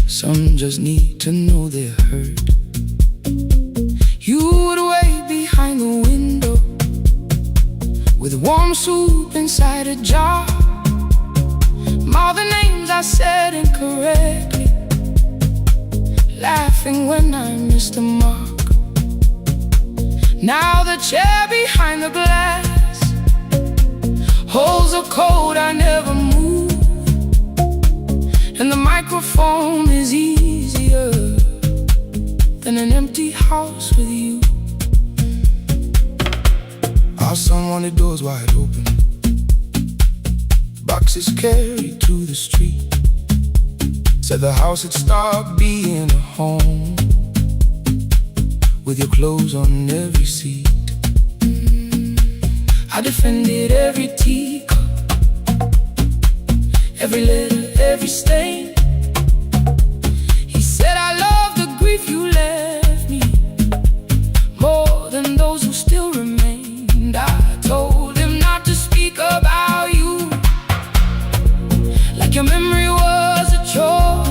Some just need to know they're heard. You would wait behind the window with warm soup inside a jar. All the names I said incorrectly, laughing when I missed the mark. Now the chair behind the glass holds a code I never moved, and the microphone is easier than an empty house with you. Our son wanted doors wide open, boxes carried to the street. Said the house had stopped being a home with your clothes on every seat. I defended every teacup, every letter, every stain. He said I love the grief you left me more than those who still remained. I told him not to speak about you like your memory was a chore.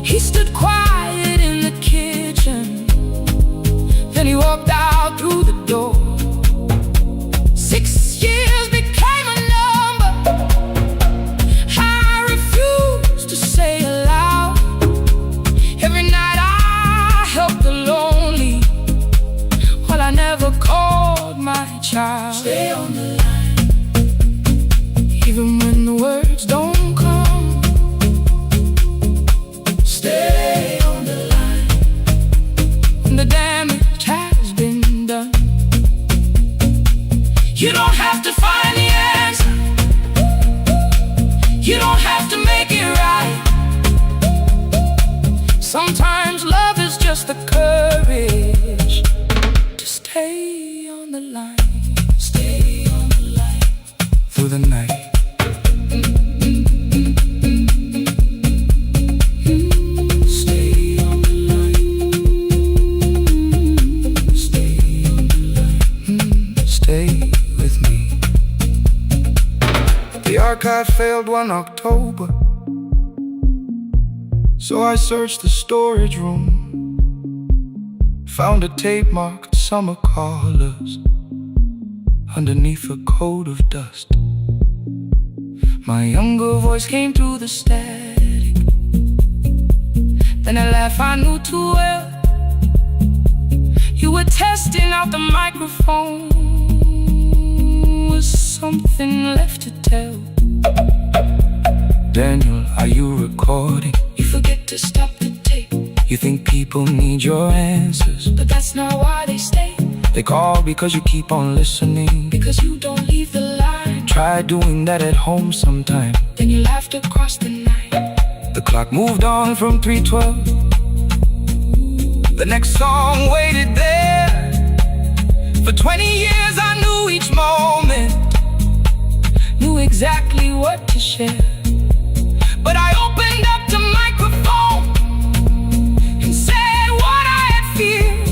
He stood quiet in the kitchen, then he walked out through the door. 6 years became a number I refused to say aloud. Every night I helped the lonely while I never called my child. Stay on the line, even when the words don't come. Stay on the line when the damage has been done. You don't have to find the answer, you don't have to make it right. Sometimes love is just the courage to stay on the line. Stay on the line through the night. The archive failed one October, so I searched the storage room, found a tape marked Summer Callers underneath a coat of dust. My younger voice came through the static, then a laugh I knew too well. You were testing out the microphone, was something left to tell? Daniel, are you recording? You forget to stop the tape. You think people need your answers, but that's not why they stay. They call because you keep on listening, because you don't leave the line. Try doing that at home sometime, then you laughed across the night. The clock moved on from 3:12. The next song waited there. For 20 years I knew each moment, knew exactly what to share. But I opened up the microphone and said what I had feared.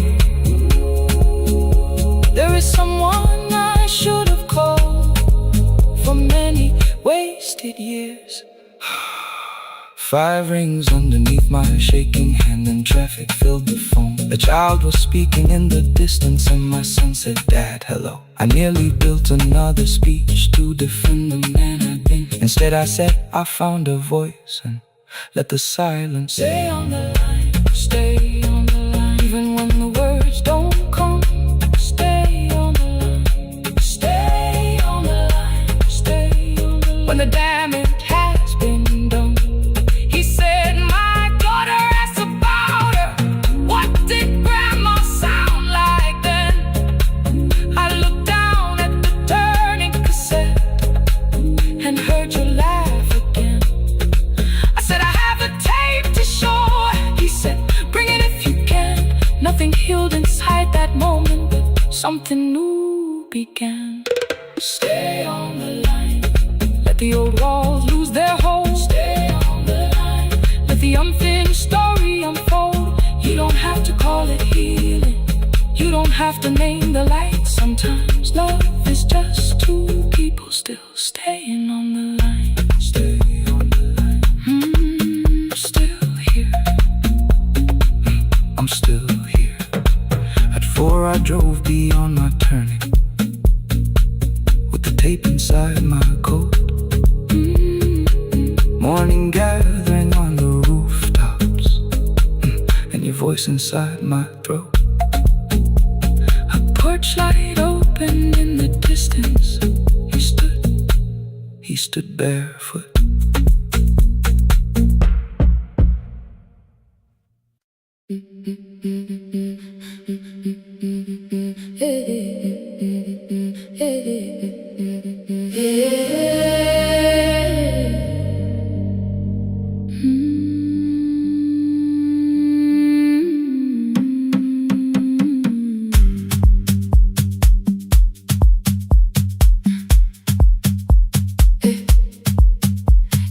There is someone I should have called for many wasted years. 5 rings underneath my shaking hand, and traffic filled the phone. The child was speaking in the distance, and my son said, "Dad, hello." I nearly built another speech to defend the man I'd been. Instead I said I found a voice and let the silence stay on the line. Stay on the line, even when the words don't come. Stay on the line, stay on the line, stay on the line. When the damage has been done. He said, "My daughter asked about her. What did grandma sound like then?" I looked down at the turning cassette and heard you laugh again. I said, "I have a tape to show." He said, "Bring it if you can." Nothing healed inside that moment, but something new began. Stay on the line, let the old walls lose their hold. Stay on the line, let the unfinished story unfold. You don't have to call it healing, you don't have to name the light. Sometimes love is just two people still staying on the line. Stay on the line. drove beyond my turning, with the tape inside my coat. Morning gathering on the rooftops, and your voice inside my throat. A porch light opened in the distance. He stood barefoot.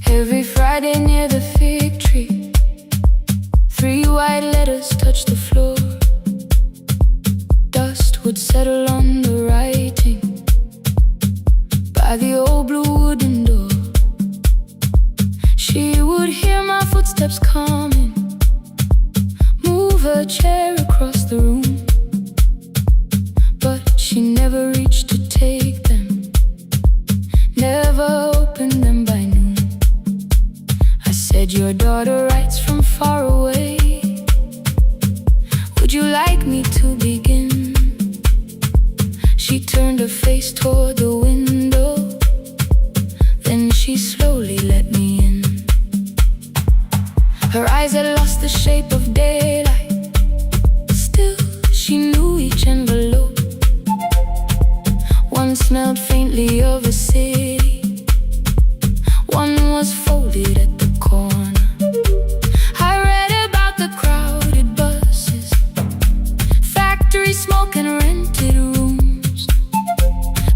Every Friday near the fig tree, 3 white letters touched the floor. Dust would settle on the writing by the old blue wooden door. She would hear my footsteps coming, move her chair across the room, but she never reached to take them, never opened them by noon. I said, your daughter writes from far away. Would you like me to begin? She turned her face toward the window, then she slowly let me in. Her eyes had lost the shape of daylight, still she knew each envelope. One smelled faintly of a city, one was folded at the corner. I read about the crowded buses, factory smoke and rented rooms,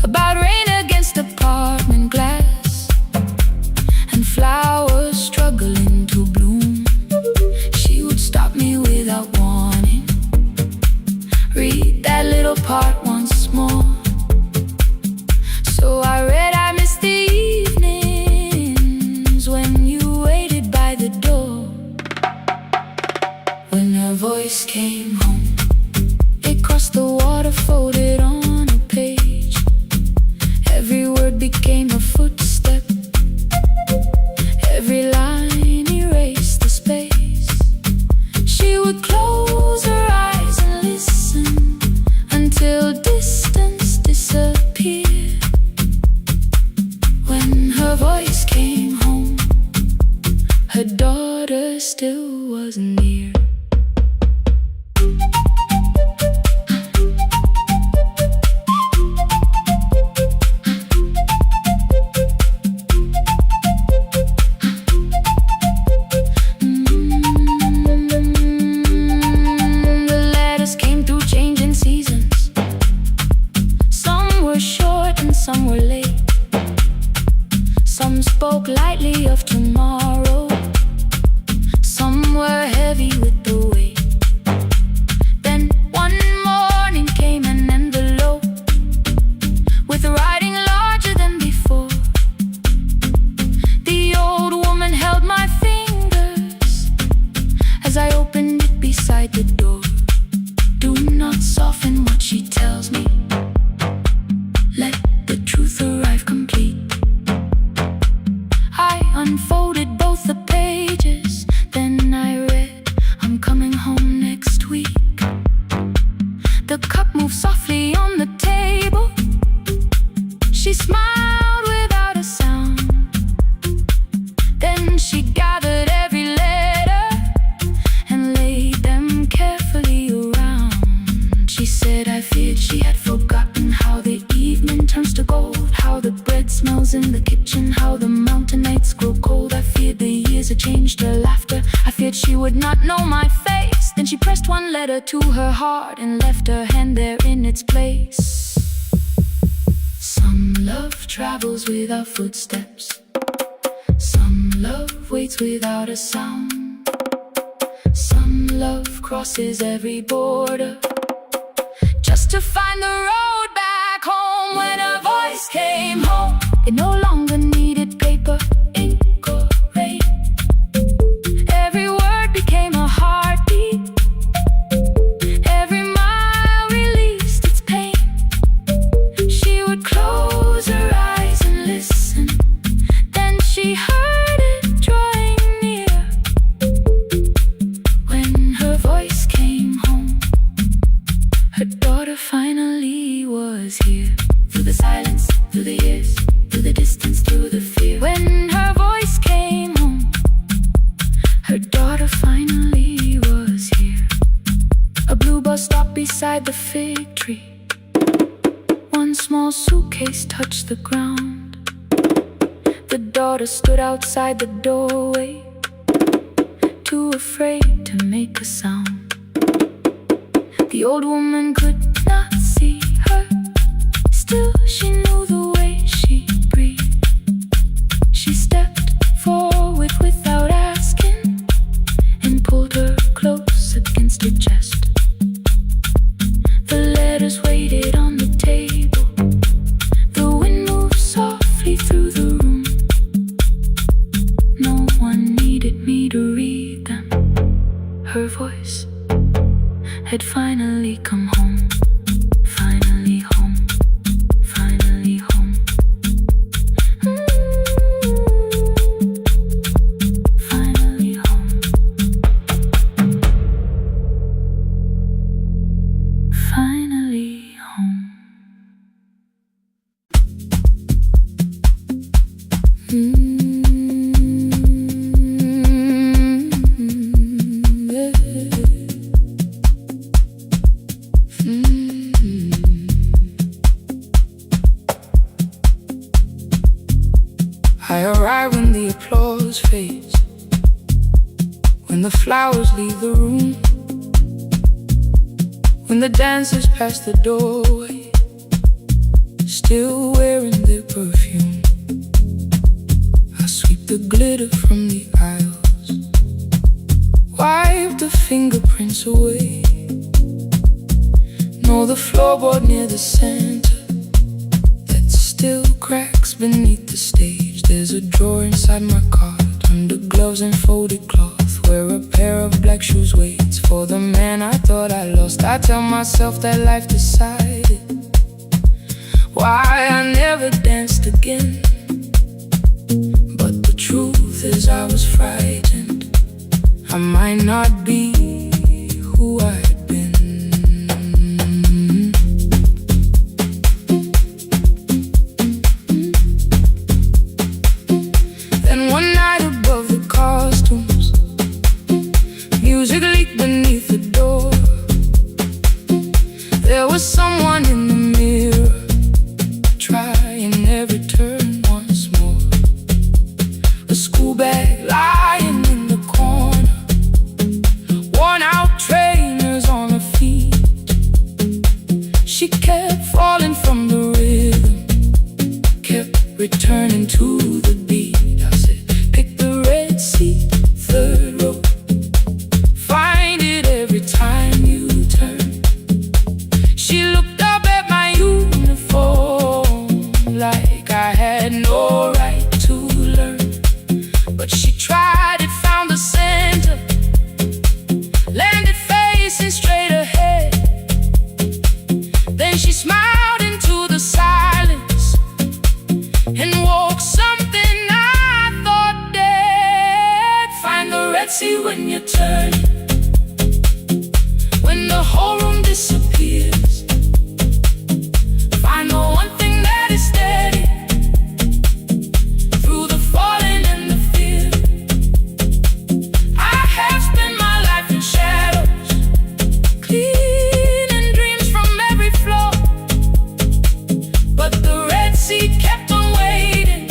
about rain against apartment glass and flowers struggling to bloom. She would stop me without warning, read that little part once more. So I read, I miss the evenings when you waited by the door. When her voice came home, it crossed the water, folded on a page. Every word became a footstep, every line erased the space. She would close her eyes and listen until distance disappeared. When her voice came home, her daughter still wasn't near. The letters came through changing seasons. Some were short and some were late. Some spoke lightly of tomorrow, some were heavy with the weight. Then one morning came an envelope with writing larger than before. The old woman held my fingers as I opened it beside the door. Do not soften what she tells me, let the truth arrive complete. I unfolded both the pages, then I read, I'm coming home next week. The cup moved softly on the table. She smiled without a sound. Then she gathered every letter and laid them carefully around. She said, I feared she had forgotten how the evening turns to gold, how the bread smells in the kitchen, how the mountain nights grow cold. I feared the years had changed her laughter. I feared she would not know my face. Then she pressed one letter to her heart and left her hand there in its place. Some love travels without footsteps, some love waits without a sound, some love crosses every border just to find the road back home. When a voice came home, it no longer needed paper, ink or rain. Every word became a heartbeat, every mile released beside the fig tree. One small suitcase touched the ground. The daughter stood outside the doorway, too afraid to make a sound. The old woman could not see her, still she knew the way she breathed. She stepped forward without asking and pulled her close against her chest. The letters waited on the table. The wind moved softly through the room. No one needed me to read them. Her voice had finally come home. Finally home. Finally home. Finally home. Finally home. I arrive when the applause fades, when the flowers leave the room, when the dancers pass the doorway, still wearing their perfume. I sweep the glitter from the aisles, wipe the fingerprints away. Know the floorboard near the center that still cracks beneath the stage. There's a drawer inside my cart, under gloves and folded cloth, where a pair of black shoes waits for the man I thought I lost. I tell myself that life decided why I never danced again. But the truth is I was frightened. I might not be who I had been. Then one night above the costumes, music leaked beneath the door. There was someone in the mirror, trying every turn once more. A school bag lying in the corner, worn out trainers on her feet. She kept falling from the rhythm, kept returning to the beat. I said, pick the red seat, third row, find it every time you turn. She looked up at my uniform like I had no right to learn. But she tried it, found the center, landed facing straight ahead. Then she smiled into the silence and woke something I thought dead. Find the red sea when you turn, when the whole room disappears. Find the one thing that is steady through the falling and the fear. I have spent my life in shadows, cleaning dreams from every floor. But the red sea kept on waiting,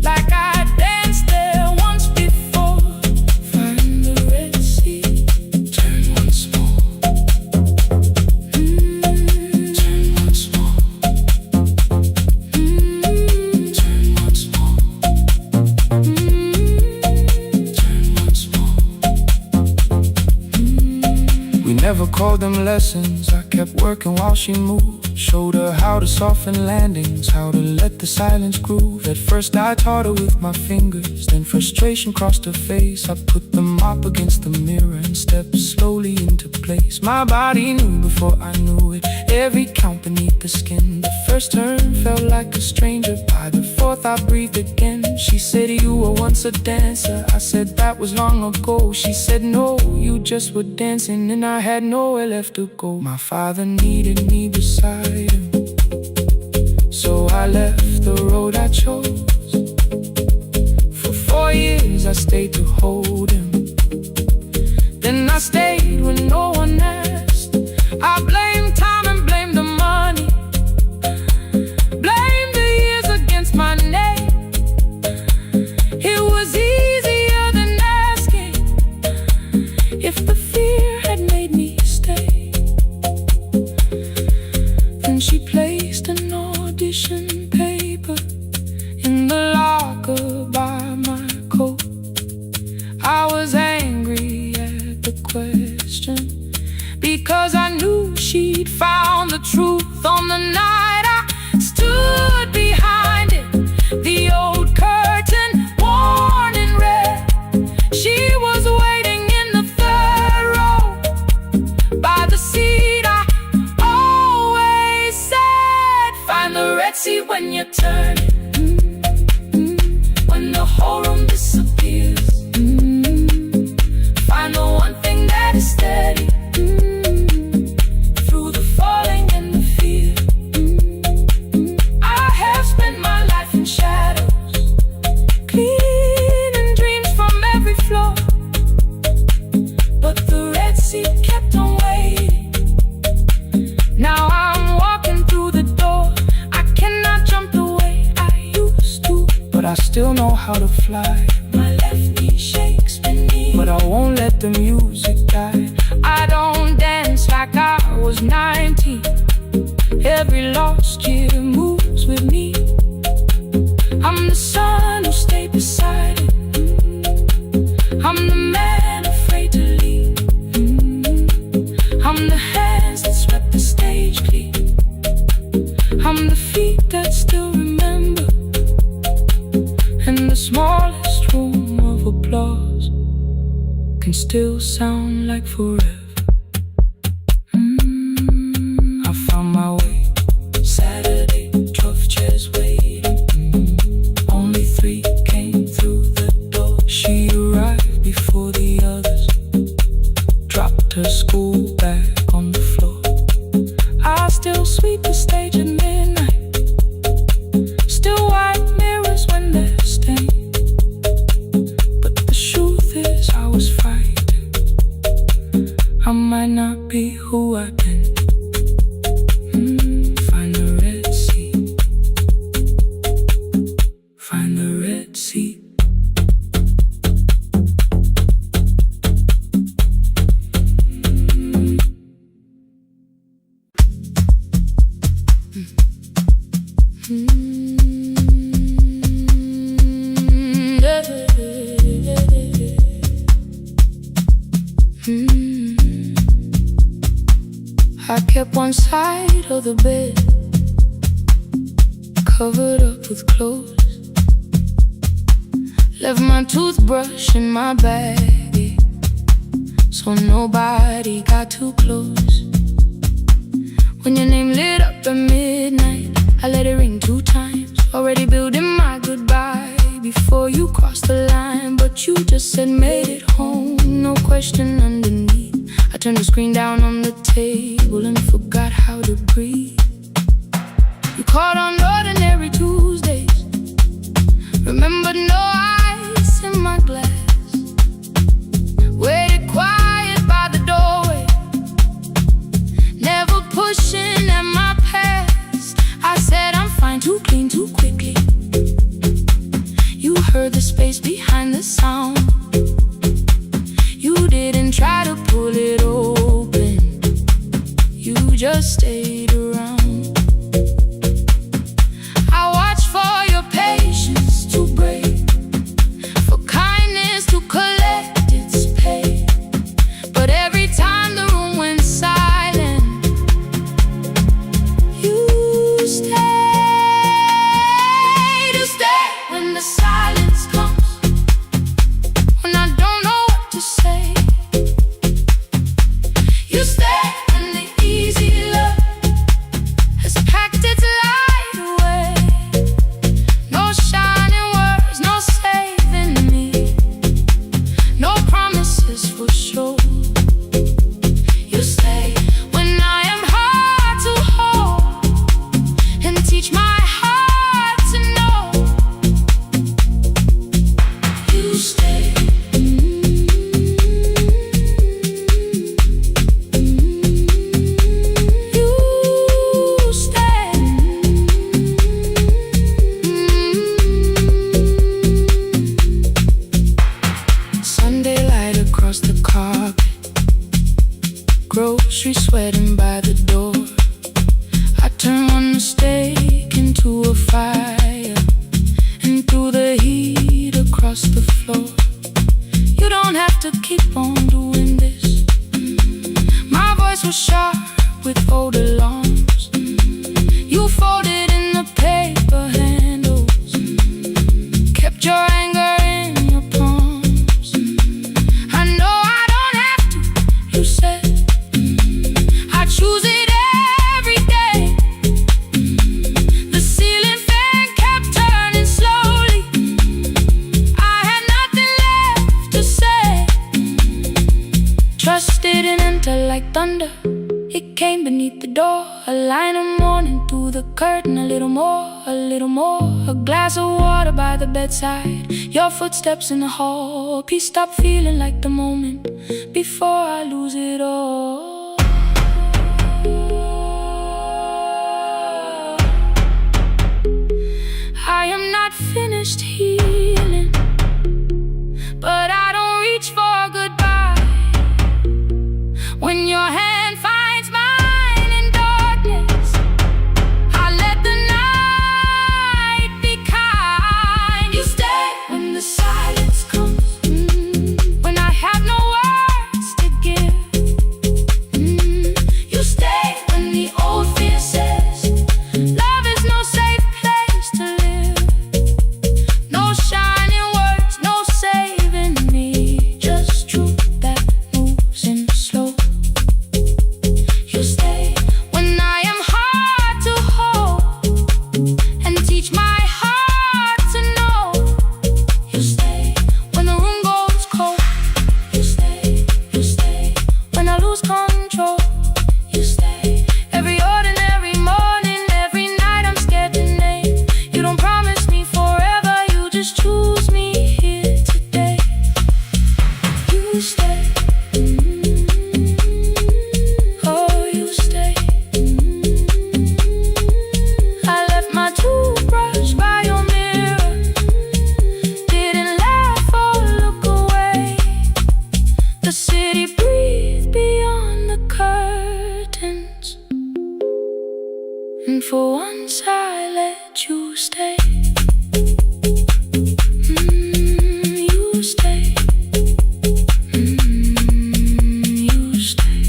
like I danced there once before. Find the red sea, turn once more. Turn once more. Turn once more. Turn once more. We never called them lessons. I kept working while she moved, showed her how to soften landings, how to let the silence groove. At first I taught her with my fingers, then frustration crossed her face. I put the mop against the mirror and stepped slowly into place. My body knew before I knew it, every count beneath the skin. The first turn felt like a stranger, by the fourth I breathed again. She said, you were once a dancer. I said, that was long ago. She said, no, you just were dancing, and I had nowhere left to go. My father needed me beside him, so I left the road I chose. For 4 years I stayed to hold him, then I stayed when no one asked. I was angry at the question, because I knew she'd found the truth on the night I stood behind it. The old curtain, worn in red. She was waiting in the third row by the seat I always said, find the red seat when you turn it. When the whole room disappears, find the one thing that is steady through the falling and the fear. I have spent my life in shadows, cleaning dreams from every floor, but the red seat kept on waiting. Now I'm walking through the door. I cannot jump the way I used to, but I still know how to fly. My left knee shakes beneath, but I won't let the music die. I don't dance like I was 19. Every lost year moves with me. I'm the sun who stayed beside it. I'm the man afraid to leave. I'm the hands that swept the stage clean. I'm the feet that still remember, and the smallest room of applause can still sound like forever. I found my way. Saturday, 12 chairs waiting. Only 3 came through the door. She arrived before the others, dropped her school bag on the floor. I still sweep the stage at midnight, still wipe mirrors when they're stained. But the truth is I was frightened. I might not be who I've been. Find the red seat. Find the red seat. I kept one side of the bed covered up with clothes, left my toothbrush in my bag, so nobody got too close. When your name lit up at midnight, I let it ring 2 times, already building my goodbye before you crossed the line. But you just said made it home, no question underneath. I turned the screen down on the table and forgot how to breathe. You called on ordinary Tuesdays, remembered no ice in my glass, waited quiet by the doorway, never pushing at my past. I said I'm fine, too clean, too quickly. You heard the space behind the sound. You didn't try to pull it open, you just stayed around. I watched for your patience to break, for kindness to collect its pay. But every time the room went silent, you stayed. You stayed when the silence comes, when I don't know what to say. You stay when the easy love has packed its light away. No shining words, no saving me, no promises for sure. You stay when I am hard to hold, and teach my heart to know. You stay. Sunday light across the carpet, grocery sweating by the door. I turn one mistake into a fire, and through the heat across the floor. You don't to keep on doing this. My voice was sharp with old alarms. You folded in the paper handles, kept your anger in your palms. I know I don't have to, you said. I choose it every day. The ceiling fan kept turning slowly. I had nothing left to say. Trust didn't enter like thunder. It came beneath the door, a line of mourning through the curtain. A little more, a little more. A glass of water by the bedside, your footsteps in the hall. Peace stopped feeling like the moment before I lose it all. I am not finished healing, but I don't reach for goodbye. When your hand finds mine in darkness, I let the night be kind. You stay when the silence comes, when I have no words to give. You stay when the old fear says love is no safe place to live. No shining words, no saving me, just truth that moves in slow. You stay when I am hard to hold and teach my heart to know. You stay when the room goes cold. You stay when I lose control. You stay every ordinary morning, every night I'm scared to name. You don't promise me forever, you just choose me here today. You stay. Oh, you stay. I left my toothbrush by your mirror, didn't laugh or look away. The city breathed beyond the curtains, and for once I let you stay. You stay. You stay.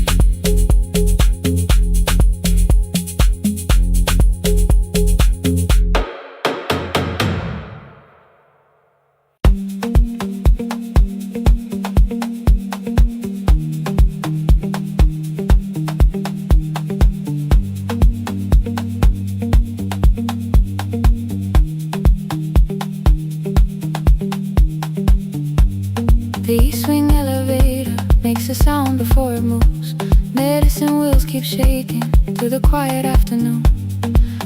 The east wing elevator makes a sound before it moves. Medicine wheels keep shaking through the quiet afternoon.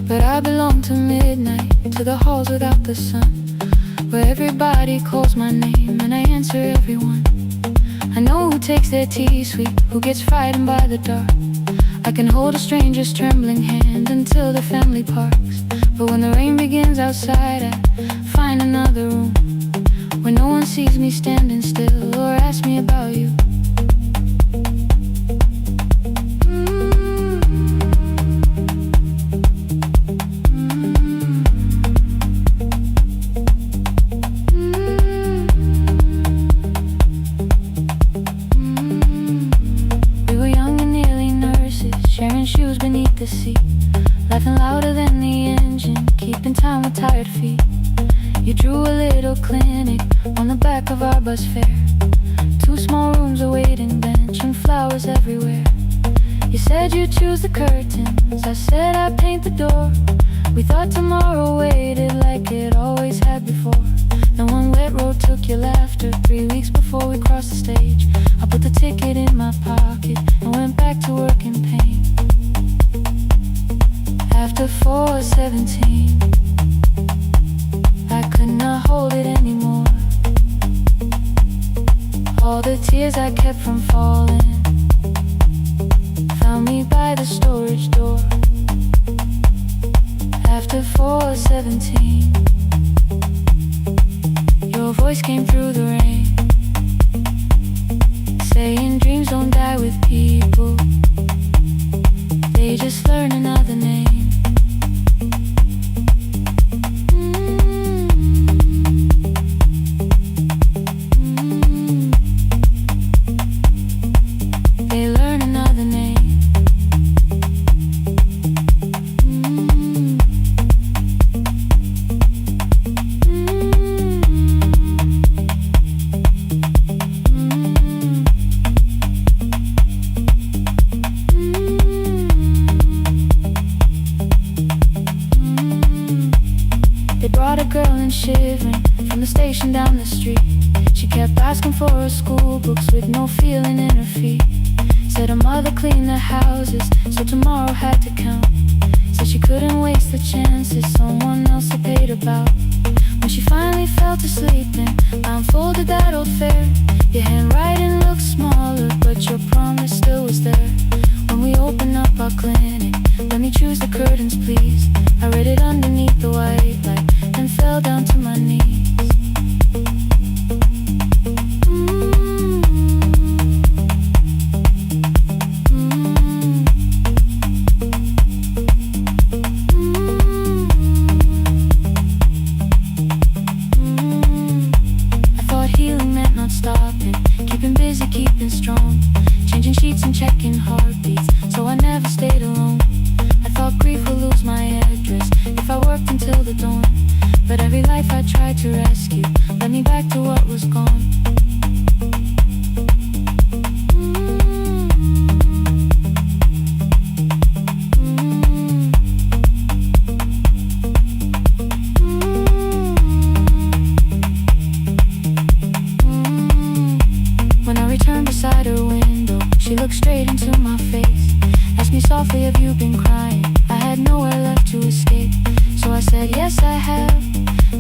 But I belong to midnight, to the halls without the sun, where everybody calls my name and I answer everyone. I know who takes their tea sweet, who gets frightened by the dark. I can hold a stranger's trembling hand until the family parks. But when the rain begins outside, I find another room where no one sees me standing still or asks me about you. We were young and nearly nurses, sharing shoes beneath the seat, laughing louder than the engine, keeping time with tired feet. You drew a little clinic on the back of our bus fare. 2 small rooms, a waiting bench, and flowers everywhere. You said you'd choose the curtains, I said I'd paint the door. We thought tomorrow waited like it always had before. Then one wet road took your laughter 3 weeks before we crossed the stage. I put the ticket in my pocket and went back to work in pain. After 4:17, I could not hold it anymore. All the tears I kept from falling found me by the storage door. After 4:17, your voice came through the rain, saying dreams don't die with people, they just learn another name. conversation down the street. She kept asking for her school books with no feeling in her feet. Said her mother cleaned the houses, so tomorrow had to count. Said she couldn't waste the chances someone else had paid about. When she finally fell to sleep, then I unfolded that old fare. Your handwriting looked smaller, but your promise still was there. When we opened up our clinic, let me choose the curtains, please. I read it underneath the white light, then fell down to my knees. Stopping, keeping busy, keeping strong, changing sheets and checking heartbeats, so I never stayed alone. I thought grief would lose my address if I worked until the dawn, but every life I tried to rescue led me back to what was gone. Beside her window, she looked straight into my face. Asked me softly, have you been crying? I had nowhere left to escape, so I said, yes I have.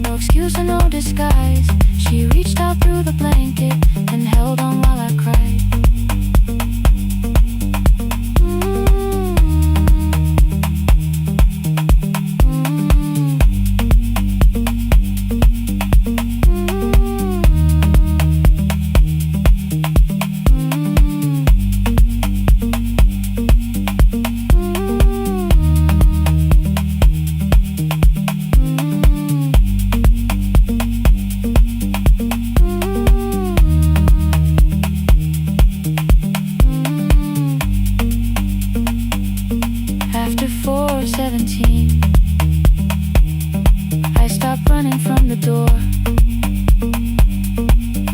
No excuse or no disguise. She reached out through the blanket and held on while I cried. After 4:17, I stopped running from the door.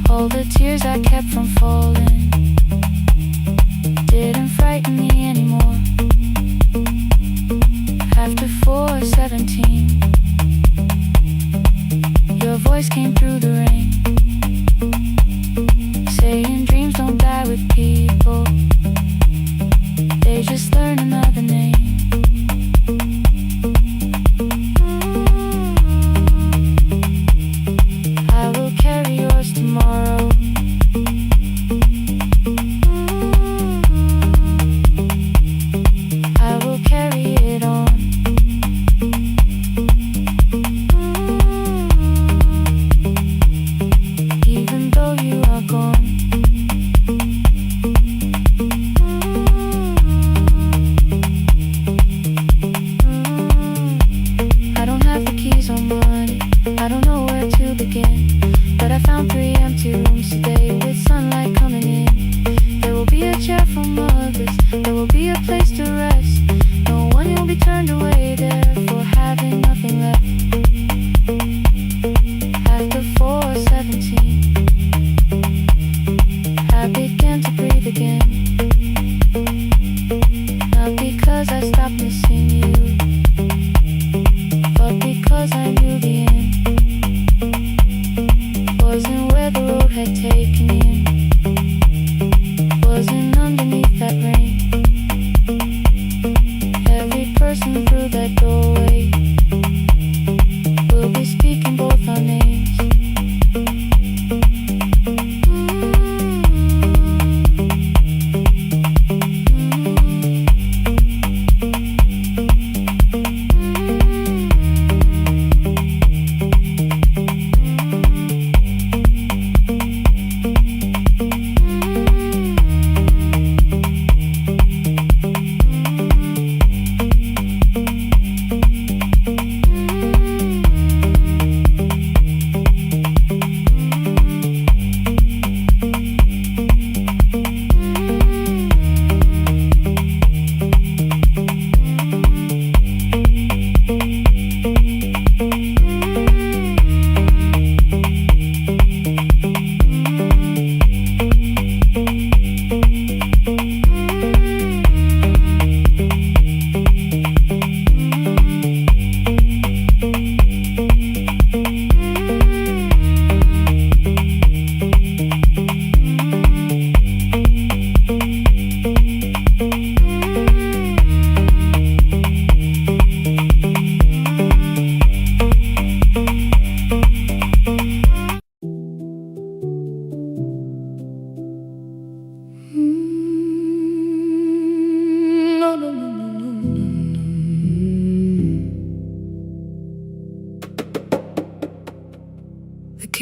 All the tears I kept from falling didn't frighten me anymore. After 4:17, your voice came through the rain, saying dreams don't die with people, they just learn another name. I will carry yours tomorrow. I will carry it on. Even though you are gone. I don't have the keys or money, I don't know where to begin, but I found 3 empty rooms today with sunlight coming in. There will be a chair for mothers, there will be a place to rest. No one will be turned away there for having nothing left. After 4:17, I began to breathe again. Not because I stopped missing you, but because I knew the end wasn't where the road had taken you, wasn't underneath that rain. Every person through that doorway will be speaking both our names.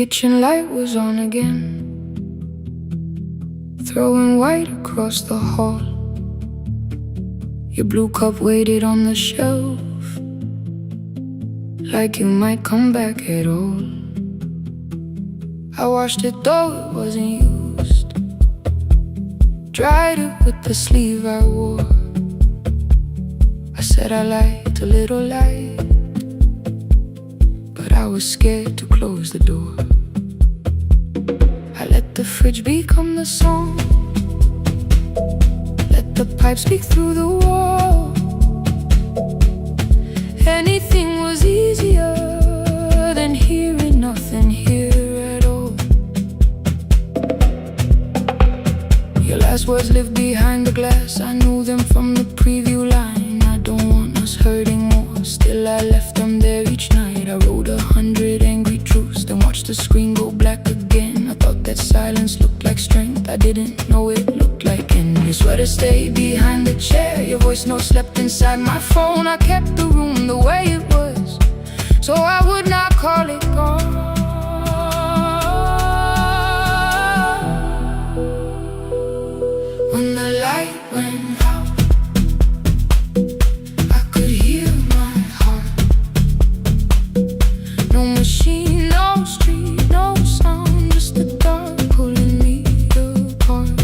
kitchen light was on again, throwing white across the hall. Your blue cup waited on the shelf, like you might come back at all. I washed it though it wasn't used, dried it with the sleeve I wore. I said I liked a little light, but I was scared to close the door. I let the fridge become the song, let the pipe speak through the wall. Anything was easier than hearing nothing here at all. Your last words lived behind the glass, I knew them from the preview line. I don't want us hurting more, still I left them there each night. I wrote 100 angry truths, then watched the screen go black again. I thought that silence looked like strength, I didn't know it looked like end. Your sweater stayed behind the chair, your voice note slept inside my phone. I kept the room the way it was, so I would not call it gone. When the light went out, I could hear my heart. No machine, no street, no sound, just the dark pulling me apart.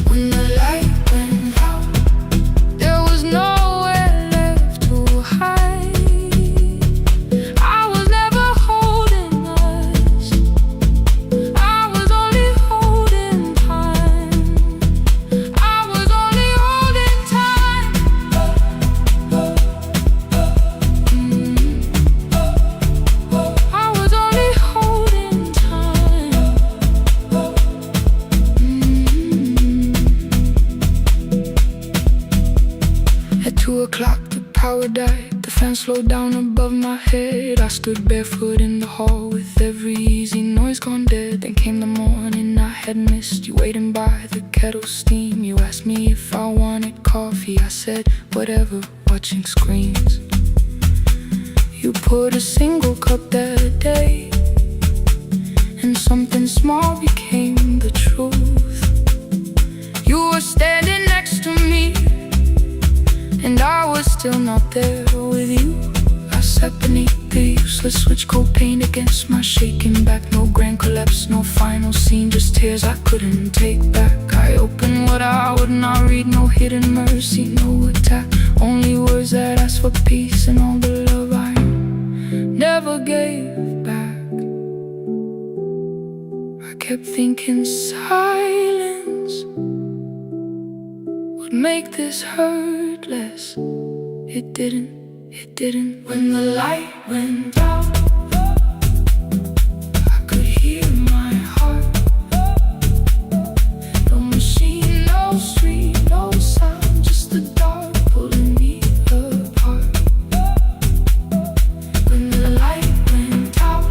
When the light went out, there was nowhere left to hide. I was never holding us, I was only holding time. I was only holding time. I was only holding time. At 2 o'clock the power died, the fan slowed down above my head. I stood barefoot in the hall with every easy noise gone dead. Then came the morning I had missed, you waiting by the kettle steam. You asked me if I wanted coffee, I said whatever, watching screens. You poured a single cup that day, and something small became the truth. You were standing next to me, and I was still not there with you. I sat beneath the useless switch, cold paint against my shaking back. No grand collapse, no final scene, just tears I couldn't take back. I opened what I would not read, no hidden mercy, no attack, only words that asked for peace and all the love I never gave back. I kept thinking silence would make this hurt less. It didn't, it didn't. When the light went out, I could hear my heart. No machine, no street, no sound, just the dark pulling me apart. When the light went out,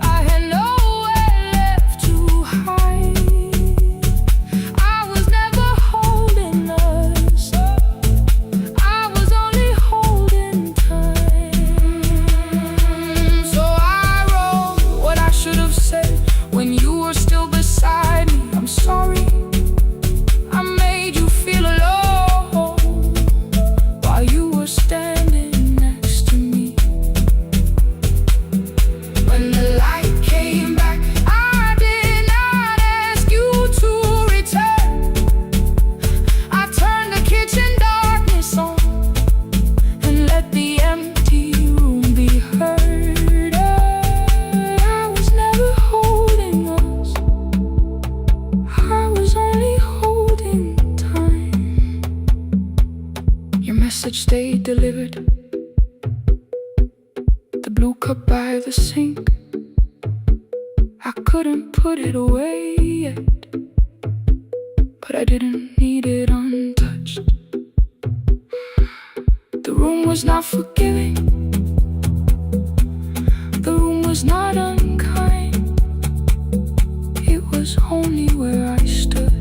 I had nowhere left to hide. I was never holding us, I was only holding time. So I wrote what I should have said when you were still beside me. I'm sorry, I made you feel alone while you were standing next to me. When the light came back, I did not ask you to return. I turned the kitchen darkness on and let the empty room be heard. I was never holding us, I was only holding time. Your message stayed delivered, the blue cup by the sink. I couldn't put it away yet, but I didn't need it untouched. The room was not forgiving, the room was not unkind. It was only where I stood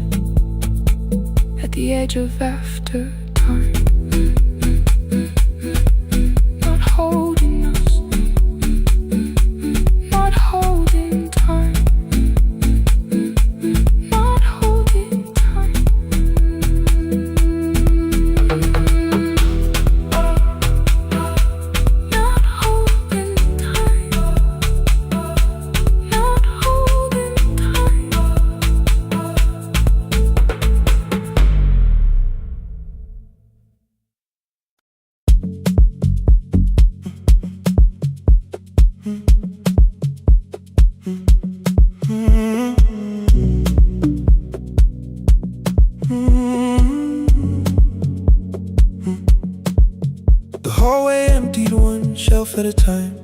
at the edge of after time. Not holding us, at a time.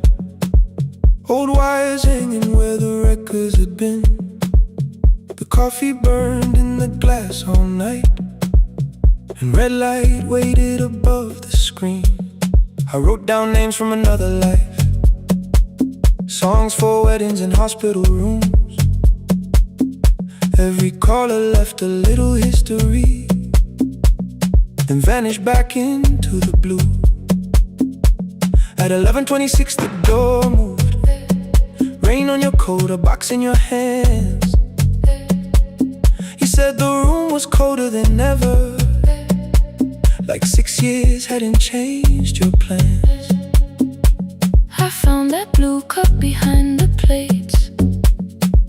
Old wires hanging where the records had been. The coffee burned in the glass all night, and red light waited above the screen. I wrote down names from another life, songs for weddings and hospital rooms. Every caller left a little history, then vanished back into the blue. At 11:26 the door moved. Rain on your coat, a box in your hands. You said the room was colder than ever, like 6 years hadn't changed your plans. I found that blue cup behind the plates,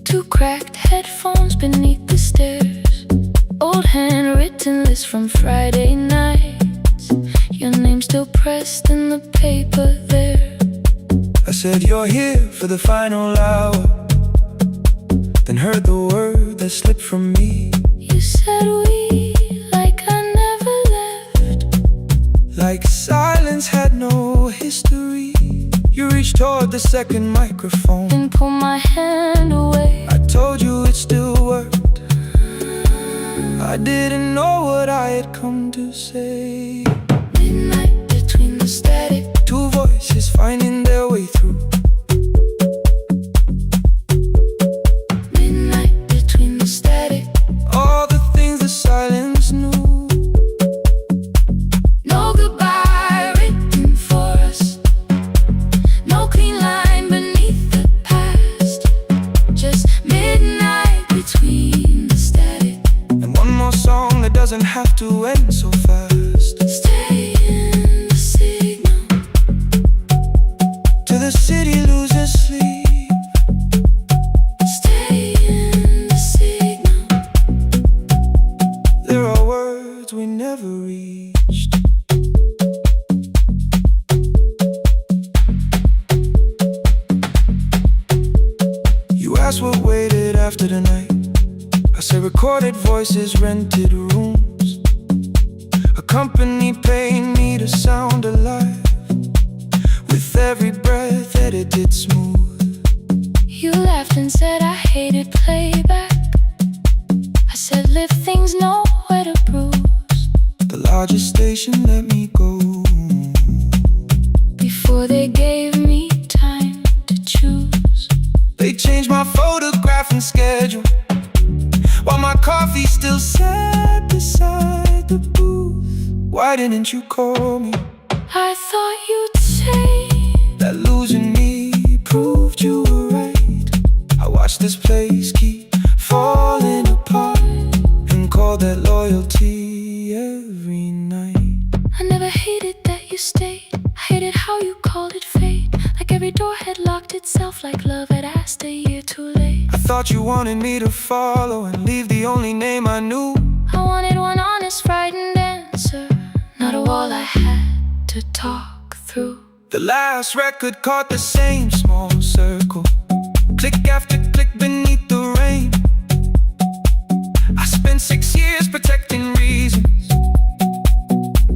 2 cracked headphones beneath the stairs, old handwritten list from Friday nights, your name still pressed in the paper there. I said you're here for the final hour, then heard the word that slipped from me. You said we, like I never left, like silence had no history. You reached toward the second microphone, then pulled my hand away. I told you it still worked. I didn't know what I had come to say. Midnight between the static, 2 voices finding their way through. midnight between the static. All the things the silence knew. No goodbye written for us, no clean line beneath the past, just midnight between the static. And one more song that doesn't have to end so fast. Stay in the signal, Till the city loses sleep. stay in the signal. There are words we never reached. You asked what waited after the night. I say recorded voices, rented rooms, a company paying me to sound alive, with every breath edited smooth. You laughed and said I hated playback. I said live things nowhere to bruise, The largest station let me go. before they gave me time to choose. They changed my photograph and schedule, while my coffee still sat beside the booth. Why didn't you call me? I thought you'd say That losing me proved you were right. I watched this place keep falling apart, and called that loyalty every night. I never hated that you stayed. I hated how you called it fate, like every door had locked itself, like love had asked a year too late. I thought you wanted me to follow and leave the only name I knew. I wanted one honest, frightened answer, not a wall I had to talk through. The last record caught the same small circle, click after click beneath the rain. I spent 6 years protecting reasons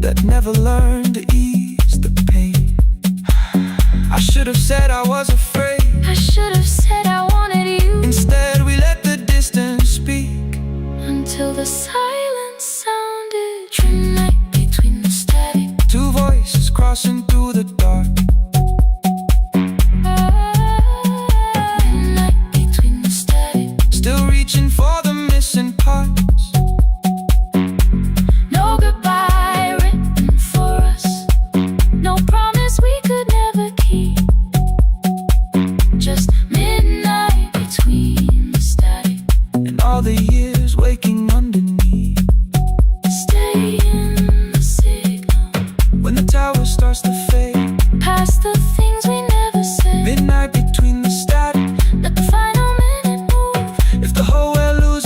that never learned to ease the pain. I should have said I was afraid. I should have said I wanted you, Instead we let the distance speak, until the silence sounded. Midnight between the static, 2 voices crossing through the dark. midnight between the static. Still reaching for the missing parts. No goodbye written for us, no promise we could never keep, just midnight between the static. And all the years waking underneath. Stay in the signal, When the tower starts to fade, past the things we never said. midnight between the static. Let the final minute move. If the whole world loses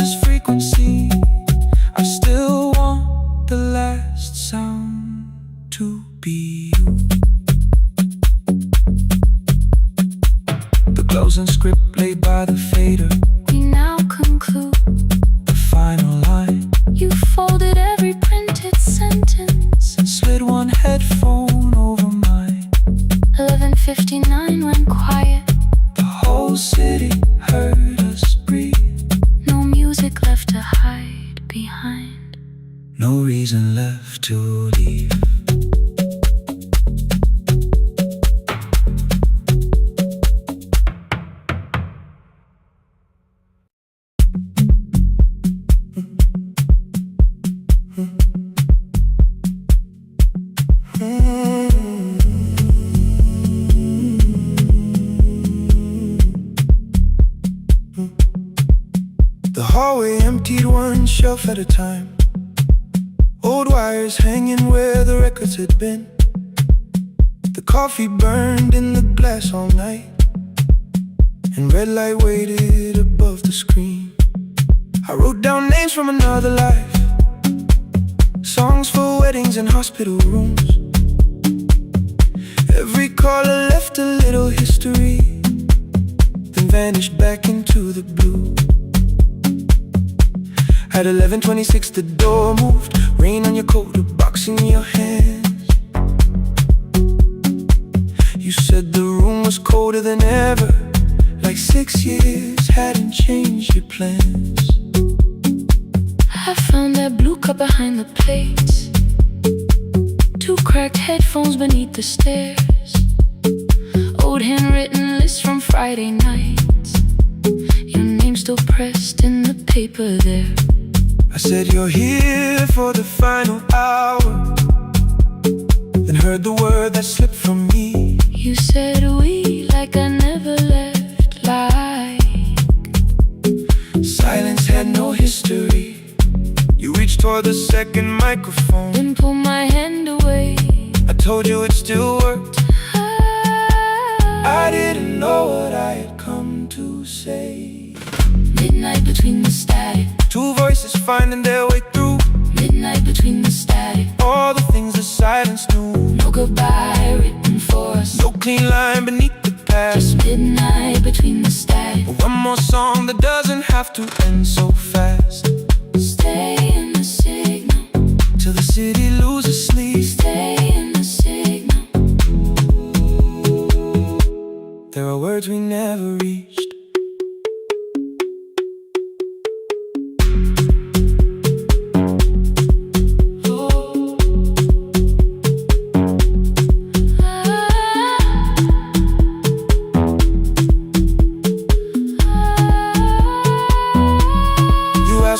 reason left to leave. The hallway emptied one shelf at a time. Old wires hanging where the records had been. The coffee burned in the glass all night, and red light waited above the screen. I wrote down names from another life, songs for weddings and hospital rooms. Every caller left a little history, then vanished back into the blue. At 11:26 the door moved, rain on your coat, a box in your hands. You said the room was colder than ever, like 6 years hadn't changed your plans. I found that blue cup behind the plates, 2 cracked headphones beneath the stairs, old handwritten lists from Friday nights, your name still pressed in the paper there. I said you're here for the final hour, then heard the word that slipped from me. You said we like I never left, like silence had no history. You reached toward the second microphone, then pulled my hand away. I told you it still worked. I didn't know what I had come to say. Midnight between the static, 2 voices finding their way through. midnight between the static, All the things the silence knew. no goodbye written for us, No clean line beneath the past. just midnight between the static. One more song that doesn't have to end so fast. Stay in the signal, Till the city loses sleep. stay in the signal. There are words we never reached.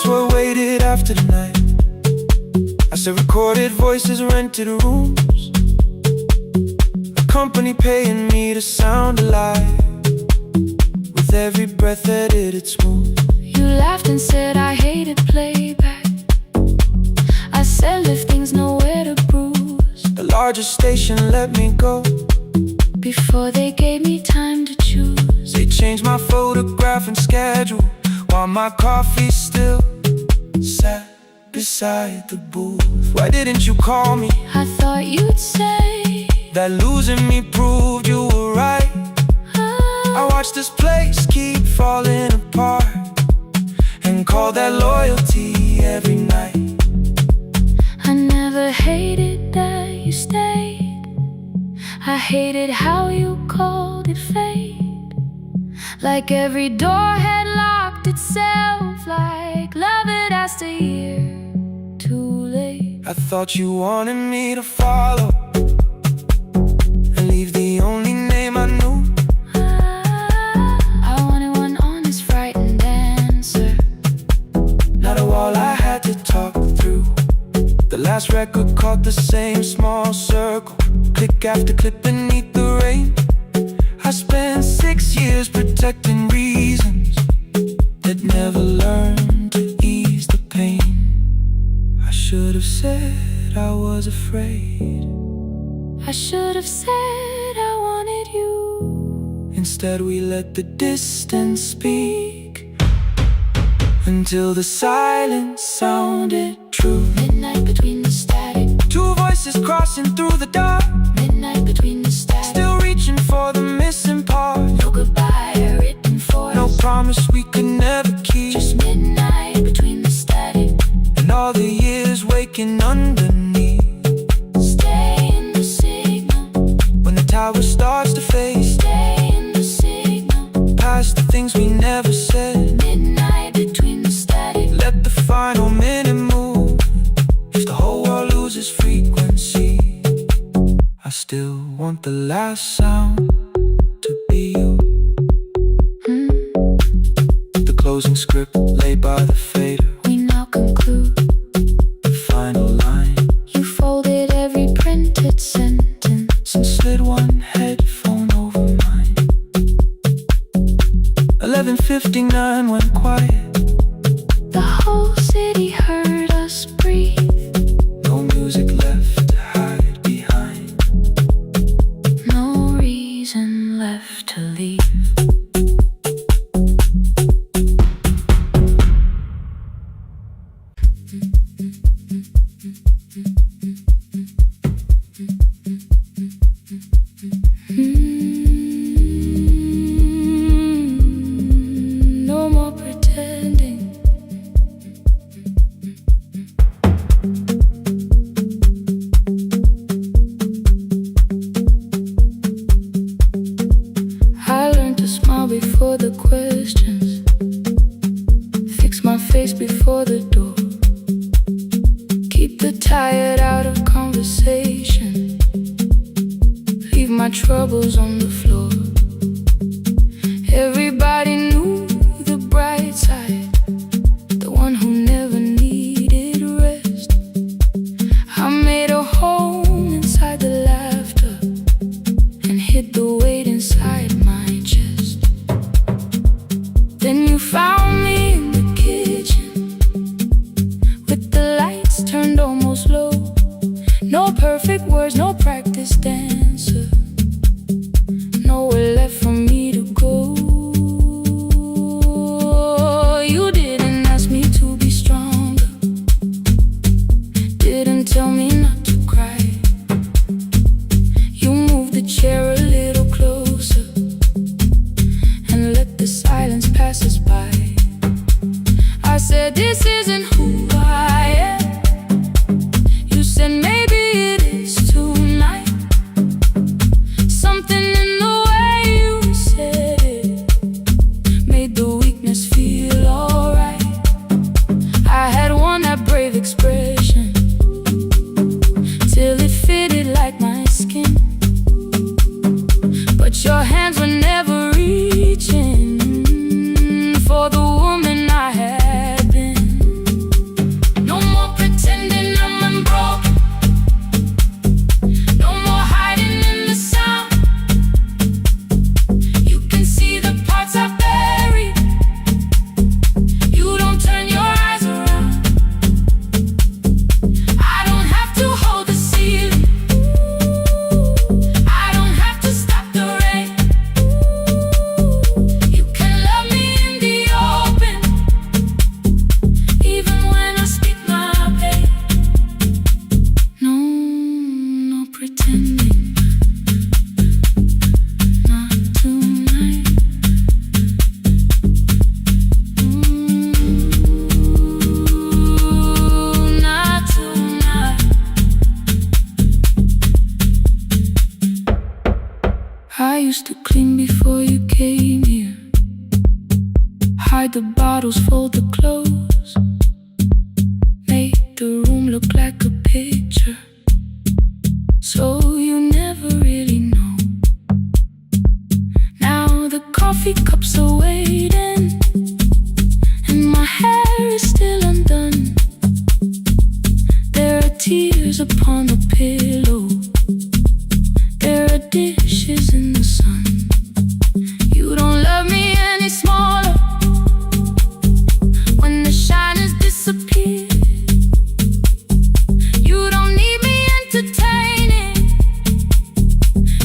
What waited after the night? I said recorded voices, rented rooms, a company paying me to sound alive, with every breath edited smooth. You laughed and said I hated playback. I said if things nowhere to bruise, The largest station let me go before they gave me time to choose. They changed my photograph and schedule, while my coffee still sat beside the booth. Why didn't you call me? I thought you'd say That losing me proved you were right. I watched this place keep falling apart, and call that loyalty every night. I never hated that you stayed, I hated how you called it fate. Like every door had locked itself, like love had asked a year too late. I thought you wanted me to follow and leave the only name I knew. I wanted one honest, frightened answer, Not a wall I had to talk through. The last record caught the same small circle, click after click beneath the rain. I spent 6 years protecting reasons that never learned to ease the pain. I should have said I was afraid. I should have said I wanted you. Instead we let the distance speak, until the silence sounded true. Midnight between the static, 2 voices crossing through the dark, midnight between the static, still reaching for the missing part. no goodbye written for us, No promise we could never keep. just midnight between the static, And all the years waking underneath. stay in the signal, When the tower starts to fade, stay in the signal, past the things we never said. midnight between the static. Let the final minute move. If the whole want the last sound to be you. The closing script laid by the fader. We now conclude The final line. You folded every printed sentence And slid one headphone over mine. 11:59 went quiet. The whole city heard us breathe. No music left to hide behind. No reason left to leave. No more pretending. I learned to smile before the questions, fix my face before the door, keep the tired out of conversation, leave my troubles on the floor. Everybody knew the bright side, the one who never needed rest. I made a home inside the laughter and hid the weight inside my chest. Then you found me in the kitchen with the lights turned almost low. No perfect words, no practice dancer, nowhere left for me to go. You didn't ask me to be stronger, didn't tell me not to cry. You moved the chair a little closer and let the silence pass us by. I said, this isn't who I am. You said, maybe it is tonight. Something in the way you said it made the weakness feel alright. I had worn that brave expression till it fitted like my skin, but your hands were never reaching for the woman I had been. No more pretending I'm unbroken, no more hiding in the sound. You can see the parts I buried, you don't turn your eyes around. I don't have to hold the ceiling, I don't have to stop the rain. You can love me in the open, even when I speak my pain. No, no pretending, not tonight. Not tonight. I used to clean before you came here, hide the bottles, fold the clothes, make the room look like a picture, so you never really know. Now the coffee cups are waiting and my hair is still undone. There are tears upon the pillow, there are dishes in the sun. You don't love me any smaller when the shine has disappeared. You don't need me entertaining,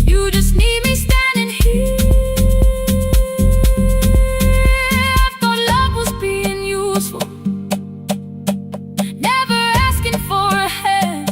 you just need me standing here. I thought love was being useful, never asking for a hand.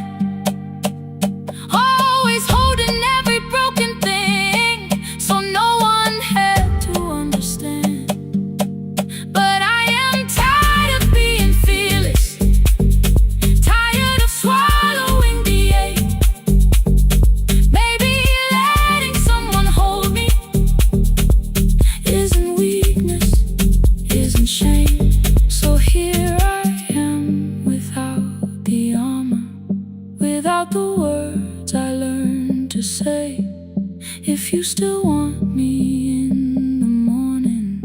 you still want me in the morning,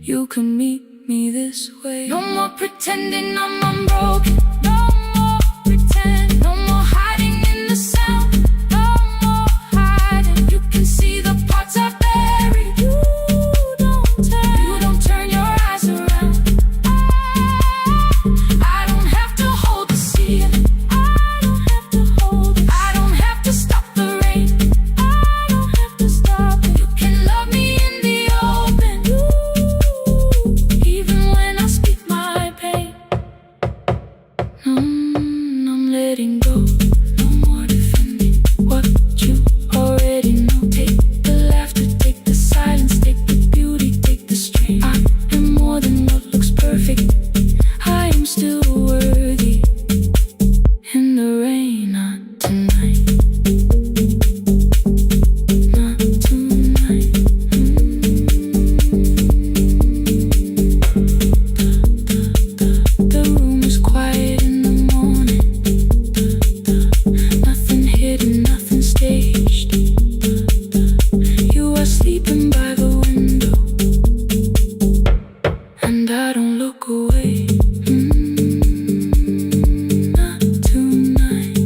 you can meet me this way. No more pretending I'm unbroken. No more pretend. No more hiding in the sound. No more hiding. You can see the parts I buried. You don't turn your eyes around. I don't have to hold the ceiling. I don't have to hold it. I don't have to stop the rain. I don't have to stop it. You can love me in the open, even when I speak my pain. I'm letting go. No more defending what you already know. Take the laughter, take the silence, take the beauty, take the strain. I am more than what looks perfect. I am still worthy. In the rain, not tonight. Not tonight. The room is quiet in the morning. Nothing hidden, nothing staged. You are sleeping by the window, and I don't look away. Not tonight.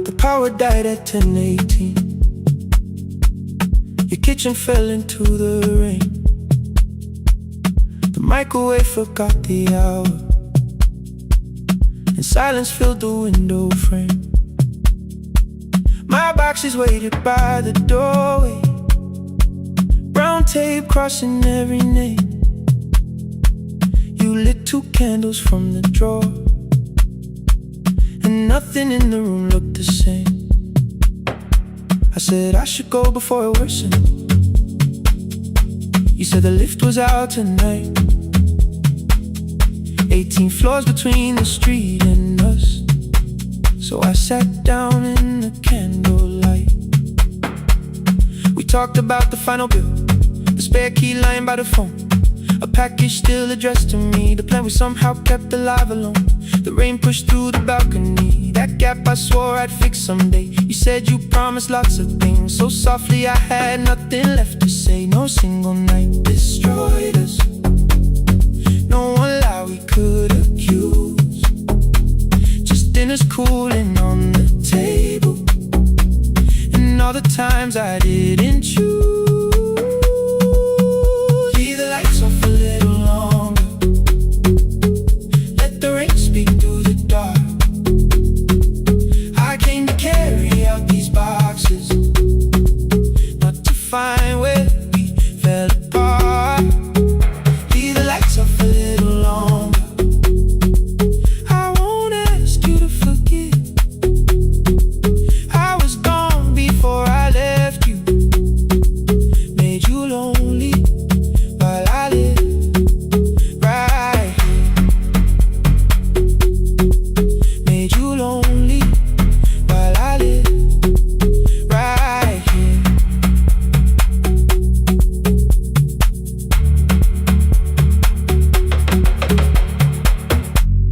The power died at 10:18. Your kitchen fell into the rain. The microwave forgot the hour, and silence filled the window frame. My boxes waited by the doorway, brown tape crossing every name. You lit 2 candles from the drawer, and nothing in the room looked the same. I said I should go before it worsened. You said the lift was out tonight. 18 floors between the street and us. So I sat down in the candlelight. We talked about the final bill, the spare key lying by the phone, a package still addressed to me, the plan we somehow kept alive alone. The rain pushed through the balcony, that gap I swore I'd fix someday. You said you promised lots of things, so softly I had nothing left to say. No single night destroyed us, no one lie we could accuse. Just dinners cooling on the table, and all the times I didn't choose. Leave the lights off a little longer, let the rain speak through the dark. I came to carry out these boxes, not to find where we fell apart. Leave the lights off a little longer. I won't ask you to forget. I was gone before I left you, made you lonely while I live right here. Made you lonely while I live right here.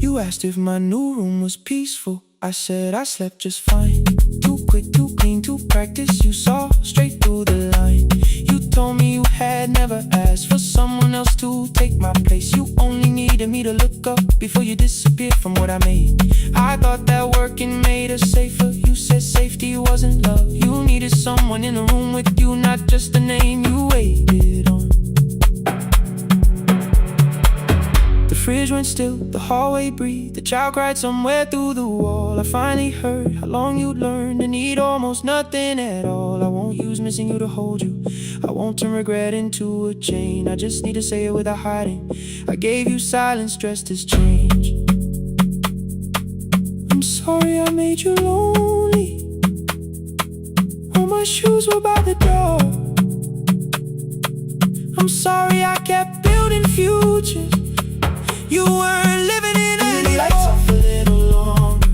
You asked if my new room was peaceful. I said I slept just fine. Too quick, too clean, too practiced. You saw straight through the line. You told me you had never asked for someone else to take my place. You only needed me to look up before you disappeared from what I made. I thought that working made us safer. You said safety wasn't love. You needed someone in the room with you, not just the name you waited on. The fridge went still, the hallway breathed, the child cried somewhere through the wall. I finally heard how long you'd learned to need almost nothing at all. I won't use missing you to hold you, I won't turn regret into a chain. I just need to say it without hiding. I gave you silence dressed as change. I'm sorry I made you lonely. All my shoes were by the door. I'm sorry I kept building futures you weren't living in anymore. Lights off a little longer,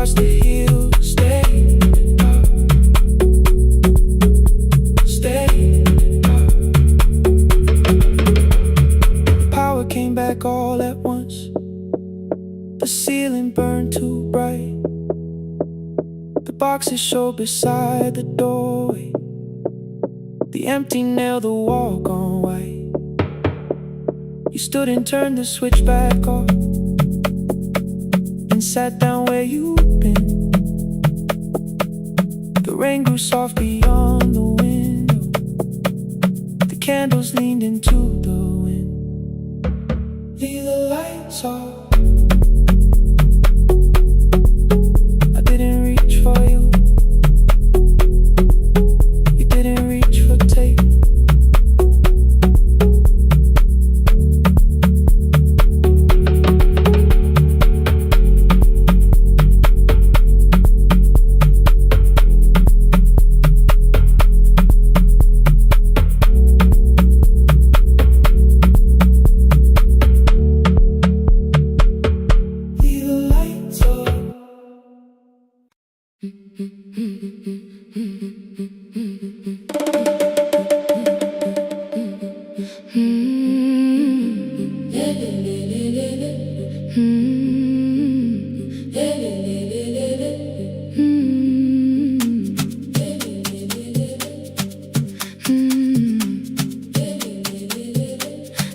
across the hill. Stay up, stay up. The power came back all at once. The ceiling burned too bright. The boxes showed beside the doorway. The empty nail, the wall gone white. You stood and turned the switch back off and sat down where you'd been. The rain grew soft beyond the window. The candles leaned into the wind. Leave the lights off. I didn't reach for you. You didn't reach for tape.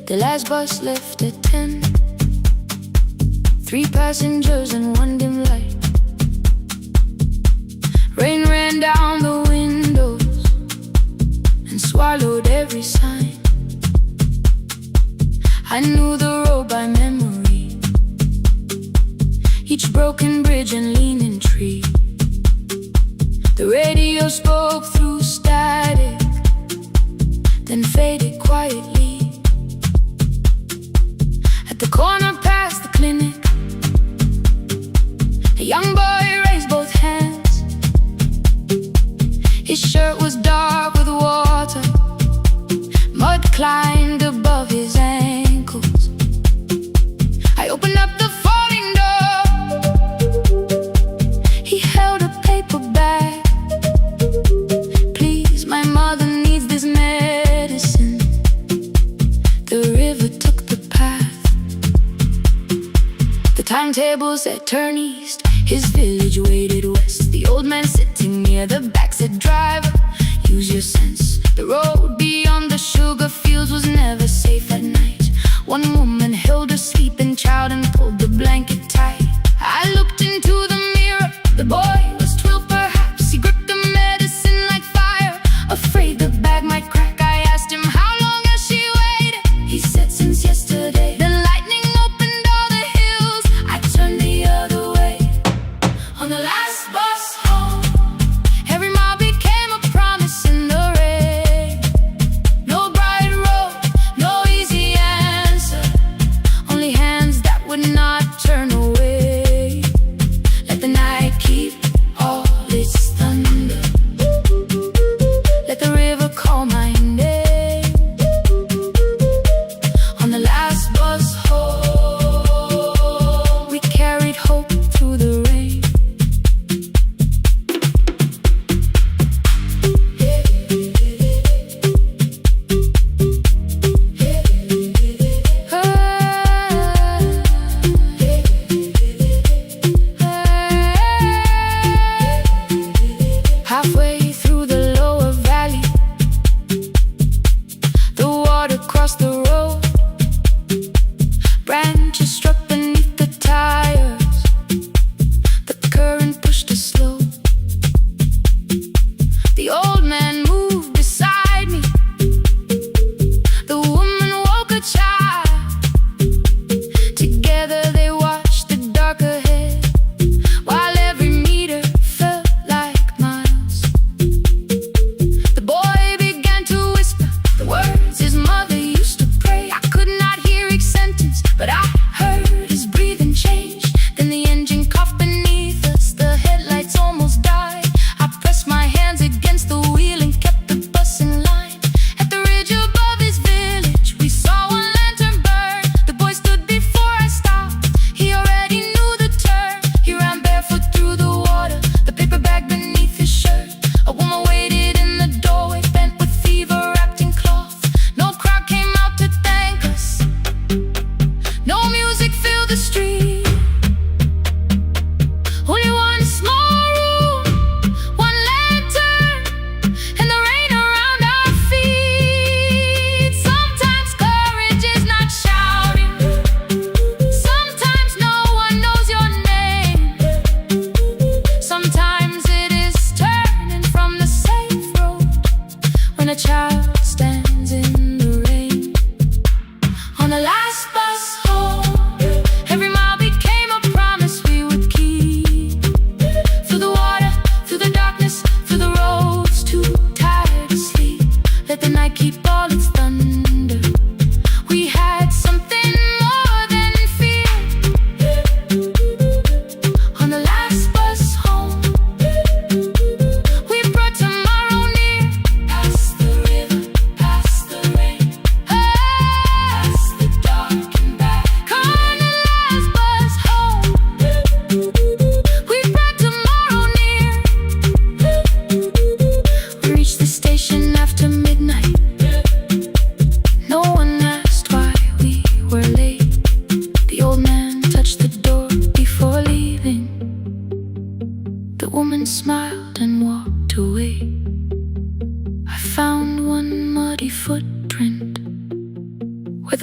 The last bus left at 10. 3 passengers and 1 dim light. Rain ran down the windows and swallowed every sign. I knew the road by memory, each broken bridge and leaning tree. The radio spoke through static, then faded quietly. At the corner past the clinic, a young boy raised both hands. His shirt was dark with water. Mud climbed above his ankles. I opened up the folding door. He held a paper bag. Please, my mother needs this medicine. The river took the path. The timetable said turn east. His village waited west. The old man sitting near the back said, driver, use your sense. The road beyond the sugar fields was never safe at night. One woman held her sleeping child and pulled the blanket tight. I looked into the mirror. The boy was 12 perhaps. He gripped the medicine like fire, afraid the bag might crack. I asked him, how long has she waited? He said, since yesterday. The lightning opened all the hills. I turned the other way. On the last bus home, every mile became a promise in the rain. No bright road, no easy answer.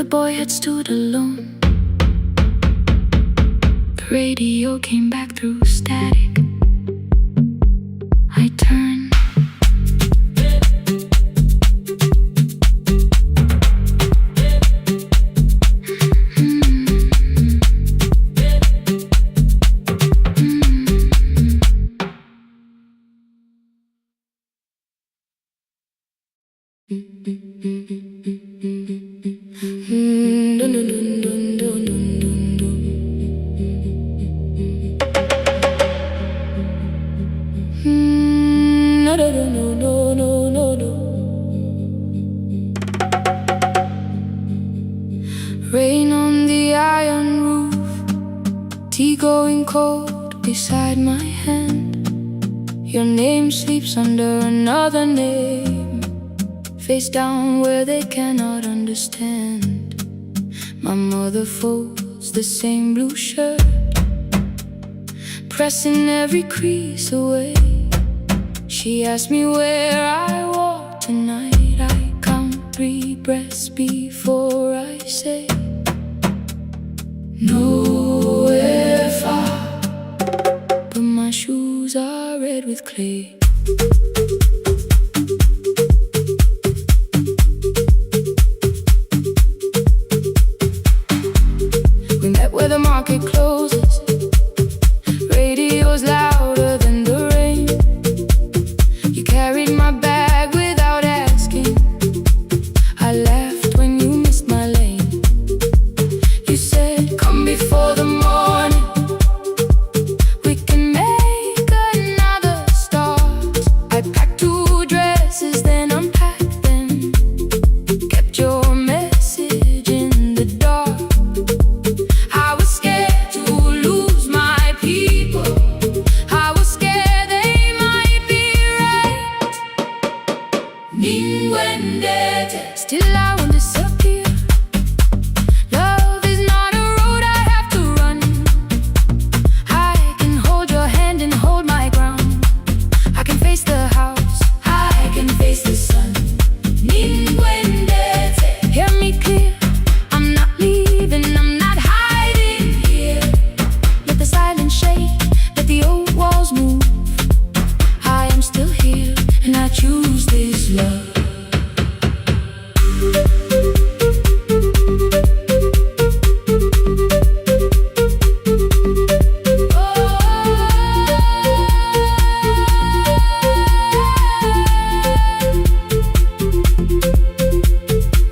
boy had stood alone. The radio came back through static. I turned. Rain on the iron roof, tea going cold beside my hand. Your name sleeps under another name, face down where they cannot understand. My mother folds the same blue shirt, pressing every crease away. She asked me where I walk tonight. I count 3 breaths before I say nowhere far, but my shoes are red with clay. We met where the market closes, radio's louder than the rain. You carried my bag without asking. I laughed when you missed my lane. You said, come before the morning, we can make another start. I packed 2 dresses, then unpacked them, kept your message in the dark. I was scared to lose my people, I was scared they might be right. Still I won't disappear. Love is not a road I have to run. I can hold your hand and hold my ground. I can face the house, I can face the sun. Hear me clear, I'm not leaving, I'm not hiding here. Let the silence shake, let the old walls move. I am still here, and I choose this love.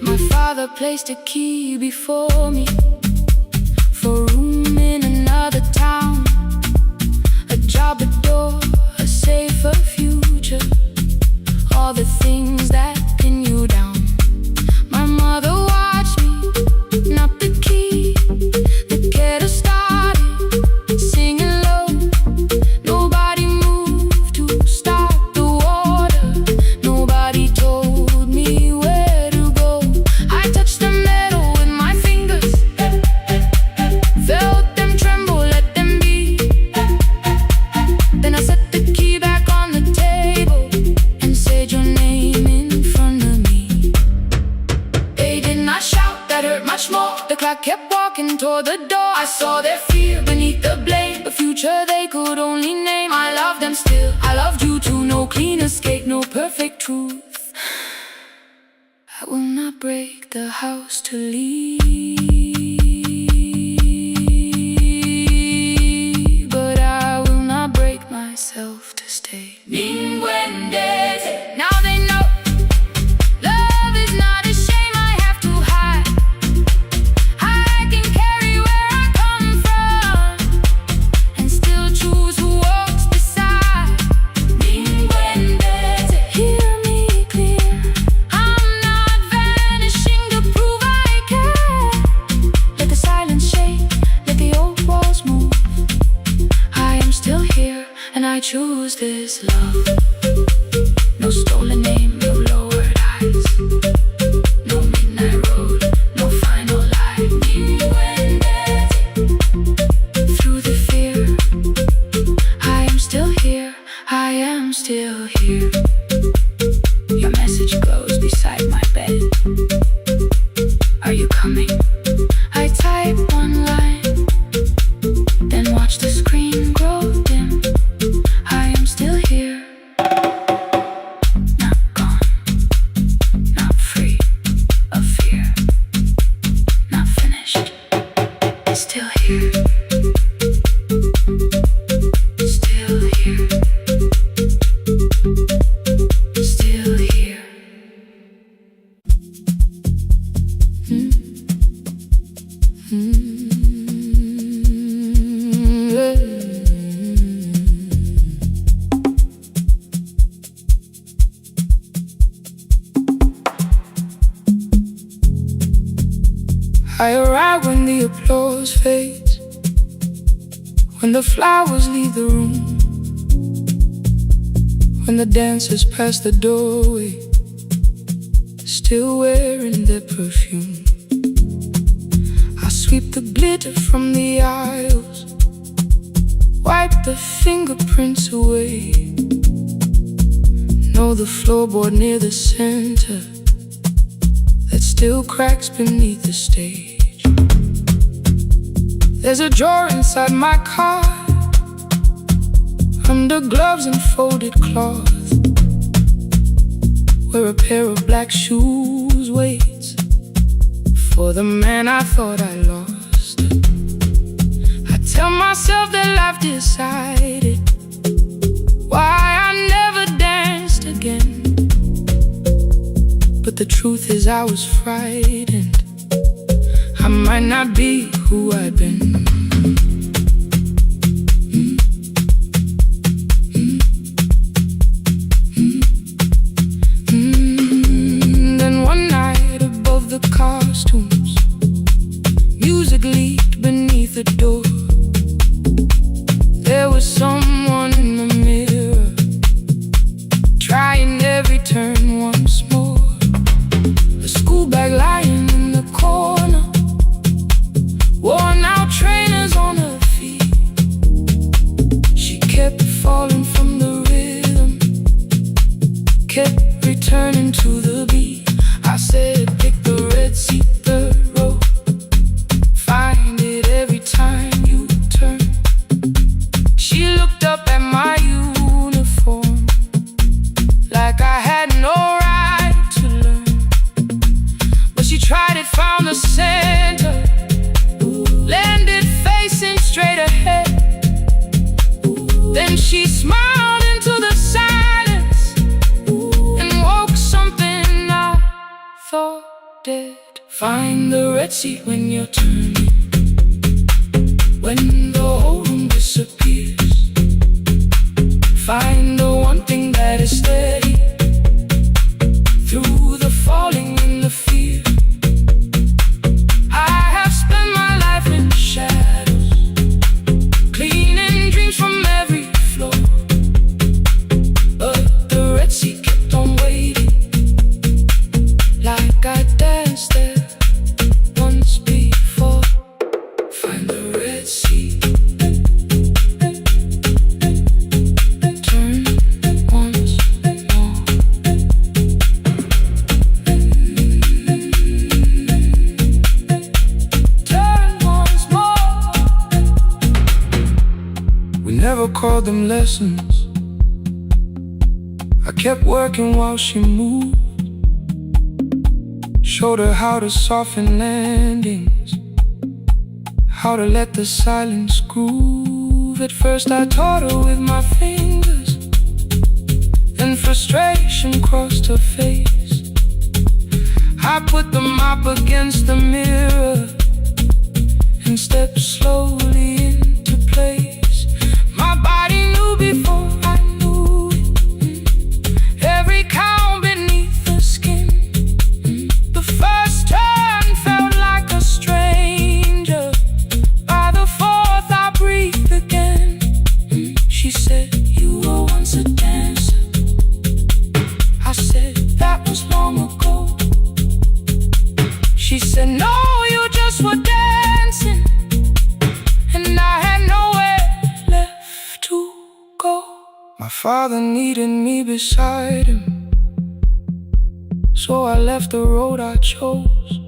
My father placed a key before me for room in another town, a job, a door, a safer future, all the things that pin you down. My mother watched me, not the key, the kettle started singing low. Nobody moved to stop the water, nobody told me where to go. I touched the metal with my fingers, felt them tremble, let them be. Then I set the key back on the table and said your name in front of me. They did not shout, that hurt much more. The clock kept walking toward the door. I saw their fear beneath the blame, a future they could only name. I loved them still, I loved you too. No clean escape, no perfect truth. I will not break the house to leave, but I will not break myself to stay. Now they know love is not a shame I have to hide. I can carry where I come from and still choose who walks beside. Hear me clear, I'm not vanishing to prove I care. Let the silence shake, let the old walls move. I am still here, and I choose this love. No stolen name, no lowered eyes, no midnight road, no final lie. Through the fear, I am still here, I am still here. Your message glows beside my bed. Are you coming? I arrive when the applause fades, when the flowers leave the room, when the dancers pass the doorway, still wearing their perfume. I sweep the glitter from the aisles, wipe the fingerprints away. Know the floorboard near the center that still cracks beneath the stage. There's a drawer inside my car, under gloves and folded cloth, where a pair of black shoes waits for the man I thought I lost. I tell myself that life decided why I never danced again, but the truth is I was frightened. I might not be who I've been. Then one night above the costumes, music leaked beneath the door. There was someone in the mirror, trying every turn once more. A school bag lying in the corner, worn out trainers on her feet. She kept falling from the rhythm, kept returning to the beat. I said, pick the red seat, third row, find it every time you turn. She looked up at my uniform like I had no right to learn, but she tried it, found the center, landed facing straight ahead. Then she smiled into the silence and woke something I thought dead. Find the red seat when you're turning, when the whole room disappears. Find the one thing that is steady through the falling and the fear. I have spent my life in shadows, cleaning dreams from every floor, but the red seat kept on waiting, like I danced there once before. Find the red seat, turn once more. Turn once more. We never called them lessons. I kept working while she moved, showed her how to soften landings, how to let the silence groove. At first I taught her with my fingers, then frustration crossed her face. I put the mop against the mirror and stepped slowly into place. My body knew before I knew it, every count beneath the skin. The first turn felt like a stranger, by the fourth I breathed again. She said, you were once a dancer. I said, that was long ago. She said, no, you just were dancing, and I had nowhere left to go. My father needed me beside him, so I left the road I chose.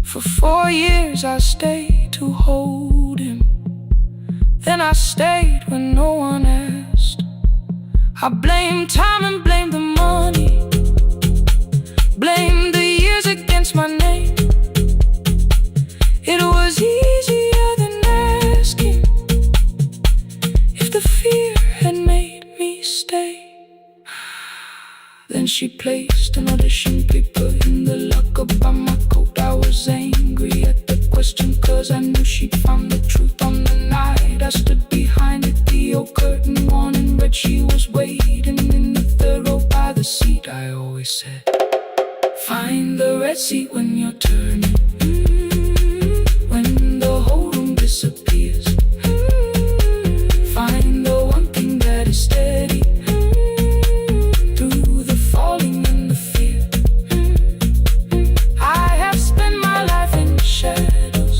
For 4 years I stayed to hold him, then I stayed when no one asked. I blamed time and blamed the money, blamed the years against my name. It was easier than asking if the fear had made me stay. Then she placed an audition paper in the locker by my coat. I was angry at the question, cause I knew she'd found the truth on the night I stood behind it. The old curtain worn in red, she was waiting in the third row by the seat. I always said, find the red seat when you're turning. tears. Find the one thing that is steady through the falling and the fear. I have spent my life in shadows,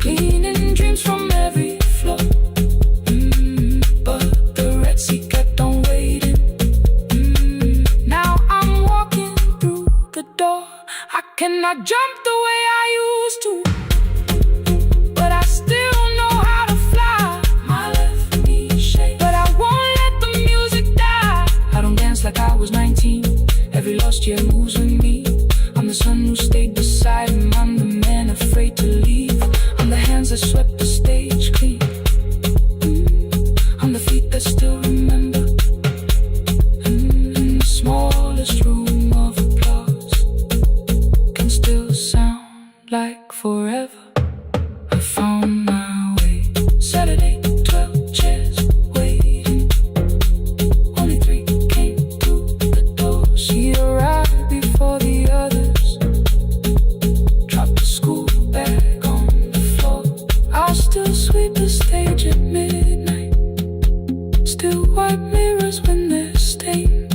cleaning dreams from every floor. But the Red Sea kept on waiting. Now I'm walking through the door. I cannot jump the way I used to, but I still know how to fly. My left knee shakes, but I won't let the music die. I don't dance like I was 19. Every lost year moves with me. I'm the son who stayed beside him. I'm the man afraid to leave. I'm the hands that swept the stage clean. I'm the feet that still remember. In the smallest room of applause can still sound like forever. I found my way. Saturday, 12 chairs waiting. Only 3 came through the door. She arrived before the others. Dropped the school bag on the floor. I'll still sweep the stage at midnight. Still wipe mirrors when they're stained.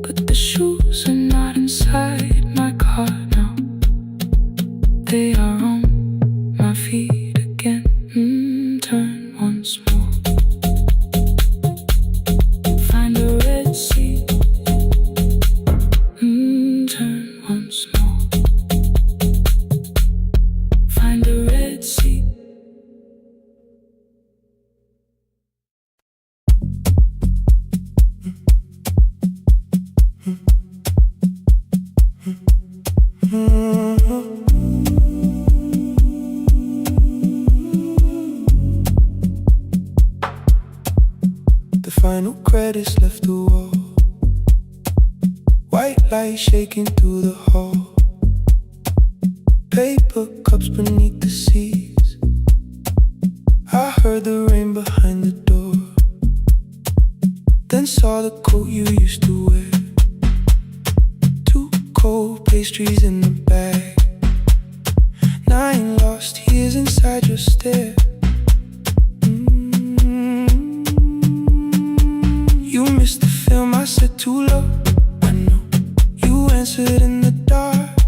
But the shoes are not inside my car now. They are on my feet again. Turn once more. Find a red sea. Turn once more. Find a red sea. The final credits left the wall. White light shaking through the hall. Paper cups beneath the seats. I heard the rain behind the door. Then saw the coat you used to wear. 2 cold pastries in the bag. 9 lost years inside your stare. You missed the film, I said too low. I know. You answered in the dark.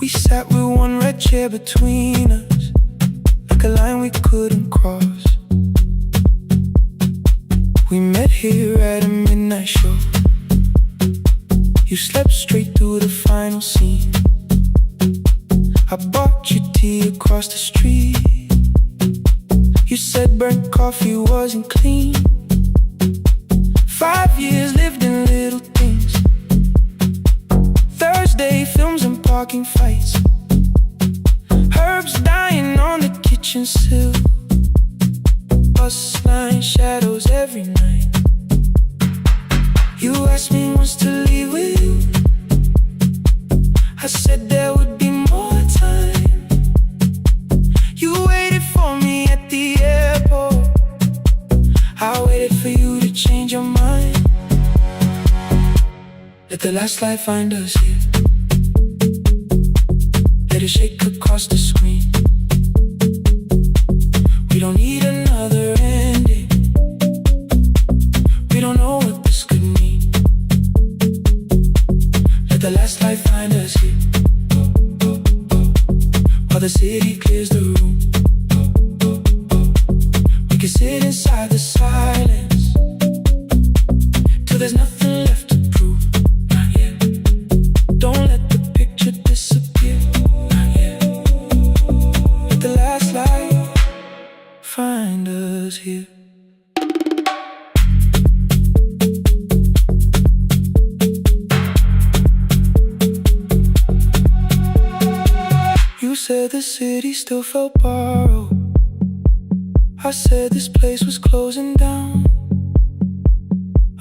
We sat with one red chair between us, like a line we couldn't cross. We met here at a midnight show. You slept straight through the final scene. I bought you tea across the street. You said burnt coffee wasn't clean. 5 years lived in little things. Thursday films and parking fights. Herbs dying on the kitchen sill. Bus line shadows every night. You asked me once to leave with you. I said there would be more time. You waited for me at the airport. I waited for you to change your mind. Let the last light find us here. Let it shake across the screen. We don't need another ending. We don't know what this could mean. Let the last light find us here. While the city clears the room, we can sit inside the silence till there's nothing left to prove. Not yet. Don't let the picture disappear. Not yet. Let the last light find us here. You said the city still felt borrowed. I said this place was closing down.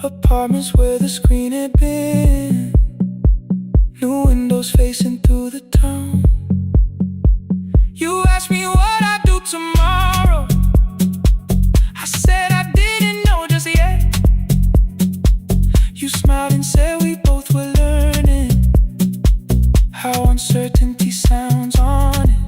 Apartments where the screen had been. New windows facing through the town. You asked me what I'd do tomorrow. I said I didn't know just yet. You smiled and said we both were learning how uncertainty sounds honest.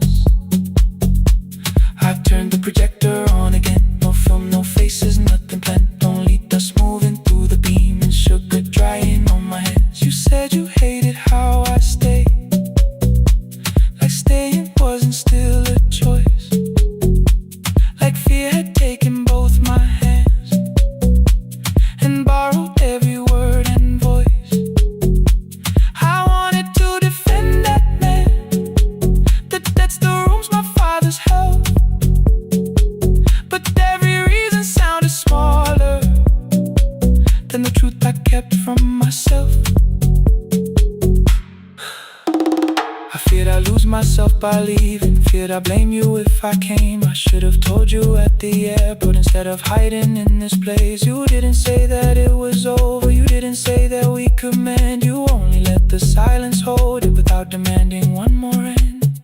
by leaving. Feared I'd blame you if I came. I should have told you at the airport instead of hiding in this place. You didn't say that it was over. You didn't say that we could mend. You only let the silence hold it without demanding one more end.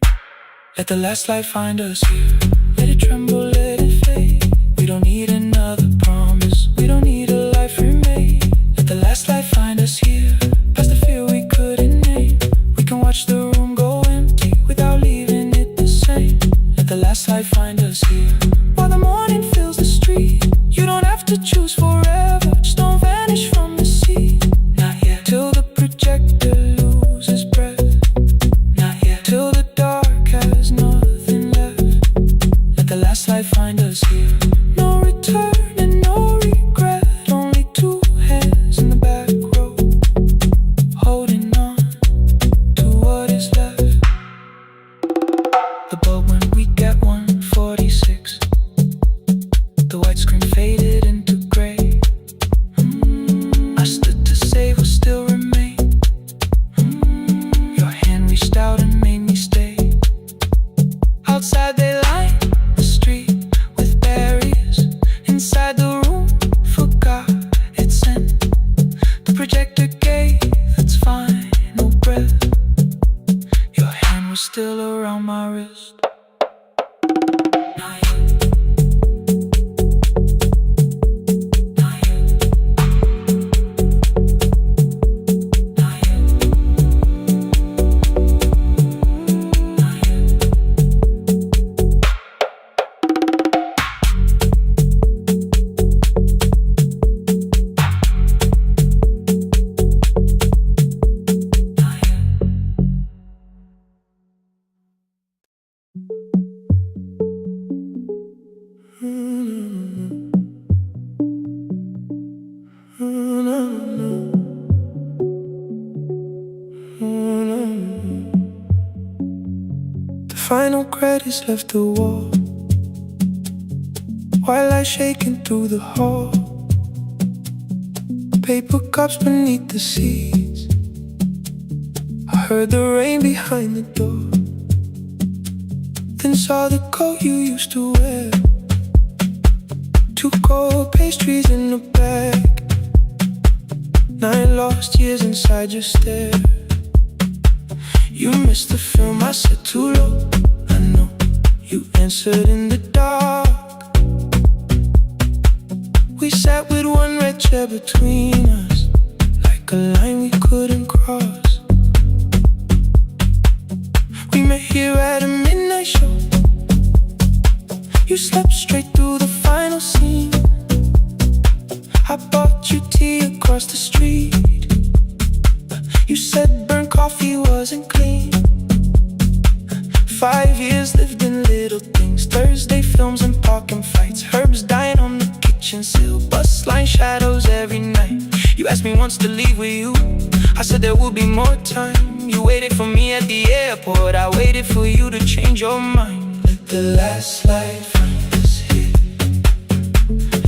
Let the last light find us here. Let it tremble, let it fade. We don't need another promise. We don't need a life remade. Let the last light find us here. Past the fear we couldn't name. We can watch the room go empty without leaving it the same. Let the last light find us here. While the morning fills the street, you don't have to choose forever. Just don't vanish from the sea. Not yet. Till the projector loses breath. Not yet. Till the dark has nothing left. Let the last light find us here. No return and no regret. Only two hands in the back row, holding on to what is left. The bulb went weak at 1:46. The white screen faded into gray. I stood to save what still remained. Your hand reached out and made me stay. Outside they line the street with barriers. Inside the room, forgot its end. The projector gave its final breath. Your hand was still around my wrist. Not yet. Not yet. Not yet. Not yet. The final credits left the wall, white light shaking through the hall. Paper cups beneath the seats. I heard the rain behind the door. Then saw the coat you used to wear. Two cold pastries in a bag. 9 lost years inside your stare. You missed the film, I said too low. I know you answered in the dark. We sat with one red chair between us, like a line we couldn't cross. We met here at a midnight show. You slept straight through the final scene. I bought you tea across the street. You said burnt coffee wasn't clean. 5 years lived in little things. Thursday films and parking fights. Herbs dying on the kitchen sill. Bus line shadows every night. You asked me once to leave with you. I said there would be more time. You waited for me at the airport. I waited for you to change your mind. Let the last light find us here.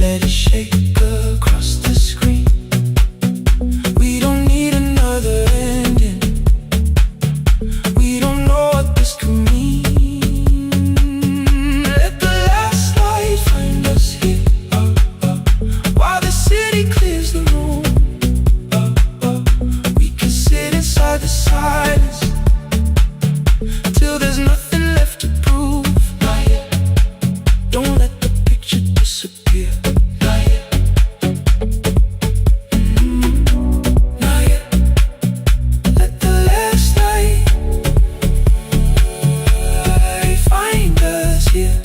Let it shake across the screen. We don't need another ending. We don't know what this could mean. Let the last light find us here. While the city clears the room, we can sit inside the silence till there's nothing left to prove. Not yet. Don't let the picture disappear. Not yet. Not yet. Let the last light find us here.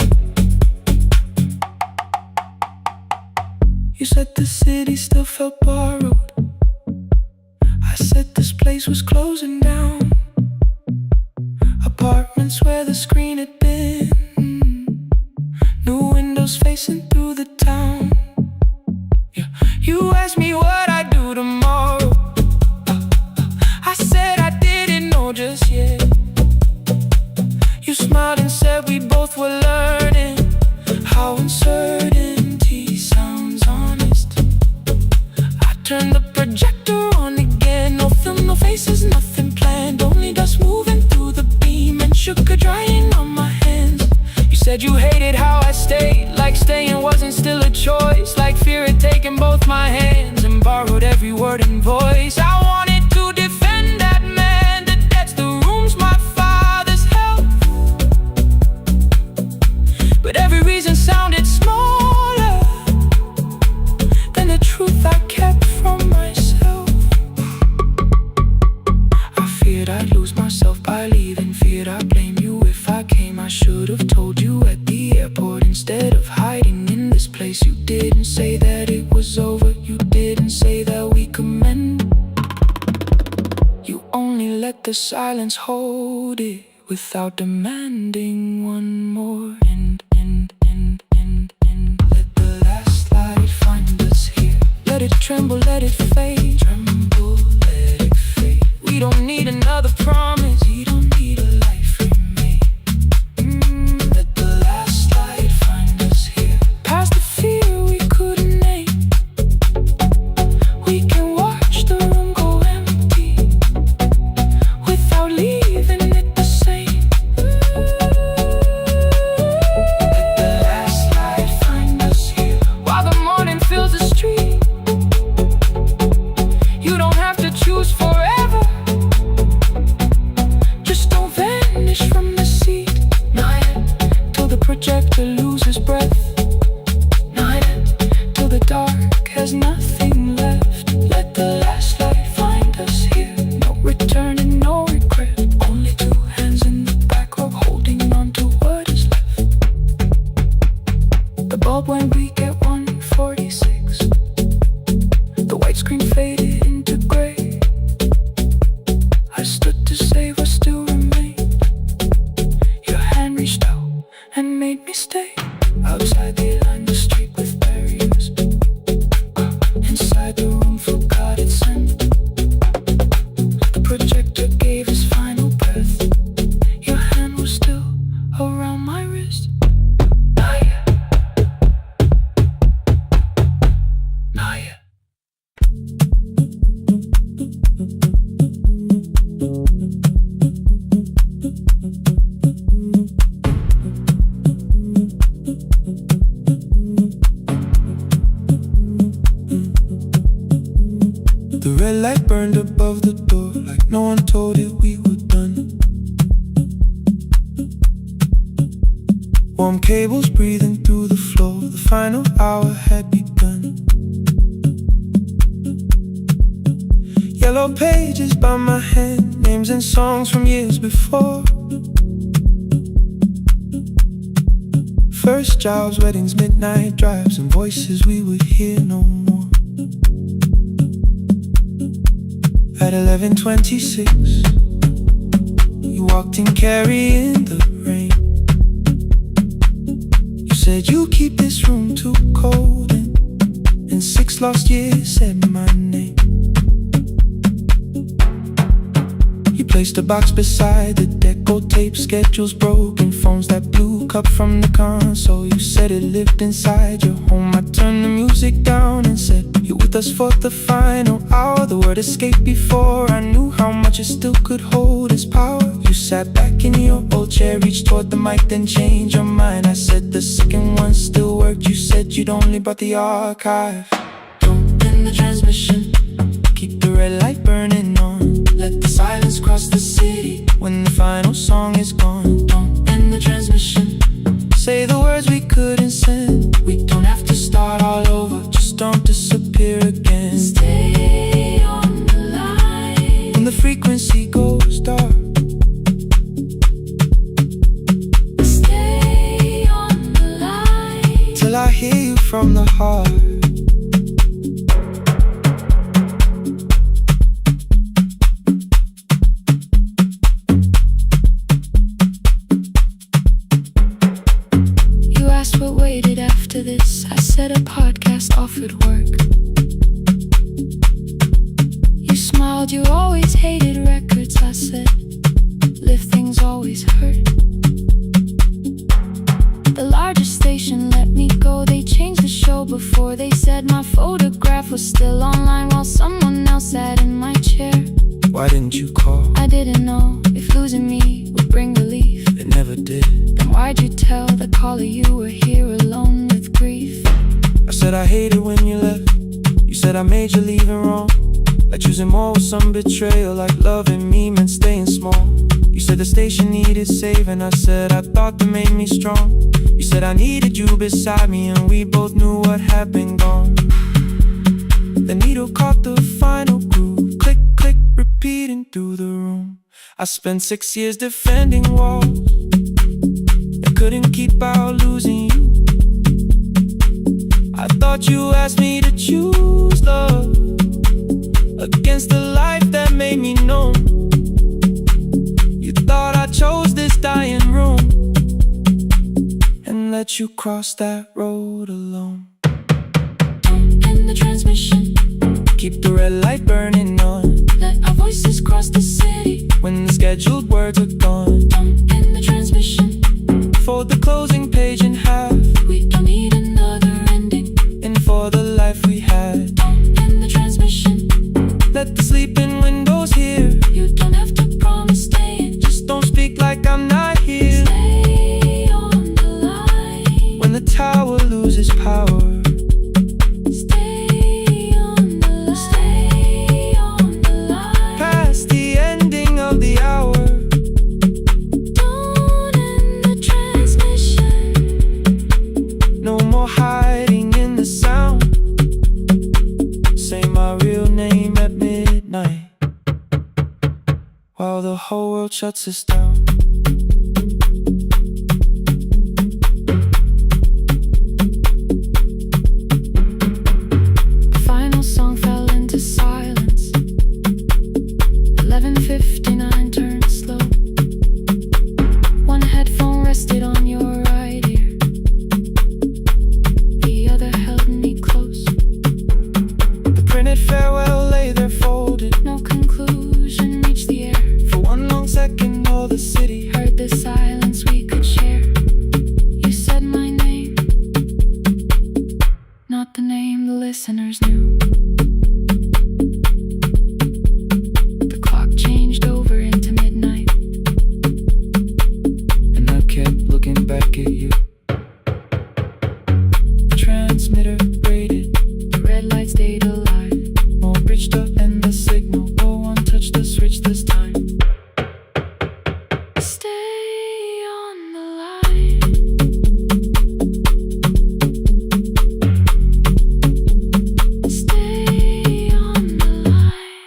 You said the city still felt borrowed. I said this place was closing down. Apartments where the screen had been. New windows facing through the town. Yeah. You asked me what I'd do tomorrow. I said I didn't know just yet. You smiled and said we both were learning how uncertainty sounds honest. I turned the projector on again. No film, no faces, nothing planned. Only dust moving through the beam and shook a dry Said you hated how I stayed, like staying wasn't still a choice, like fear had taken both my hands and borrowed every word and voice. I wanted to defend that man, the debts, the rooms my fathers held, but every reason sounded smaller than the truth I kept from myself. I feared I'd lose myself by leaving, feared I'd blame you if I came. I should have told you at the airport instead of hiding in this place. You didn't say that it was over, you didn't say that we could mend. You only let the silence hold it without demanding one more. Let the last light find us here. Let it tremble, let it fade. Tremble, let it fade. We don't need another promise, we don't need a life remade. Let the last light find us here. Past the fear we couldn't name, we can watch the room go empty without leaving it the same. Let the last light find us here. While the morning fills the street, you don't have to choose forever. Just don't vanish from the seat. Not yet, till the projector loses breath. Not yet, till the dark has nothing left. Let the last light find us here. No return and no regret. Only two hands in the back row holding on to what is left. The bulb went weak at 1:46. The white screen faded into gray. I stood to save what still remained. Your hand reached out and made me stay. Outside they lined the street with barriers. Inside the room forgot its scent. The projector gave his final breath. Your hand was still around my wrist. Not yet. Not yet. The red light burned above the door, like no one told it we were done. Warm cables breathing through the floor, the final hour had begun. Yellow pages by my hand, names and songs from years before. First jobs, weddings, midnight drives, and voices we would hear no more. At 11:26, you walked in carrying the rain. You said you keep this room too cold, and in 6 lost years said my name. You placed a box beside the deck, old tape, schedules, broken phones, that blue cup from the console. You said it lived inside your home. I turned the music down and said, you're with us for the final hour. The word escaped before I knew how much it still could hold its power. You sat back in your old chair, reached toward the mic, then changed your mind. I said the second one still worked. You said you'd only brought the archive. Don't end the transmission, keep the red light burning on. Let the silence cross the city when the final song is gone. Don't end the transmission, say the words we couldn't send. We don't have to start all over, just don't disappear again. Stay on the line when the frequency goes dark. Stay on the line till I hear you from the heart. What waited after this? I said a podcast offered work. You smiled, you always hated records. I said, lifting's always hurt. The largest station let me go. They changed the show before they said my photograph was still online while someone else sat in my chair. Why didn't you call? I didn't know if losing me would bring relief. It never never did. Then why'd you tell the caller you were here alone with grief? I said I hated when you left. You said I made you leaving wrong, like choosing more with some betrayal, like loving me meant staying small. You said the station needed saving. I said I thought that made me strong. You said I needed you beside me, and we both knew what had been gone. The needle caught the final groove, click, click, repeating through the room. I spent 6 years defending walls and couldn't keep out losing you. I thought you asked me to choose love against the life that made me numb. You thought I chose this dying room and let you cross that road alone. In the transmission, keep the red light burning on. let our voices cross the city. When the scheduled words are gone, In the transmission, fold the closing page in half, we don't need another ending. and for the life we had, In the transmission, let the sleeping windows hear. you don't have to promise staying. Just don't speak like I'm not here. Stay on the line. When the tower loses power, Stay on the line. Stay on the line. past the ending of the hour. Don't end the transmission. No more hiding in the sound. Say my real name at midnight while the whole world shuts us down. The final song fell into silence. 11:59 turned slow. One headphone rested on your right ear, the other held me close. The printed farewell lay there folded. No conclusion reached the air. For one long second all the city Heard the silence we could share. You said my name, not the name the listeners knew. The clock changed over into midnight. and I kept looking back at you. The transmitter braided, The red light stayed alive. more bridged up and the signal. No one touched the switch this time. Stay on the line. Stay on the line.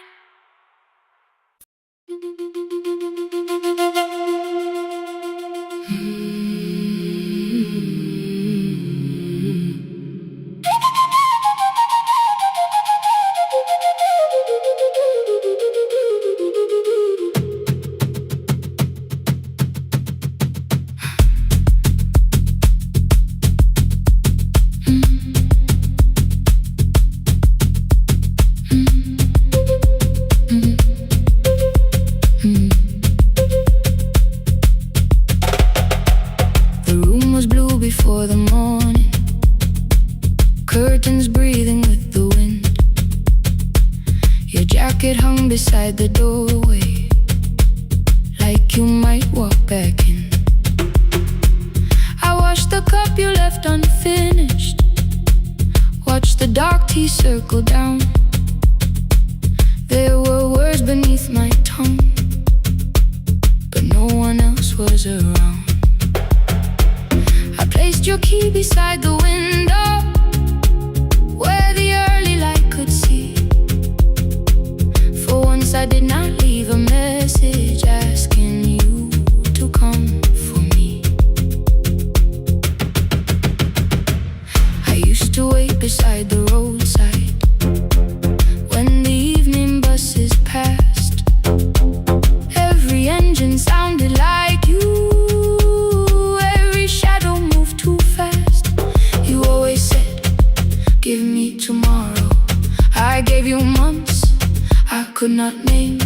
The room was blue before the morning, curtains breathing with the wind. Your jacket hung beside the doorway, like you might walk back in. I washed the cup you left unfinished, watched the dark tea circle down. There were words beneath my tongue, but no one else was around. I placed your key beside the window, where the early light could see. For once I did not leave a message asking you to come for me. I used to wait beside the roadside when the evening buses passed. Every engine sounded like you, every shadow moved too fast. You always said, give me tomorrow. I gave you months I could not name.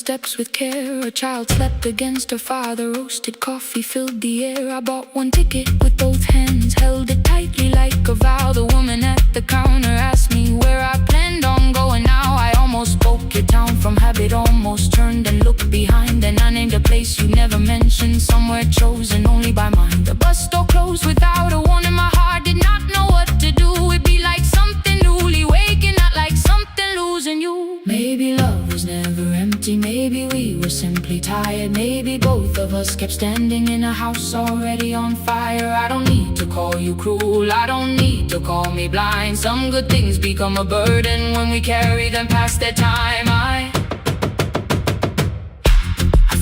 steps with care. A child slept against her father. Roasted coffee filled the air. I bought one ticket with both hands, held it tightly like a vow. The woman at the counter asked me where I planned on going now. I almost spoke your town from habit, almost turned and looked behind. Then I named a place you never mentioned, somewhere chosen only by mine. The bus store closed without a warning. My heart did not know what to do. It'd be like something newly waking, not like something losing you. Maybe love was never empty, maybe we were simply tired. Maybe both of us kept standing in a house already on fire. I don't need to call you cruel, I don't need to call me blind. Some good things become a burden when we carry them past their time. I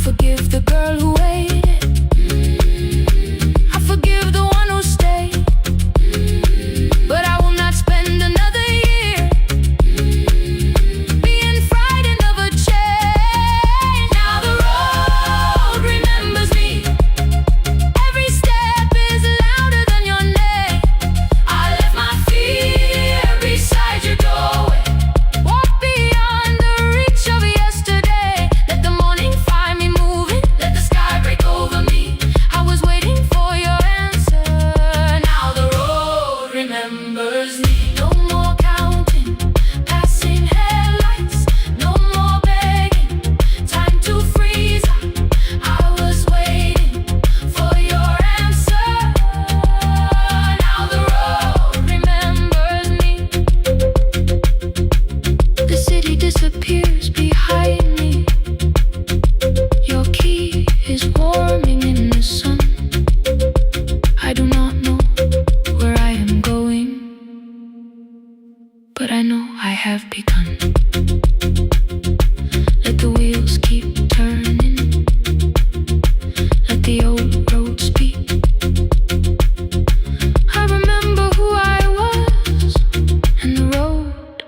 forgive the girl who waited, I forgive the one who stayed, but I will not spend another year being frightened of a change. Now the road remembers me, every step is louder than your name. I left my fear beside your doorway, walk beyond the reach of yesterday. Let the morning find me moving, let the sky break over me. I was waiting for your answer. Now the road remembers me. No more counting passing headlights, no more begging, time to freeze up. I was waiting for your answer. Now the road remembers me. The city disappears behind me. Your key is warming in the sun. I do not know where I am going, but I know I have begun. Let the wheels keep turning, let the old road speak. I remember who I was, and the road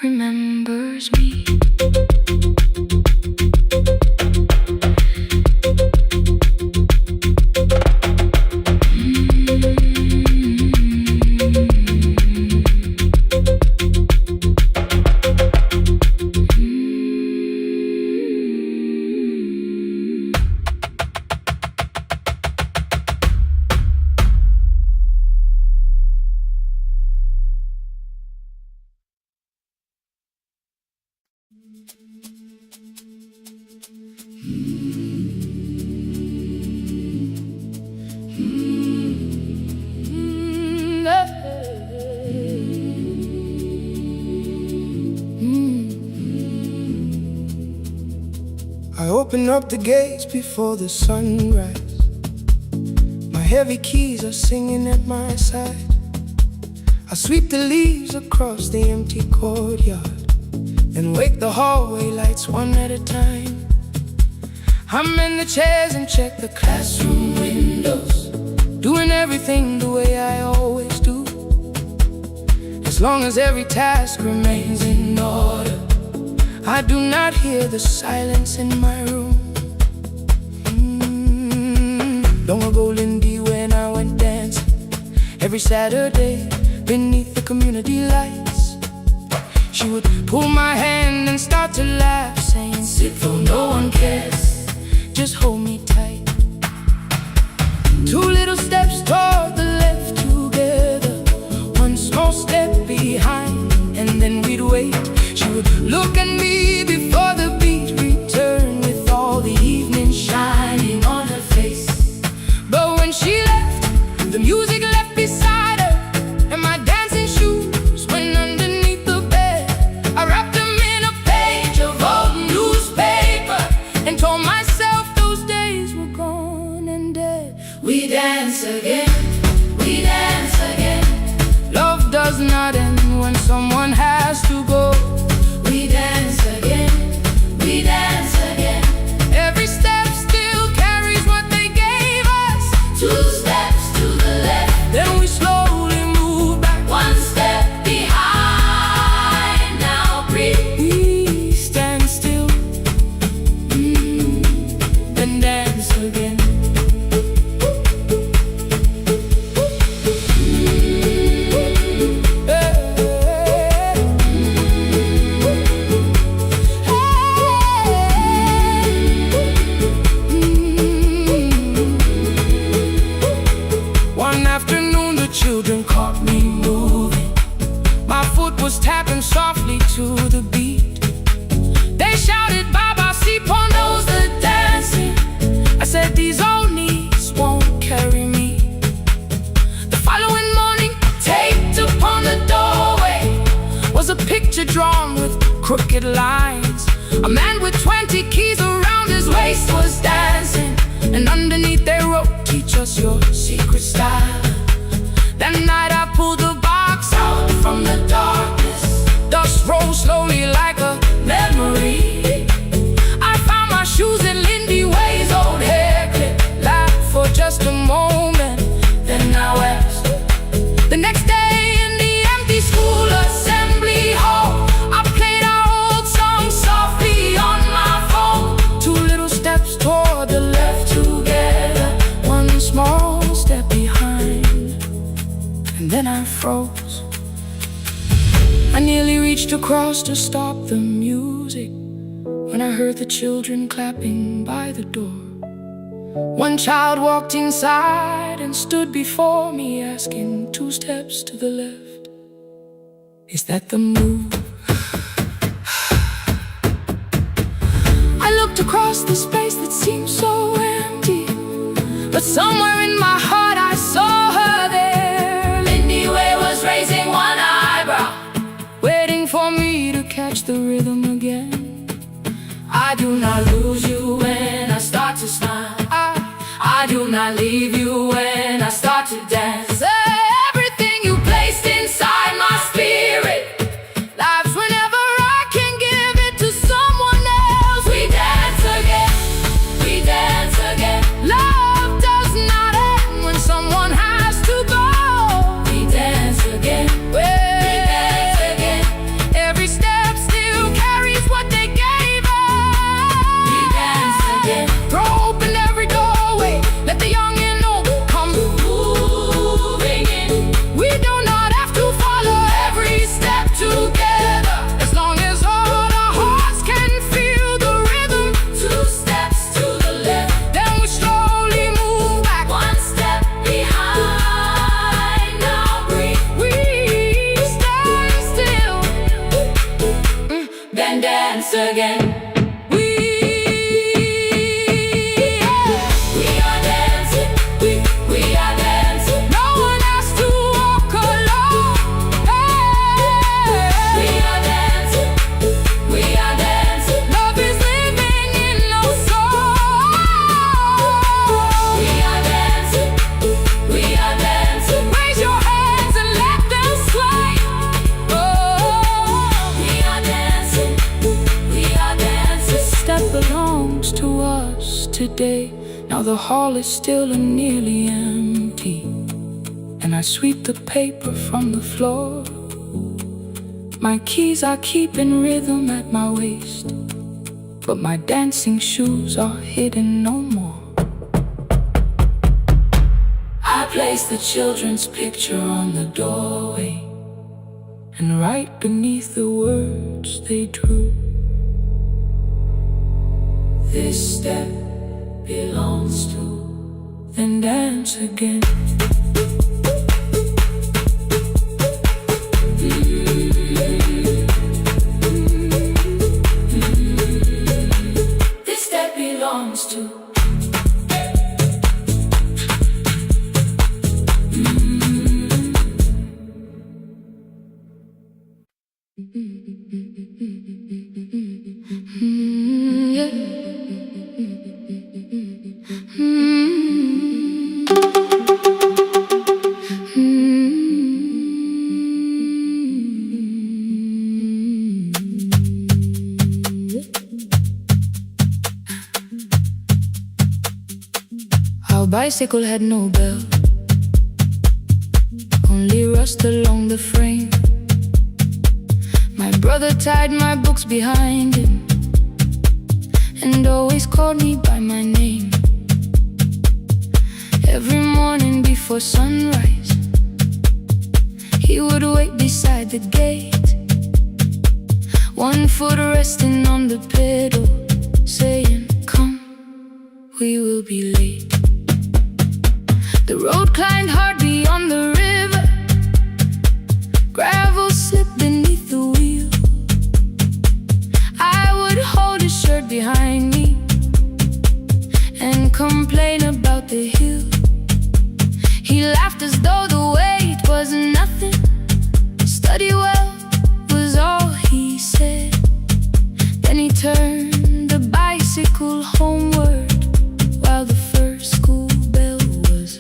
remembers me. I open up the gates before the sunrise. My heavy keys are singing at my side. I sweep the leaves across the empty courtyard and wake the hallway lights one at a time. I'm in the chairs and check the classroom windows, doing everything the way I always do. As long as every task remains in order, I do not hear the silence in my room. Long ago, Lindy, when I went dancing every Saturday beneath the community lights, she would pull my hand and start to laugh, saying, "Sit though no one cares, just hold me tight." Two little steps toward the left together, one small step behind, and then we'd wait. She would look at me before the beat returned, with all the evening shining on her face. But when she left, the music left beside her, and my dancing shoes went underneath the bed. I wrapped them in a page of old newspaper and told myself those days were gone and dead. We dance again, we dance again. Love does not end when someone has to go. We dance again, we dance again. Every step still carries what they gave us. Two steps to the left, then we slowly move back. One step behind, now breathe. We stand still, and dance again. us your secret style. That night I pulled the box out from the darkness. Dust rose slowly like a memory. I found my shoes in Lindy Way's old hair clip. Laughed for just a moment, then I wept. The next day in the empty school assembly hall, I played our old song softly on my phone. 2 little steps toward the left together, 1 small step behind, and then I froze. I nearly reached across to stop the music when I heard the children clapping by the door. 1 child walked inside and stood before me, asking 2 steps to the left, is that the move? I looked across the space that seemed so empty, but somewhere in my heart I saw her there. Lindy Way was raising 1 eyebrow, waiting for me to catch the rhythm again. I do not lose you when I start to smile. I do not leave you when I start to dance. Everything you placed inside my spirit lives whenever I can give it to someone else. We dance again, we dance again. Love does not end when someone has to go. We dance again, we dance again. Every step still carries what they gave us. We dance again. Throw open every doorway, let the young and old come moving in. We do not have to follow every step together, as long as all our hearts can feel the rhythm. 2 steps to the left, then we slowly move back, 1 step behind. Now breathe, we stand still, then dance again. We are dancing, we are dancing. No one has to walk alone. We are dancing, we are dancing. Love is living in our soul. We are dancing, we are dancing. Raise your hands and let them sway. We are dancing, we are dancing. This step belongs to us today. Now the hall is still and nearly empty, and I sweep the paper from the floor. My keys I keep in rhythm at my waist, but my dancing shoes are hidden no more. I place the children's picture on the doorway, and right beneath the words they drew, this step belongs to, then dance again. This step belongs to. Our bicycle had no bell, only rust along the frame. My brother tied my books behind him and always called me by my name. Every morning before sunrise, he would wait beside the gate, 1 foot resting on the pedal, saying, "Come, we will be late." The road climbed hard beyond the river, gravel slipped beneath the wheel. I would hold his shirt behind me and complain about the hill. He laughed as though the weight was nothing. Study well was all he said. Then he turned the bicycle homeward while the first school bell was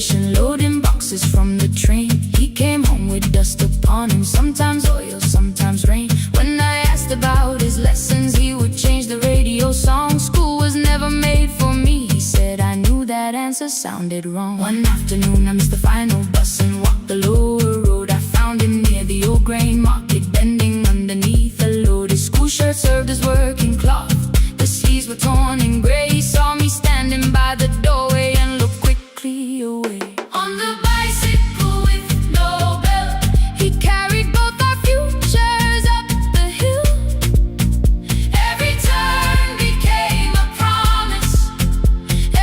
station, loading boxes from the train. He came home with dust upon him, sometimes oil, sometimes rain. When I asked about his lessons, he would change the radio song. School was never made for me, he said. I knew that answer sounded wrong. One afternoon I missed the final bus and walked the lower road. I found him near the old grain market, bending underneath a load. His school shirt served as working cloth, the sleeves were torn and gray. He saw me standing by the doorway and looked quickly away. On the bicycle with no belt, he carried both our futures up the hill. Every turn became a promise,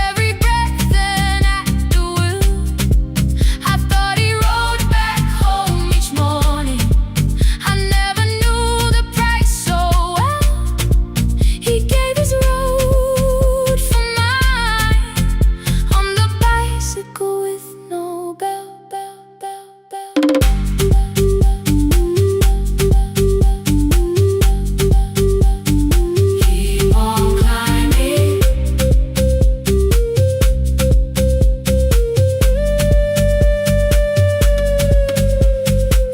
every breath an act of will. I thought he rode back home each morning, I never knew the price so well. He gave his road for mine, on the bicycle with no bell. Keep on climbing.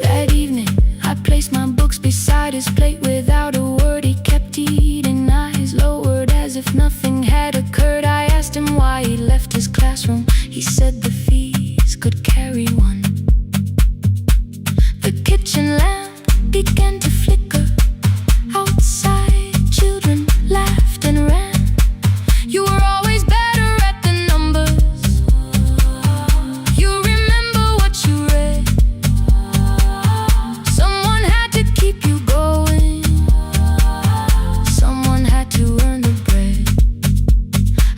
That evening, I placed my books beside his plate without a word. He kept eating, eyes lowered as if nothing had occurred. I asked him why he left his classroom. He said the fees could carry one. The kitchen lamp began to flicker. Outside, children laughed and ran. You were always better at the numbers. You remember what you read. Someone had to keep you going, someone had to earn the bread.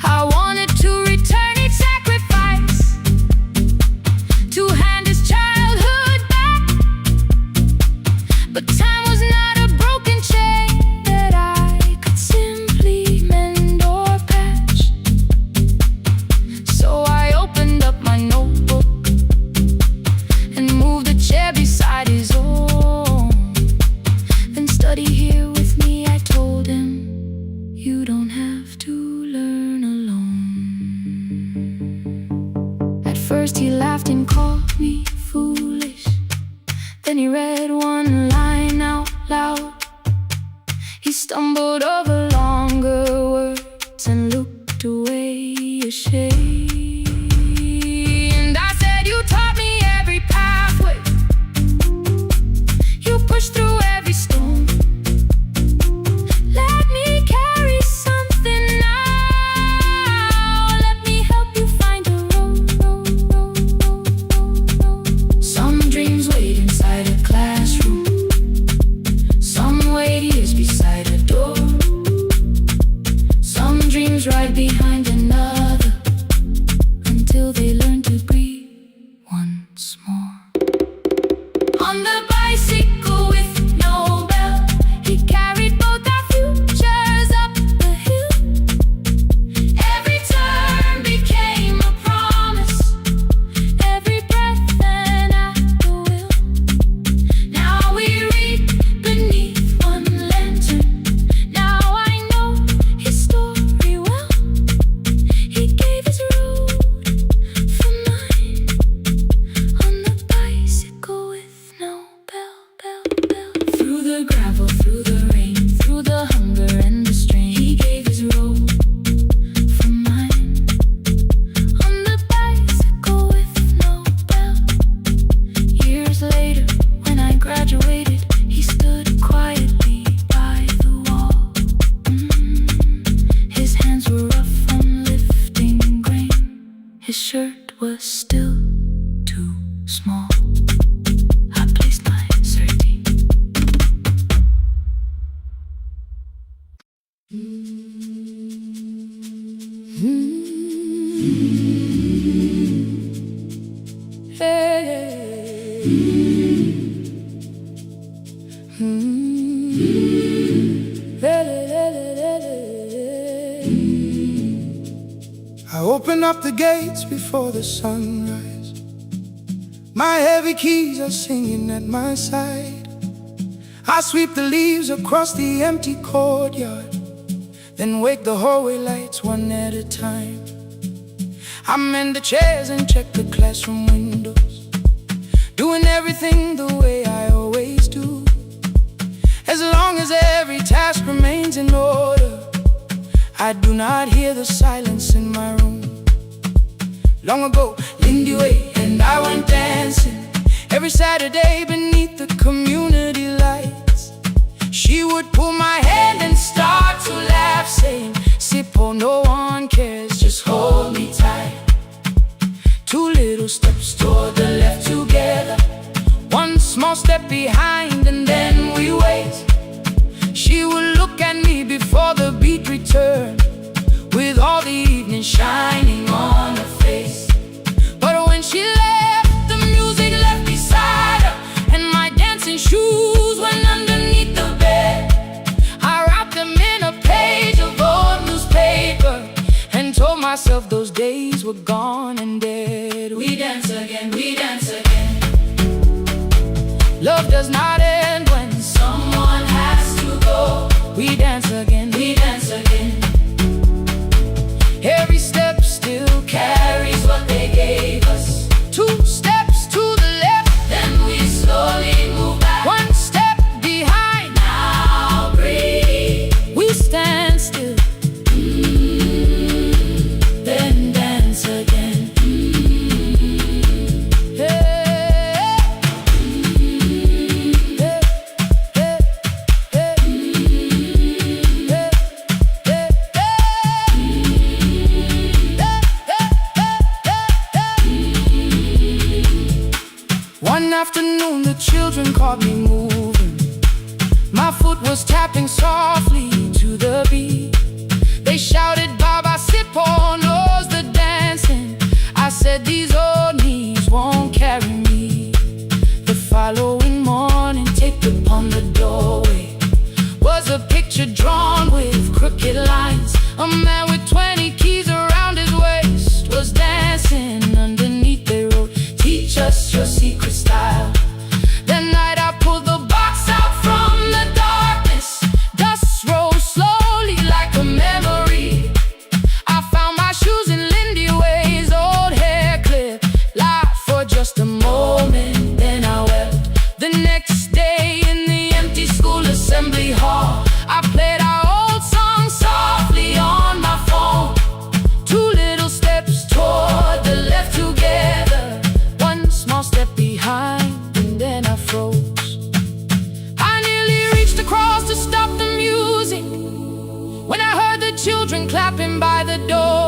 I wanted to return each sacrifice, to hand his childhood back. But time was not a broken chain that I could simply mend or patch. So I opened up my notebook and moved a chair beside his own. Then study here with me, I told him. You don't have to learn alone. At first he laughed and called me foolish. Then he read one line out loud. He stumbled over longer words and looked away ashamed. And I said, you taught me every pathway, you pushed through every stone. Let me carry something now, let me help you find a road. Some dreams wait inside a classroom, some wait years beside a door. Some dreams right behind another, until they learn to breathe once more. On the bicycle with no bell, he carried both our futures up the hill. Every turn became a promise, every breath an act of will. Now we read beneath one lantern, now I know his story well. He gave his road for mine, on the bicycle with no bell. Through the gravel, through the rain, through the hunger and the strain, he gave his road for mine, on the bicycle with no bell. Years later, when I graduated, he stood quietly by the wall. His hands were rough from lifting grain, his shirt was still too small. I placed my sardine. I open up the gates before the sunrise. My heavy keys are singing at my side. I sweep the leaves across the empty courtyard, then wake the hallway lights one at a time. I mend the chairs and check the classroom windows, doing everything the way I always do. As long as every task remains in order, I do not hear the silence in my room. Long ago, Lindy Way and I went dancing every Saturday beneath the community lights. She would pull my hand and start to laugh, saying, "Sippo, no one cares, just hold me tight." Two little steps toward the left together, one small step behind, and then we wait. She would look at me before the beat returned, with all the evening shining on her face. But when she left, the music left beside her, and my dancing shoes went underneath the bed. I wrapped them in a page of old newspaper and told myself those days were gone and dead. We dance again, we dance again. Love does not end when someone has to go. We dance again, we dance again. Every step still carries what they gave us. Two steps to the left, then we slowly move back. One step behind, now breathe. We stand still, then dance again. One afternoon the children caught me moving. My foot was tapping softly to the beat. They shouted, "Baba Sippo knows the dancing." I said, "These old knees won't carry me." The following morning, taped upon the doorway was a picture drawn with crooked lines. A man with 20 keys around his waist was dancing underneath. They wrote, "Teach us your secret style." That night I pulled the box out from the darkness. Dust rose slowly like a memory. I found my shoes in Lindy Way's old hair clip. Laughed for just a moment, then I wept. The next day in the empty school assembly hall, I played our old song softly on my phone. Two little steps toward the left together, one small step behind, and then I froze. I nearly reached across to stop the music when I heard the children clapping by the door.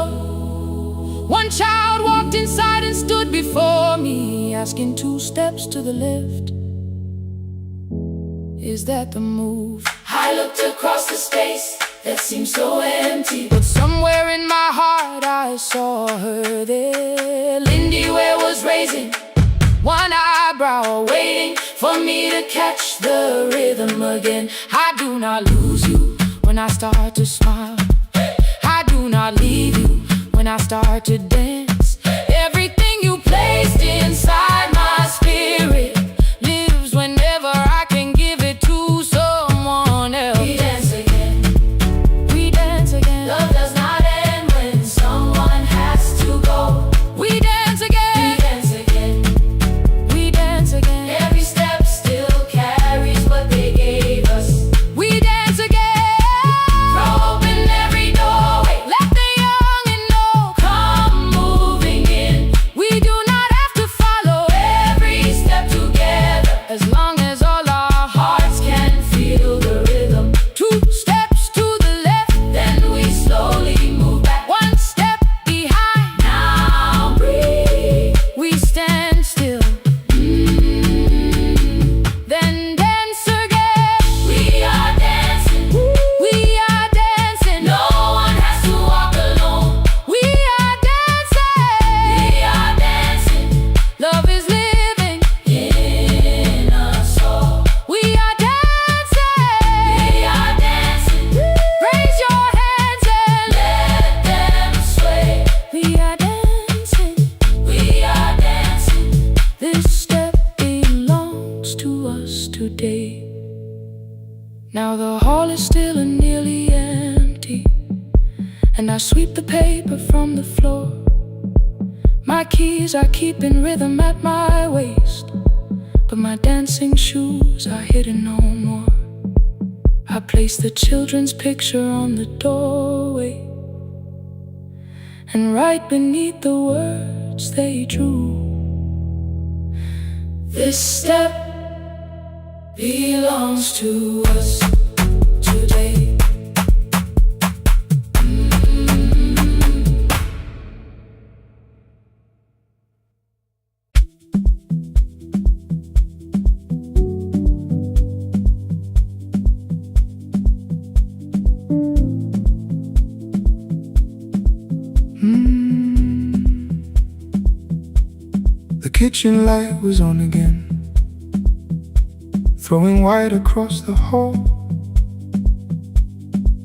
One child walked inside and stood before me, asking, "Two steps to the left, is that the move?" I looked across the space that seemed so empty, but somewhere in my heart I saw her there. Lindy Ware was raising one eyebrow, waiting for me to catch the rhythm again. I do not lose you when I start to smile. I do not leave you when I start to dance. Everything you placed inside my spirit lives whenever I can give it to someone else. We dance again, we dance again. Love does not end when someone has to go. We dance again, we dance again. We dance again. Every step still carries what they gave us. We dance again. Throw open every doorway, let the young and old come moving in. We do not have to follow every step together, as long as all our hearts can feel the rhythm. Two steps to the left, then we slowly move back. One step behind, now breathe. We stand still, then dance again. We are dancing, we are dancing. No one has to walk alone. We are dancing, we are dancing. Love is living in us all. We are dancing, we are dancing. Raise your hands and let them sway. We are dancing, we are dancing. This step belongs to us today. Now the hall is still and nearly empty, and I sweep the paper from the floor. My keys are keeping rhythm at my waist, but my dancing shoes are hidden no more. I place the children's picture on the doorway, and right beneath the words they drew, this step belongs to us today. The kitchen light was on again, throwing white across the hall.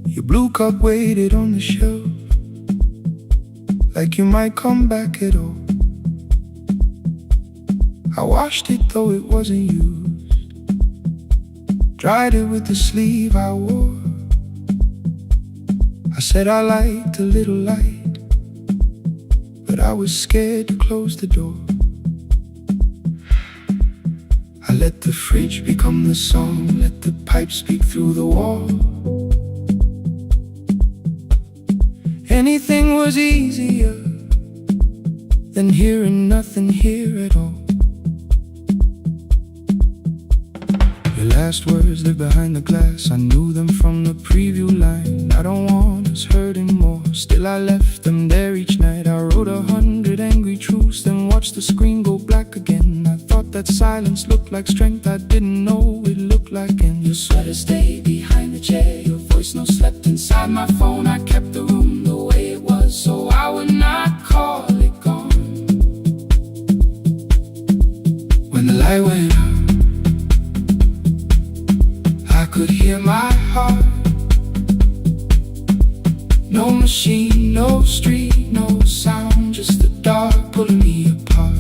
Your blue cup waited on the shelf, like you might come back at all. I washed it though it wasn't used, dried it with the sleeve I wore. I said I liked a little light, but I was scared to close the door. I let the fridge become the song, let the pipe speak through the wall. Anything was easier than hearing nothing here at all. Your last words live behind the glass, I knew them from the preview line. I don't want us hurting more, still I left them there each night. I wrote 100 angry truths, then watched the screen go black again. I thought that silence looked like strength, I didn't know it looked like. And your sweater stayed behind the chair, your voice no slept inside my phone. I kept the room the way it was, so I would not call it gone. When the light went out, I could hear my heart. No machine, no street, no sound, just the dark pulling me apart.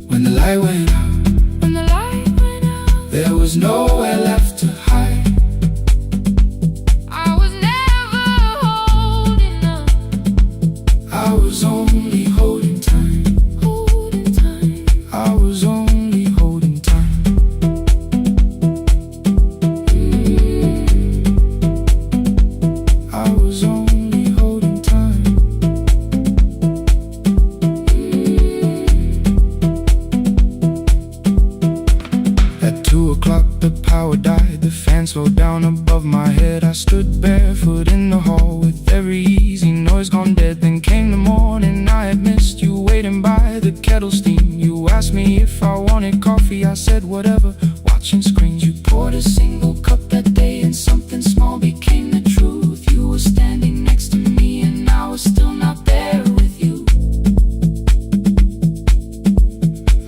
When the light went out, there was nowhere left to hide. I was never holding up, I was only holding time. I was only holding time. I was only holding time. At 2 o'clock the power died, the fan slowed down above my head. I stood barefoot in the hall with every easy noise gone dead. Then came the morning, I had missed you waiting by the kettle steam. You asked me if I wanted coffee, I said whatever, watching screens. You poured a single cup that day and something small became the truth. You were standing next to me and I was still not there with you.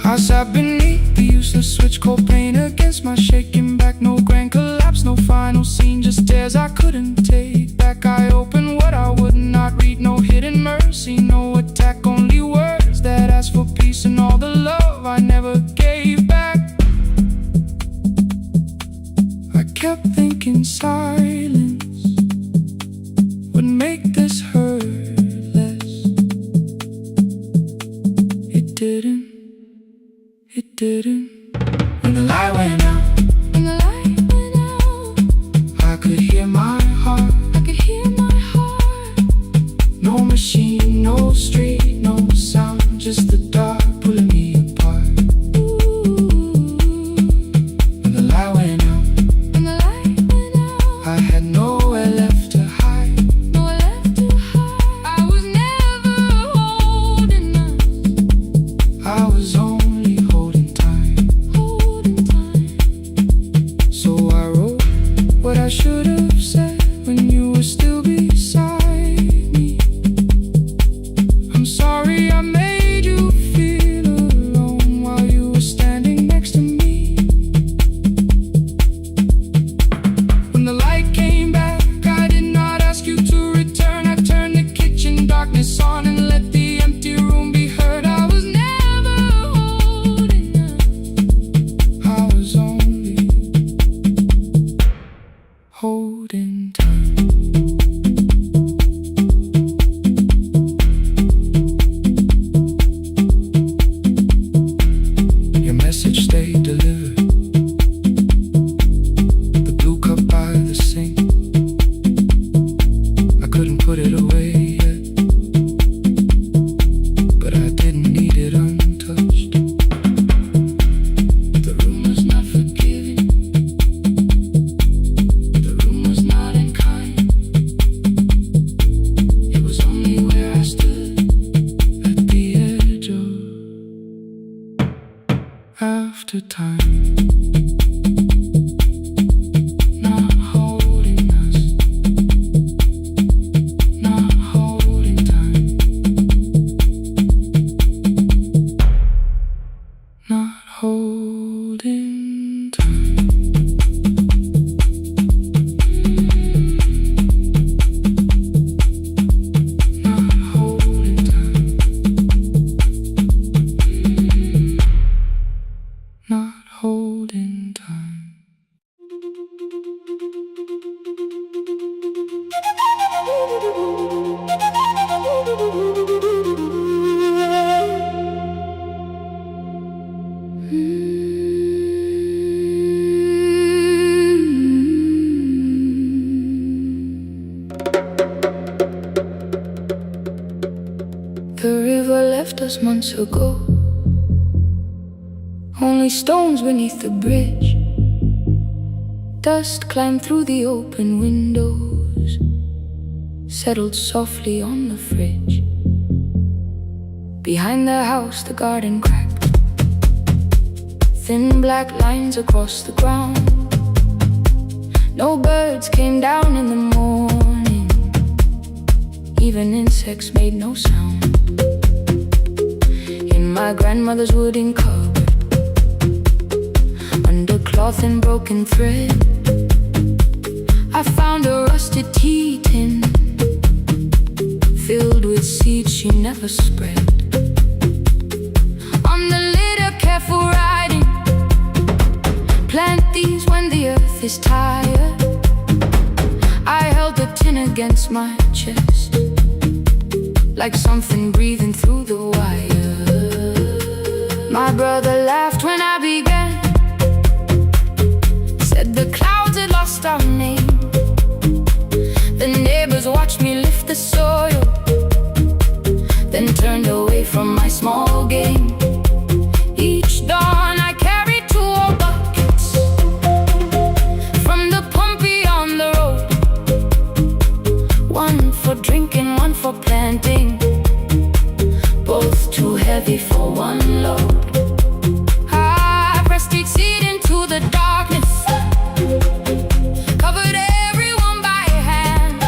I sat beneath the useless switch, cold pain against my shaking back. No grand collapse, no final scene, just tears I couldn't take back. I opened what I would not read, no hidden mercy, no attack, only words that asked for peace and all the love I never gave back. I kept thinking silence would make this hurt less. It didn't. It didn't. When the light went out, I could hear my heart. No machine, no street, no sound, just the dark pulling me apart. When the light went out, I had nowhere left to hide. I was never holding up, I was only holding time. So I wrote what I should have said when you were still beside me. I'm sorry I made you feel alone while you were standing next to me. When the light came back, I did not ask you to return. I turned the kitchen darkness on and let the empty room be heard. I was never holding up, I was only holding left us months ago. Only stones beneath the bridge. Dust climbed through the open windows, settled softly on the fridge. Behind the house the garden cracked, thin black lines across the ground. No birds came down in the morning, even insects made no sound. In my grandmother's wooden cupboard, under cloth and broken thread, I found a rusted tea tin filled with seeds she never spread. On the lid a careful writing, plant these when the earth is tired. I held the tin against my chest, like something breathing through the wire. My brother laughed when I began, said the clouds had lost our name. The neighbors watched me lift the soil, then turned away from my small game. Each dawn I carried 2 old buckets from the pump beyond the road, one for drinking, one for planting, both too heavy for one load. I pressed each seed into the darkness, covered everyone by hand.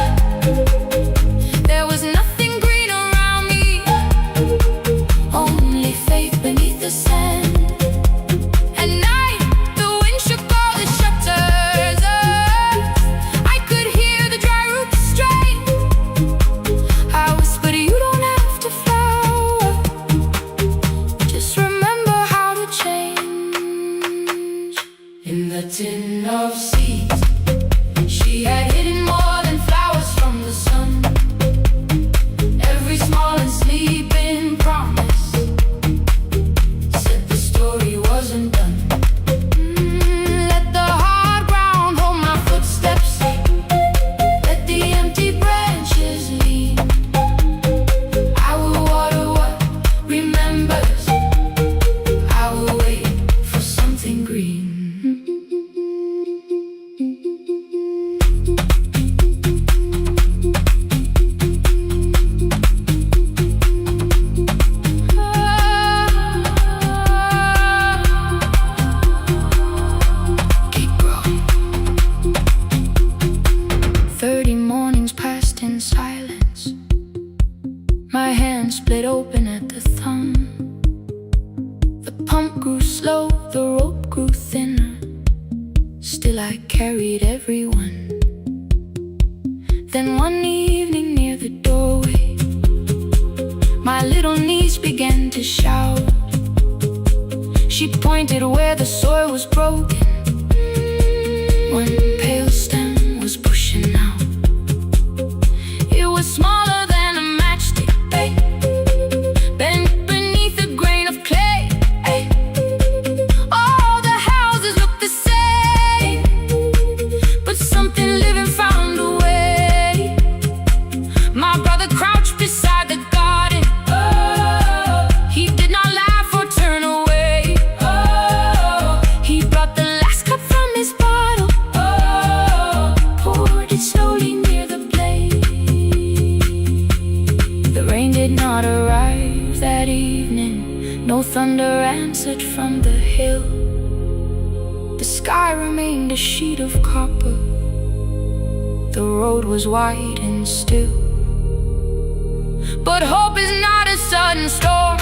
There was nothing green around me, only faith beneath the sand. At night the wind shook all the shutters up. I could hear the dry roots strain. I whispered, you don't have to flower, just remember how to change. In the tin of seeds she had hidden more than flowers from the sun. Every small and sleeping promise said the story wasn't done. Let the hard ground hold my footsteps, let the empty branches lean. I will water what remembers, I will wait for something green. Keep growing. 30 mornings passed in silence. My hand split open at the thumb. The pump grew slow, the rope grew thinner. Still I carried everyone. Then one evening near the doorway, my little niece began to shout. She pointed where the soil was broken. One pale stem was pushing out. It was smaller than a matchstick, babe, bent beneath a grain of clay. All the houses looked the same, but something living found a way. My brother crouched beside the garden. He did not laugh or turn away. He brought the last cup from his bottle, poured it slowly near the blaze. The rain did not arrive that evening, no thunder answered from the hill. The sky remained a sheet of copper, the road was wide and still. But hope is not a sudden storm,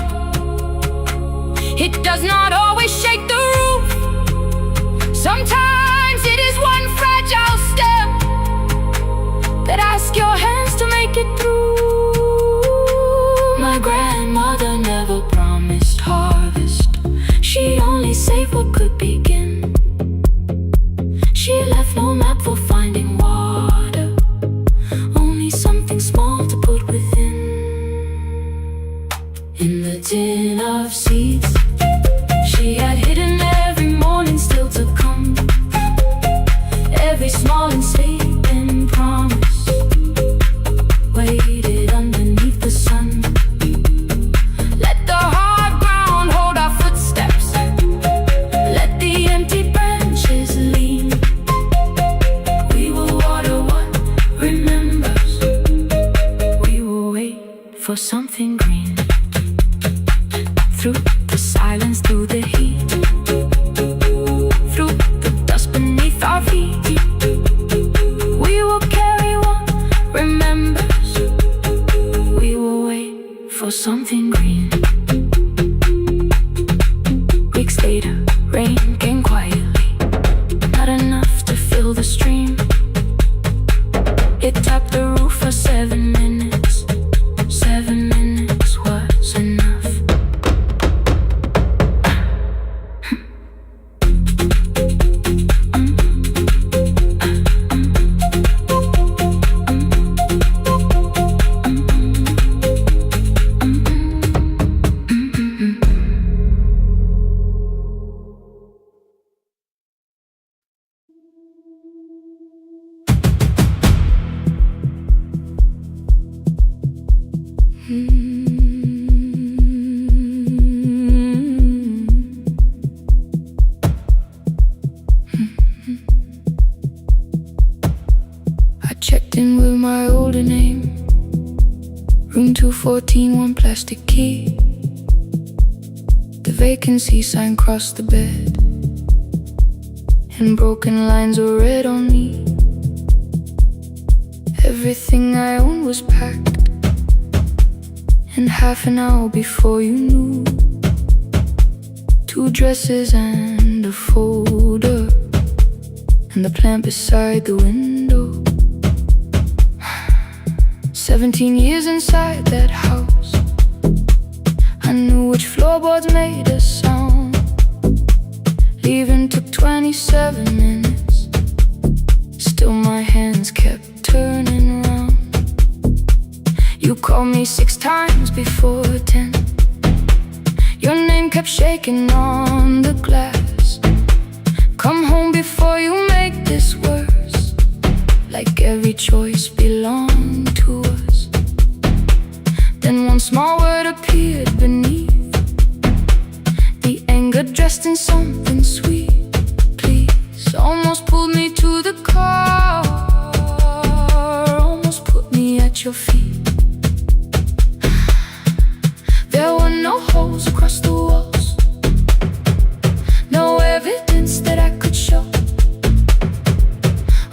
it does not always shake the roof. Sometimes it is one fragile step that asks your hands to make it through. My grandmother never promised harvest, she only saved what could begin. She left no map for finding water, only something small to put within. In the tin of seeds she had hidden every morning still to come. for something green. Through the silence, through the heat, through the dust beneath our feet, we will carry what remembers. We will wait for something green. Weeks later, rain came quietly, not enough to fill the stream. It tapped the roof for 7 minutes. 7 minutes was enough. I checked in with my older name. Room 214, one plastic key. The vacancy sign crossed the bed, and broken lines were read on me. Everything I owned was packed, and half an hour before you knew, 2 dresses and a folder, and the plant beside the window. 17 years inside that house, I knew which floorboards made a sound. Leaving took 27 minutes, still my hands kept turning round. You called me 6 times before 10. Your name kept shaking on the glass. Come home before you make this worse, like every choice belonged to us. Then one small word appeared beneath, the anger dressed in something sweet. Please, almost pulled me to the car, almost put me at your feet. There were no holes across the walls, no evidence that I could show,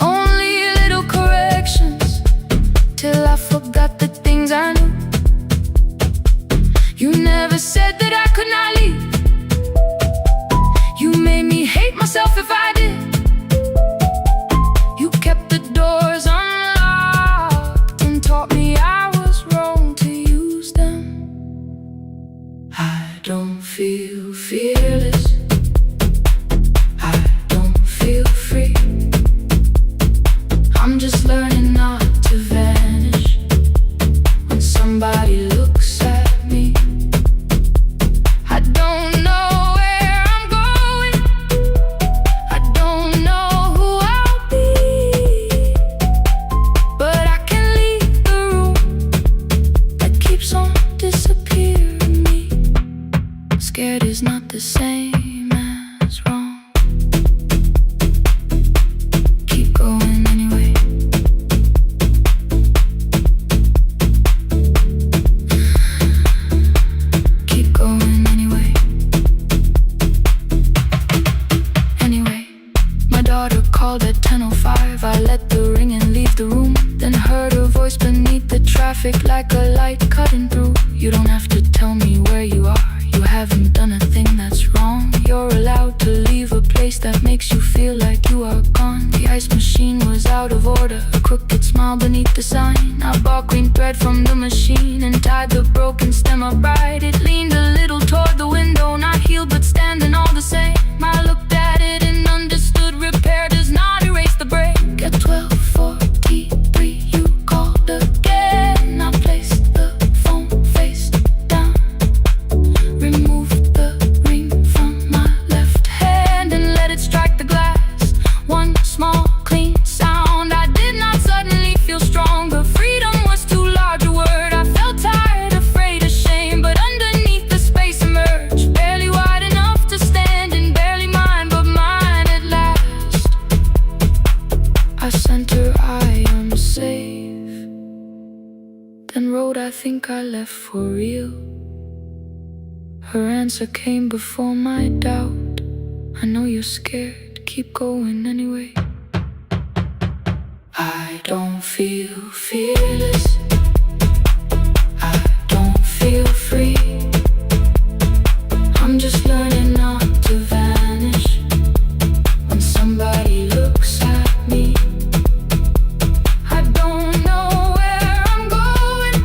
only little corrections, till I forgot the things I knew. You never said that I could not leave. You made me hate myself if I did. You kept the doors unlocked and taught me I was wrong to use them. I don't feel fearless, I don't feel free. I'm just learning not to vanish when somebody looks at me. I don't know where I'm going, I don't know who I'll be, but I can leave the room that keeps on disappearing me. Scared is not the same as wrong. Keep going anyway. Keep going anyway. Anyway, my daughter called at 10:05. I let the ring and leave the room, then heard her voice beneath the traffic like a light cutting through. You don't have to tell me where you are, you haven't done a thing that's wrong. You're allowed to leave a place that makes you feel like you are gone. The ice machine was out of order, a crooked smile beneath the sign. I bought green thread from the machine and tied the broken stem upright. It leaned a little toward the window, not healed but standing all the same. I looked at it and understood repair does not erase the break. At 12:43 you called again. I placed the phone face down, removed the ring from my left hand and let it strike the glass. One small clean sound. I did not suddenly feel stronger. Freedom was too large a word. I felt tired, afraid, ashamed, but underneath the space emerged, barely wide enough to stand and barely mine. then wrote, I think I left for real. Her answer came before my doubt. I know you're scared, keep going anyway. I don't feel fearless, I don't feel free. I'm just learning not to vanish when somebody looks at me. I don't know where I'm going,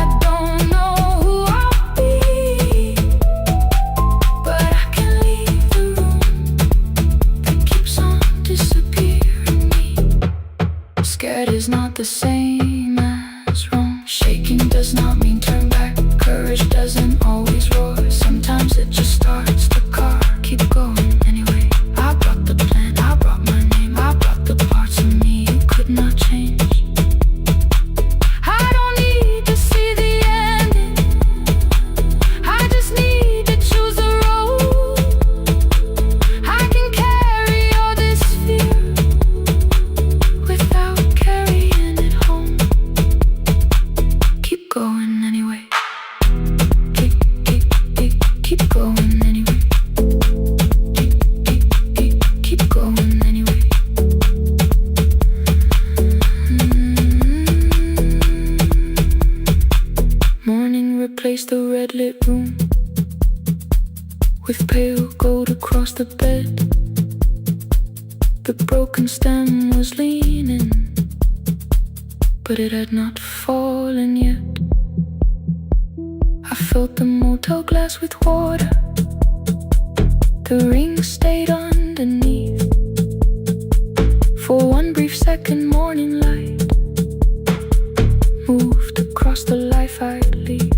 I don't know who I'll be, but I can leave the room that keeps on disappearing me. Scared is not the same as wrong. Shaking does not mean turn back. Courage doesn't always roar. Sometimes it just starts the car. Keep going anyway. I brought the plan, I brought my name, I brought the parts of me you could not change. I don't need to see the ending, I just need to choose the road. I can carry all this fear without carrying it home. Keep going anyway. Keep going anyway. Keep going anyway. Morning replaced the red lit room with pale gold across the bed. The broken stem was leaning, but it had not fallen yet. I filled the motel glass with water, the ring stayed underneath. For one brief second, morning light moved across the life I'd leave.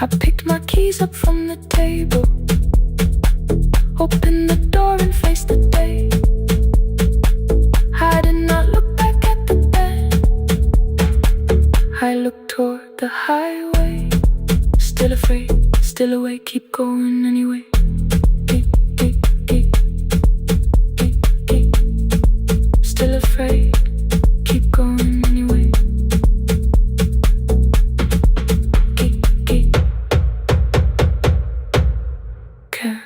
I picked my keys up from the table, opened the door and faced the day. I did not look back at the bed, I looked toward the highway. Still afraid, still awake, keep going anyway. Still afraid, keep going anyway. Care.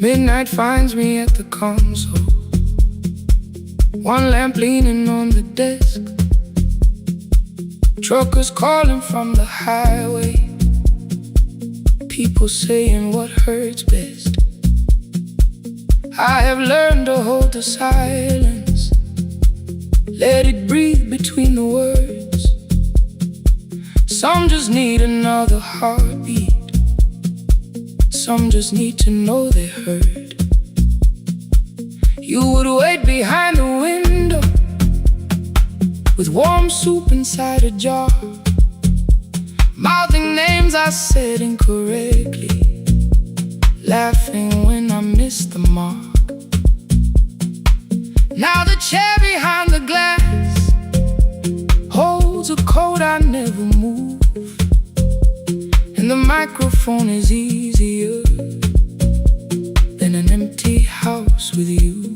Midnight finds me at the console, one lamp leaning on the desk. Truckers calling from the highway, people saying what hurts best. I have learned to hold the silence, let it breathe between the words. Some just need another heartbeat, some just need to know they heard. You would wait behind the window with warm soup inside a jar, mouthing names I said incorrectly, laughing when I missed the mark. Now the chair behind the glass holds a coat I never moved, and the microphone is easier than an empty house with you.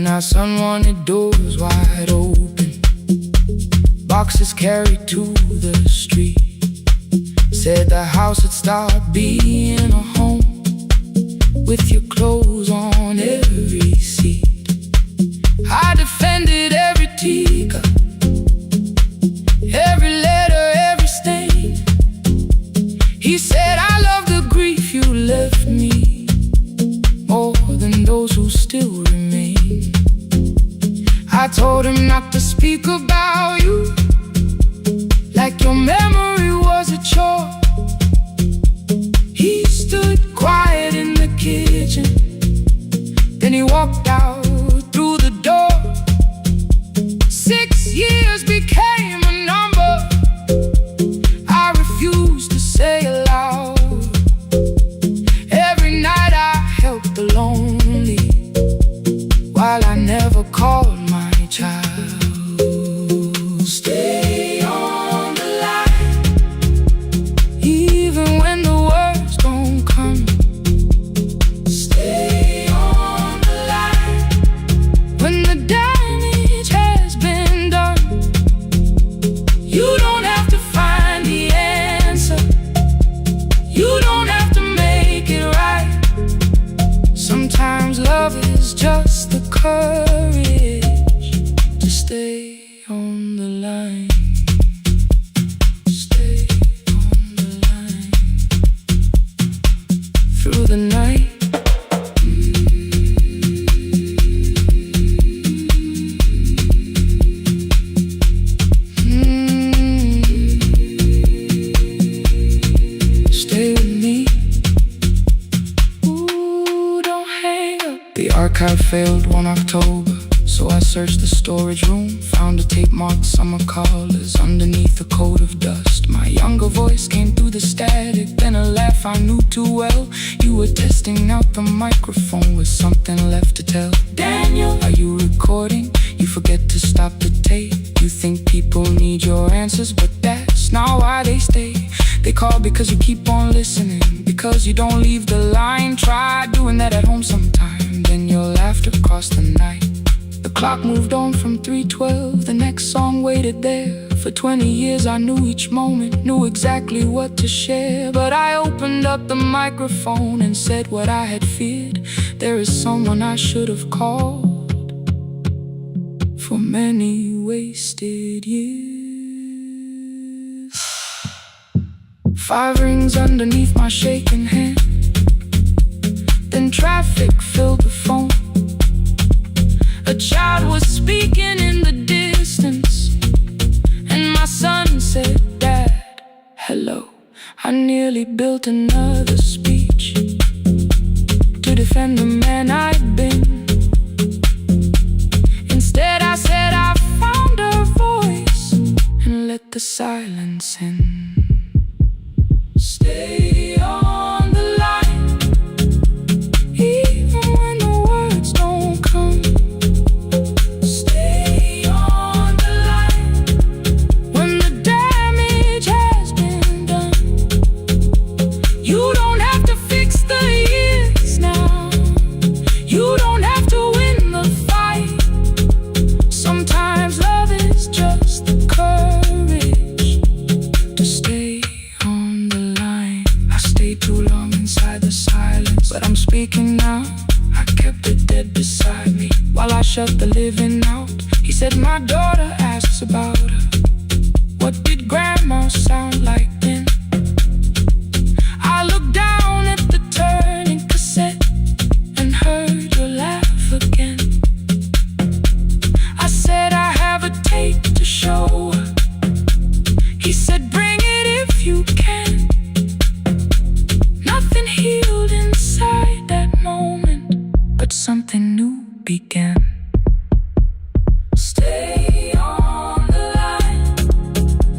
Our son wanted doors wide open, boxes carried to the street. Said the house would start being a home with your clothes on every seat. I defended every teacup, every letter, every stain. He said I love the grief you left me more than those who still remain. I told him not to speak about you like your memory was a chore. He stood quiet in the kitchen, then he walked out through the door. 6 years became a number stay on the line. Stay on the line through the night. Stay with me. Ooh, don't hang up. The archive failed one October, so I searched the storage room, found a tape marked summer callers underneath a coat of dust. My younger voice came through the static, then a laugh I knew too well. You were testing out the microphone with something left to tell. Daniel, are you recording? You forget to stop the tape. You think people need your answers, but that's not why they stay. They call because you keep on listening, because you don't leave the line. Try doing that at home sometime, then your laughter crossed the night. The clock moved on from 3:12, the next song waited there. For 20 years I knew each moment, knew exactly what to share. But I opened up the microphone and said what I had feared. There is someone I should have called for many wasted years. 5 rings underneath my shaking hand, then traffic filled the phone. A child was speaking in the distance, and my son said, "Dad, hello." I nearly built another speech to defend the man I'd been. Instead I said I found a voice and let the silence in. Stay on the line, even when the words don't come. But I'm speaking now. I kept it dead beside me while I shut the living out. He said, my daughter asks about her. What did grandma sound like then? I looked down at the turning cassette and heard your laugh again. I said, I have a tape to show her. He said, bring it if you can. Nothing healed inside that moment, but something new began. Stay on the line,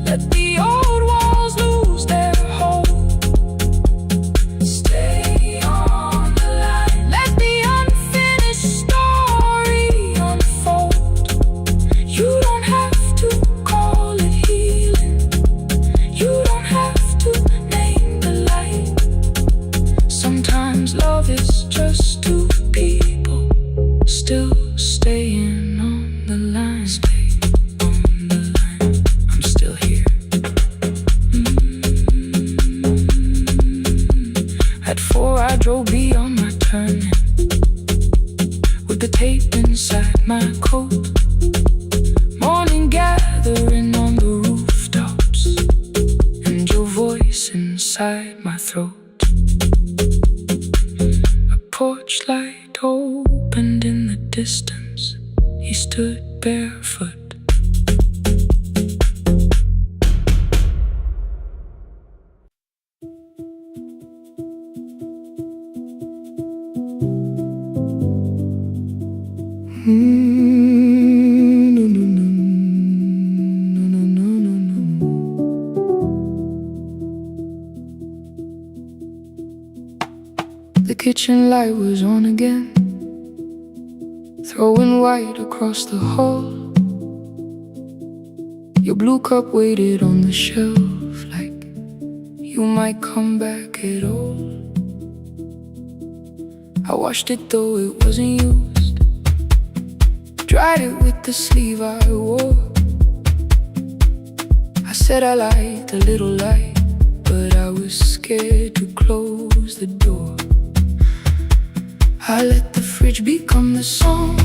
let the old walls lose their hold. Stay on the line, let the unfinished story unfold. You don't have to call it healing, you don't have to name the light. Sometimes love is just two people still staying on the line. Stay on the line, I'm still here. At 4 I drove beyond my turning, with the tape inside my coat. Morning gathering on the rooftops, and your voice inside my throat. A porch light opened in the distance. He stood barefoot. The kitchen light was on again, throwing white across the hall. Your blue cup waited on the shelf like you might come back at all. I washed it though it wasn't used, dried it with the sleeve I wore. I said I liked a little light, but I was scared to close the door. I let the fridge become the song,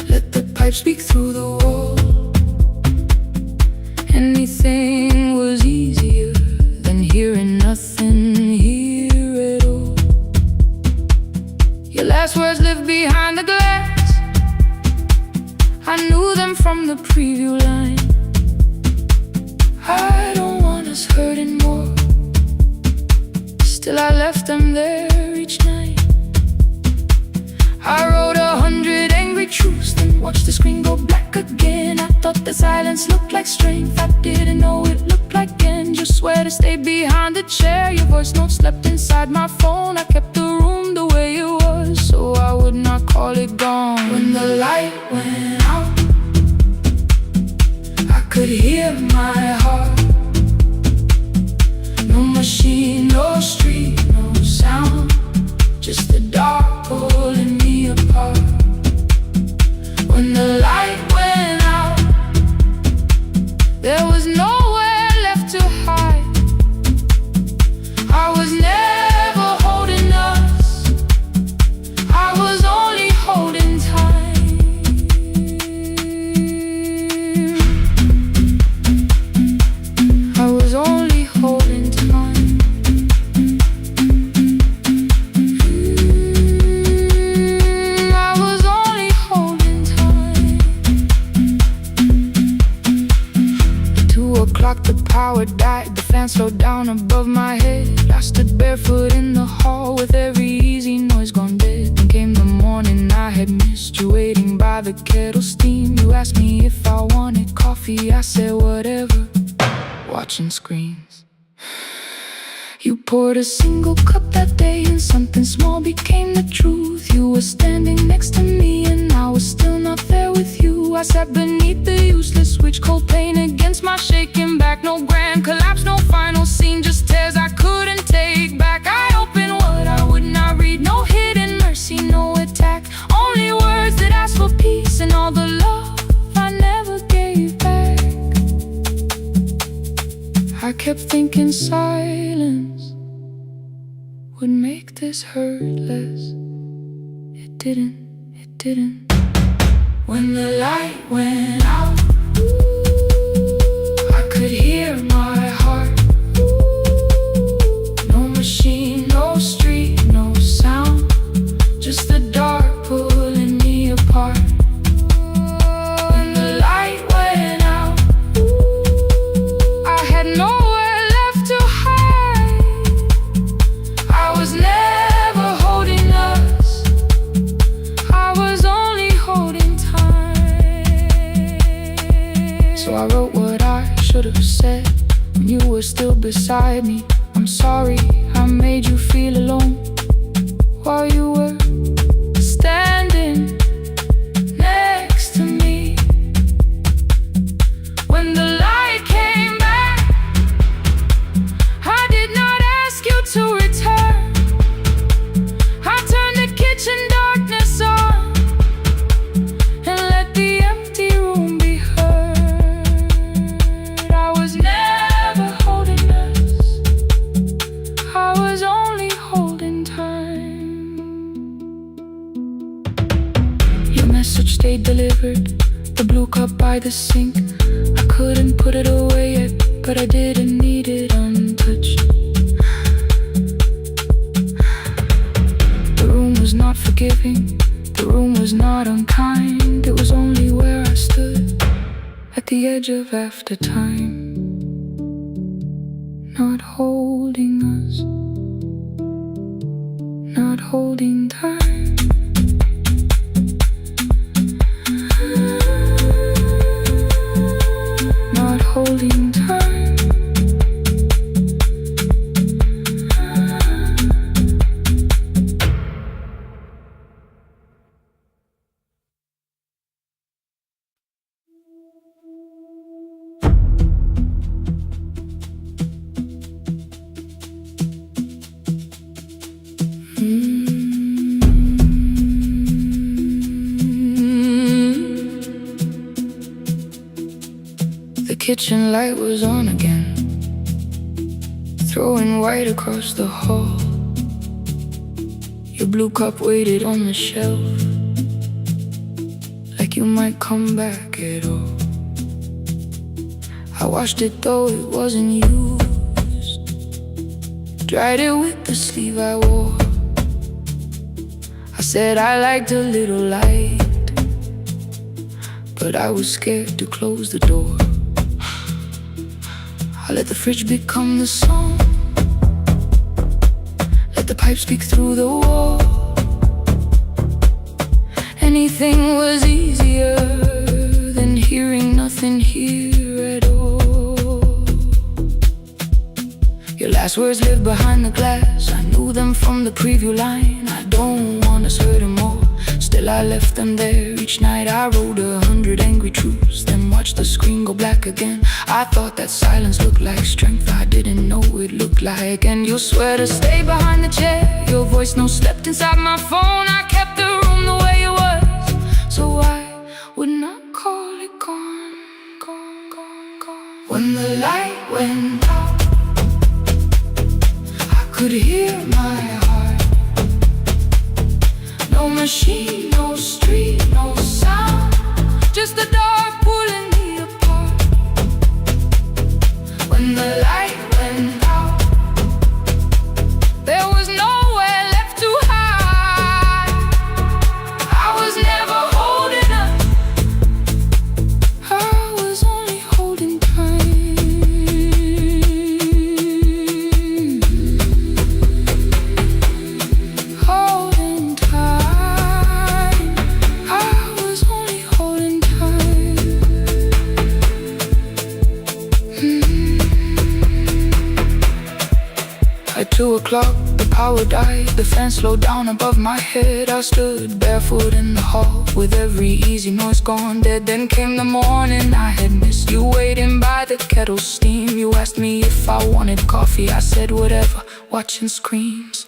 let the pipes speak through the wall. Anything was easier than hearing nothing here at all. Your last words lived behind the glass. I knew them from the preview line. I don't want us hurting more. Still I left them there each night. I wrote 100 angry truths, then watched the screen go black again. I thought the silence looked like strength. I didn't know it looked like end. You swear to stay behind the chair. Your voice notes slept inside my phone. I kept the room the way it was, so I would not call it gone. When the light went out, I could hear my heart. No machine, no street, no sound, just the dark pulling me apart. When the light went out, there was nowhere left to hide. I was never holding us, I was only holding time. I was only holding time. I was only holding time. At 2 o'clock the power died, the fan slowed down above my head. I stood barefoot in the hall with every easy noise gone dead. Then came the morning I had missed you, waiting by the kettle steam. You asked me if I wanted coffee, I said whatever, watching screens. You poured a single cup that day, and something small became the truth. You were standing next to me, and I was still not there with you. I sat beneath the useless switch, cold pain against my shaking back. No grand collapse, no final scene, just tears I couldn't take back. I opened what I would not read, no hidden mercy, no attack. Only words that asked for peace and all the love I never gave back. I kept thinking silence would make this hurt less. It didn't, it didn't. When the light went out, I could hear my heart. No machine, no street, no sound, just the dark pulling me apart. When the light went out, I had nowhere left to hide. I was never holding us, I was only holding time. So I wrote what I should have said when you were still beside me. I'm sorry I made you feel alone while you were standing next to me. When the light came back, I did not ask you to return. I turned the kitchen darkness on and let the empty room be heard. I was never holding us, I was only holding time. Your message stayed delivered, the blue cup by the sink. I couldn't put it away yet, but I didn't need it untouched. The room was not forgiving, the room was not unkind. It was only where I stood at the edge of after time, not holding us, not holding time. Not holding time. The kitchen light was on again, throwing white across the hall. Your blue cup waited on the shelf, like think you might come back at all. I washed it though it wasn't used, dried it with the sleeve I wore. I said I liked a little light, but I was scared to close the door. I let the fridge become the song, let the pipe speak through the wall. Anything was easier than hearing nothing here at all. Your last words live behind the glass, I knew them from the preview line. I don't want us hurting more, still I left them there. Each night I wrote 100 angry truths, then watched the screen go black again. I thought that silence looked like strength, I didn't know it looked like. And you'll swear to stay behind the chair, your voice no slept inside my phone. I kept the room the way it was, so I would not call it gone, gone, gone, gone. When the light went out, I could hear my heart. No machine, no street, no sound, just the dark pulling me apart. When the light went out, there was nowhere left to hide. I was never holding up, I was only holding time. Holding time, I was only holding time. At 2 o'clock, the power died, the fan slowed down above my head. I stood barefoot in the hall, with every easy noise gone dead. Then came the morning, I had missed you waiting by the kettle steam. You asked me if I wanted coffee, I said whatever, watching screens.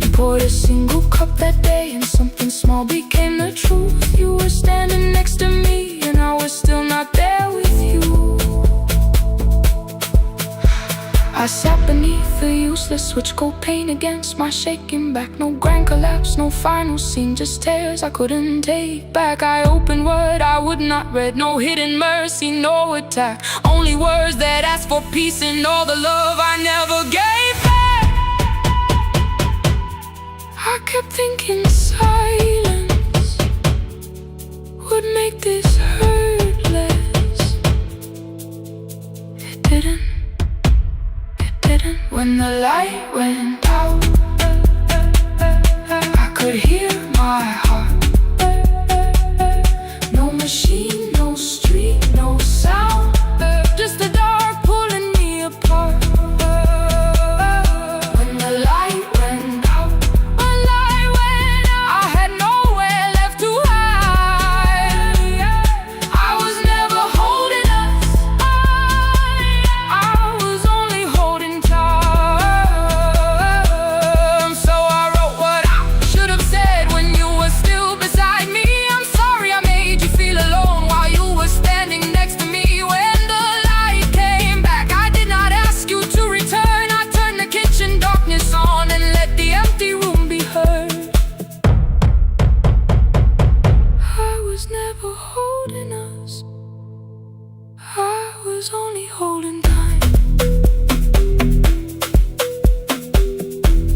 You poured a single cup that day, and something small became the truth. You were standing next to me, and I was still not there with you. I sat beneath the useless switch, cold pain against my shaking back. No grand collapse, no final scene, just tears I couldn't take back. I opened what I would not read, no hidden mercy, no attack. Only words that asked for peace and all the love I never gave back. I kept thinking silence would make this hurt less. It didn't. When the light went out, I could hear my heart. No machine, no street, no sound, just the dark pulling me apart. When the light went out, I had nowhere left to hide. I was never holding us, I was only holding time. So I wrote what I should have said when you were still beside me. I'm sorry I made you feel alone while you were standing next to me. When the light came back, I did not ask you to return. I turned the kitchen darkness on and let the empty room be heard. I was never holding us, I was only holding time.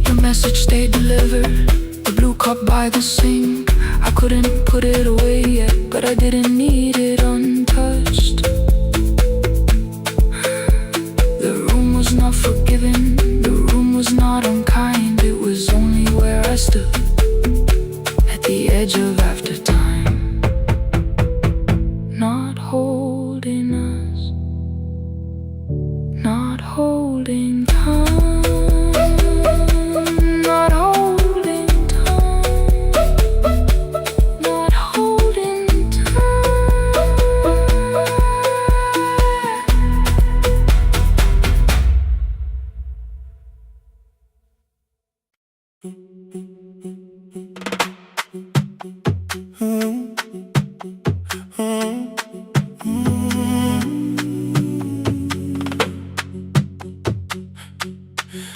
Your message stayed delivered, the blue cup by the sink. I couldn't put it away yet, but I didn't need it untouched. The room was not forgiving, the room was not unkind. It was only where I stood, at the edge of after time. Not holding us, not holding time, not holding time, not holding time.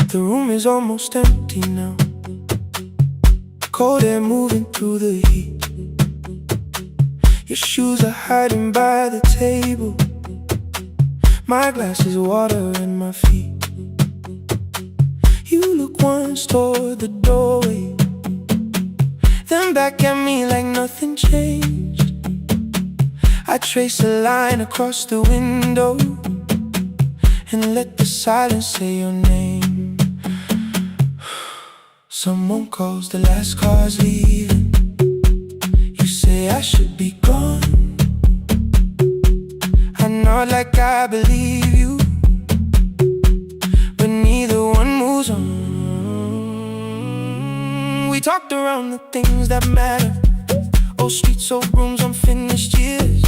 The room is almost empty now, cold air moving through the heat. Your shoes are hiding by the table. My glass is water in my feet. You look once toward the doorway, then back at me like nothing changed. I trace a line across the window and let the silence say your name. Someone calls, the last car's leaving. You say I should be gone. I nod like I believe you, but neither one moves on. We talked around the things that matter. Old streets, old rooms, unfinished years.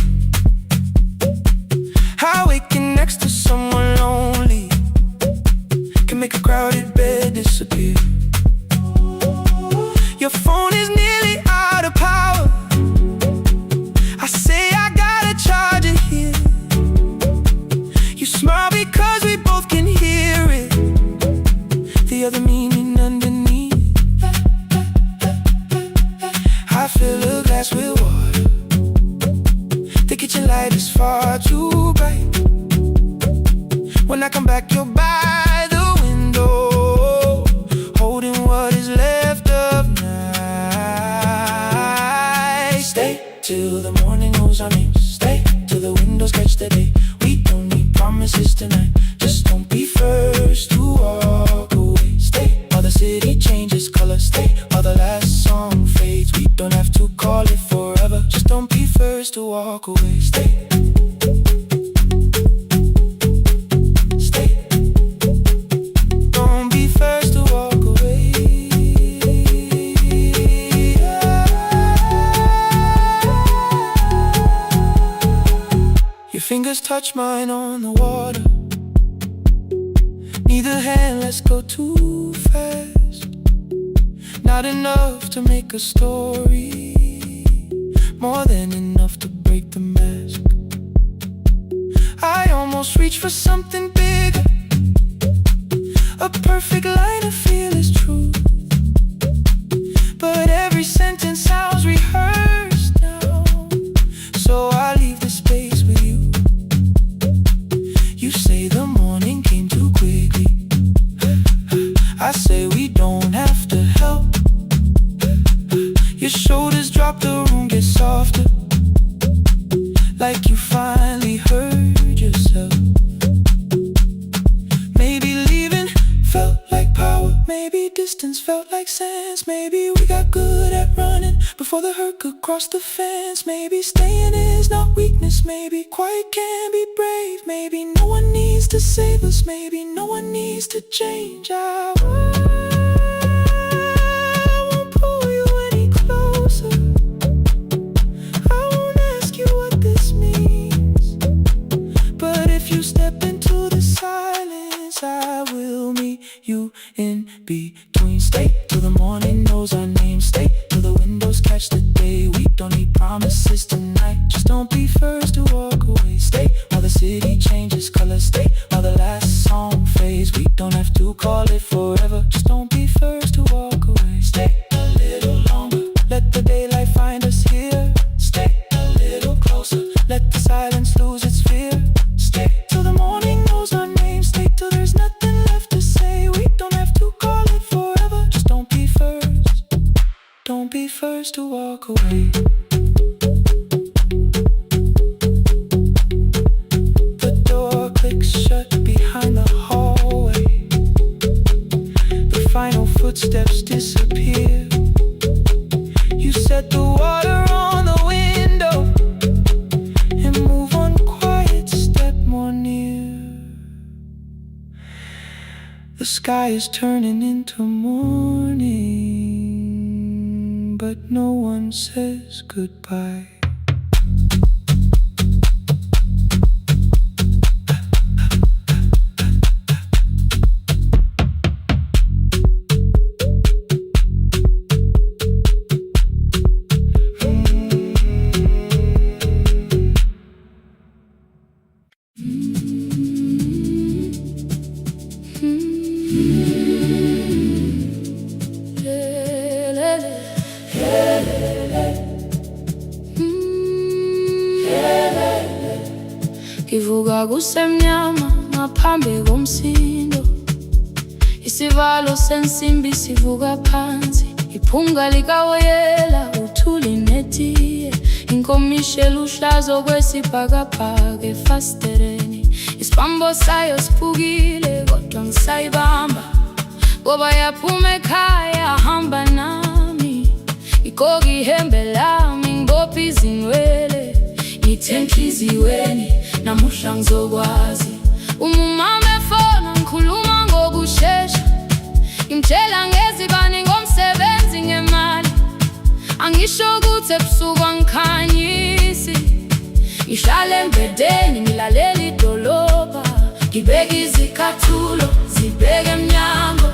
How waking next to someone lonely can make a crowded bed disappear. Your phone is nearly out of power. I say I gotta charge it here. You smile because we both can hear it, the other meaning underneath. I fill a glass with water. The kitchen light is far too bright. When I come back, you're by the window, holding what is left of night. Stay till the morning knows our names. Stay till the windows catch the day. We don't need promises tonight. Just don't be first to walk away. Stay while the city changes color. Stay while the last song fades. We don't have to call it forever. Just don't be first to walk away. Stay. Don't be first to walk away. Your fingers touch mine on the water. Neither hand lets go too fast. Not enough to make a story, more than enough to break the mask. I almost reach for something bigger, a perfect line of fearless truth. But every sentence sounds rehearsed now, so I leave the space with you. You say the morning came too quickly. I say we don't have to help. Your shoulders drop, the room gets softer, like you finally heard yourself. Maybe leaving felt like power. Maybe distance felt like sense. Maybe we got good at running before the hurt could cross the fence. Maybe staying is not weakness. Maybe quiet can be brave. Maybe no one needs to save us. Maybe no one needs to change. I won't pull you any closer. I won't ask you what this means. But if you step into the silence, I will meet you in between. Stay till the morning knows our name. Stay till the windows catch the day. We don't need promises tonight. Just don't be first to walk away. Stay while the city changes color. Stay while the last song fades. We don't have to call it forever. Just don't be first to walk away. Stay a little longer. Let the daylight find us here. Stay a little closer. Let the silence lose its fear. Stay till the morning knows our name. Stay till there's nothing left to say. We don't have to call it forever. Just don't be first. Don't be first to walk away. The door clicks shut behind the hallway. The final footsteps disappear. You set the water on the window and move one quiet step more near. The sky is turning into morning, but no one says goodbye. ngivuka kusemnyama ngaphambi komsindo. Isivalo sensimbi sivuka phansi, iphunga likawoyela uthuli netiye. Inkomishi eluhlaza okwesibhakabhaka efasitereni, isibambo sayo siphukile kodwa ngisayibamba, ngoba yaphuma ekhaya hamba nami. Ngigqoka ihembe lami ngibophe izinwele, ngithe enhliziyweni namuhla ngizokwazi. Umama efona ngikhuluma ngokushesha, ngimtshela ngezibani ngomsebenzi ngemali. Angisho ukuthi ebusuku angikhanyisi, ngihlala embedeni ngilalela idolobha. Ngibeka izicathulo zibheke emnyango,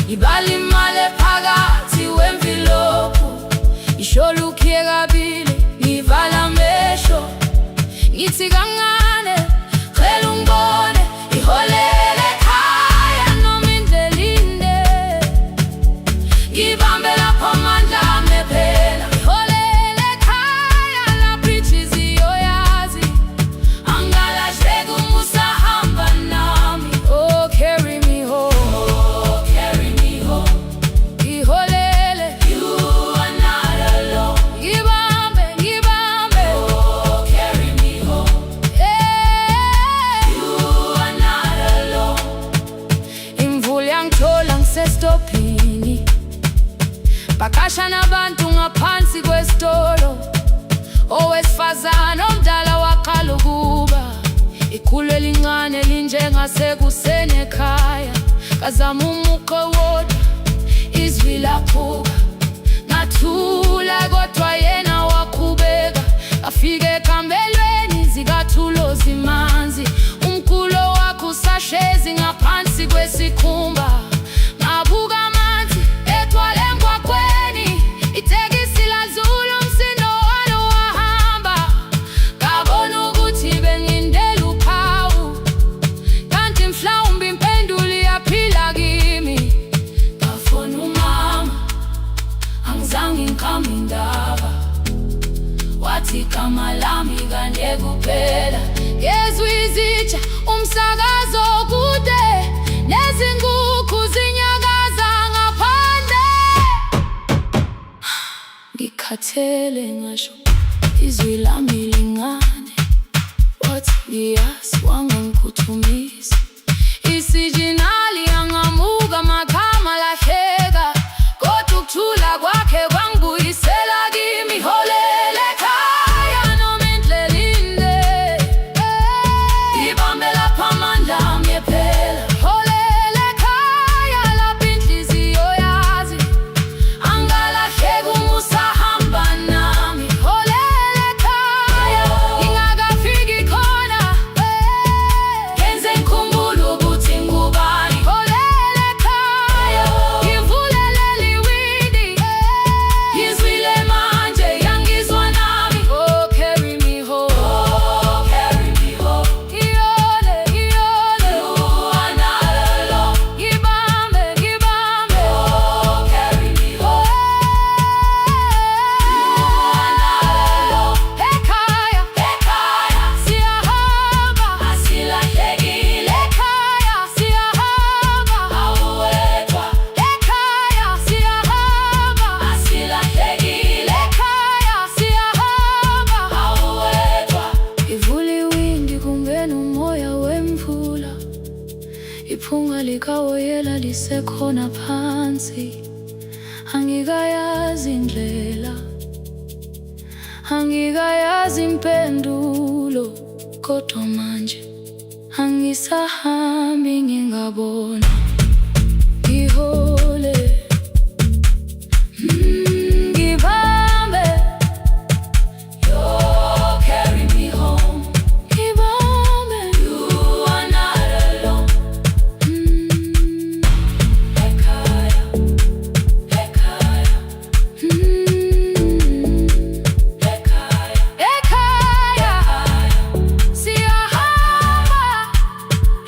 ngibala imali ephakathi wemvilophu. Ngisholukiye kabili ngivala amehlo, ngithi kancane cela ungibone. Iholele ekhaya noma indlela inde, ngibambe lapho amandla ami ephela. Iholele ekhaya lapho inhliziyo yazi, angalahleki uma usahamba nami. Oh, carry me home, oh, carry me home. Iholele, you are not alone. Ngibambe, ngibambe, oh, carry me home. Yeah, you are not alone. Imvula yangithola ngisestopini, bakasha nabantu ngaphansi kwesitolo. Owesifazane omdala waqala ukuba, ikhulu elincane linjengasekuseni ekhaya. Kazama umuqo wodwa, izwi laphuka, ngathula kodwa yena waqhubeka. Afike ekambelweni zikathulo zimanzi, umkulo wakhe usahlezi ngaphansi kwesikhumba. Ngabuka amanzi egcwale emgwaqweni, itekisi ladlula umsindo walo wahamba. Ngabona ukuthi bengindela uphawu, kanti mhlawumbe impendulo iyaphila kimi. Ngafona umama, angizange ngikhambe indaba, wathi igama lami kanye kuphela. Ngezwe izitsha, umsakazo kude, nezinkukhu zinyakaza ngaphandle. Ngikhathele ngasho izwi lami lingane, wathi ngiyazi wangangikhuthumisa. Isijinali angamuka amagama lahleka, kodwa ukuthula kwakhe kwangibuyisela kimi. Iholele ekhaya noma indlela inde, ngibambe lapho amandla ami ephela. Iholele ekhaya lapho inhliziyo yazi, angalahleki uma usahamba nami. Iholele ekhaya ngingakafiki khona, ngenze ngikhumbule ukuthi ngubani. Iholele ekhaya ngivulelele iwindi, ngizwile manje yangizwa nami. Oh, carry me home, oh, carry me home. Iyole, iyole, you are not alone. Ngibambe, ngibambe, oh, carry me home. You are not alone. Ekhaya, ekhaya siyahamba, asilahlekile. Ekhaya siyahamba, awuwedwa. Ekhaya siyahamba, asilahlekile. Ekhaya siyahamba, awuwedwa. Ivula iwindi kungena umoya wemvula, iphunga likawoyela lisekhona phansi. Angikayazi indlela, angikayazi impendulo, kodwa manje angisahambi ngingabona. Ihole, ngibambe, you carry me home. Ngibambe, you are not alone. Ekhaya, ekhaya, ekhaya, ekhaya siyahamba.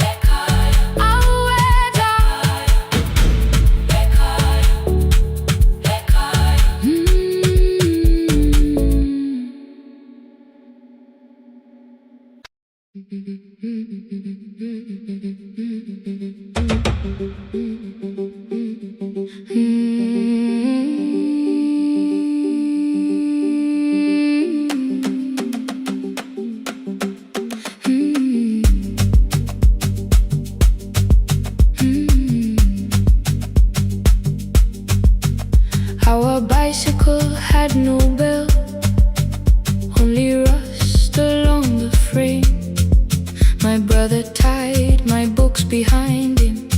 Ekhaya, awuwedwa. Our bicycle had no bell, only rust along the frame. My brother tied my books behind him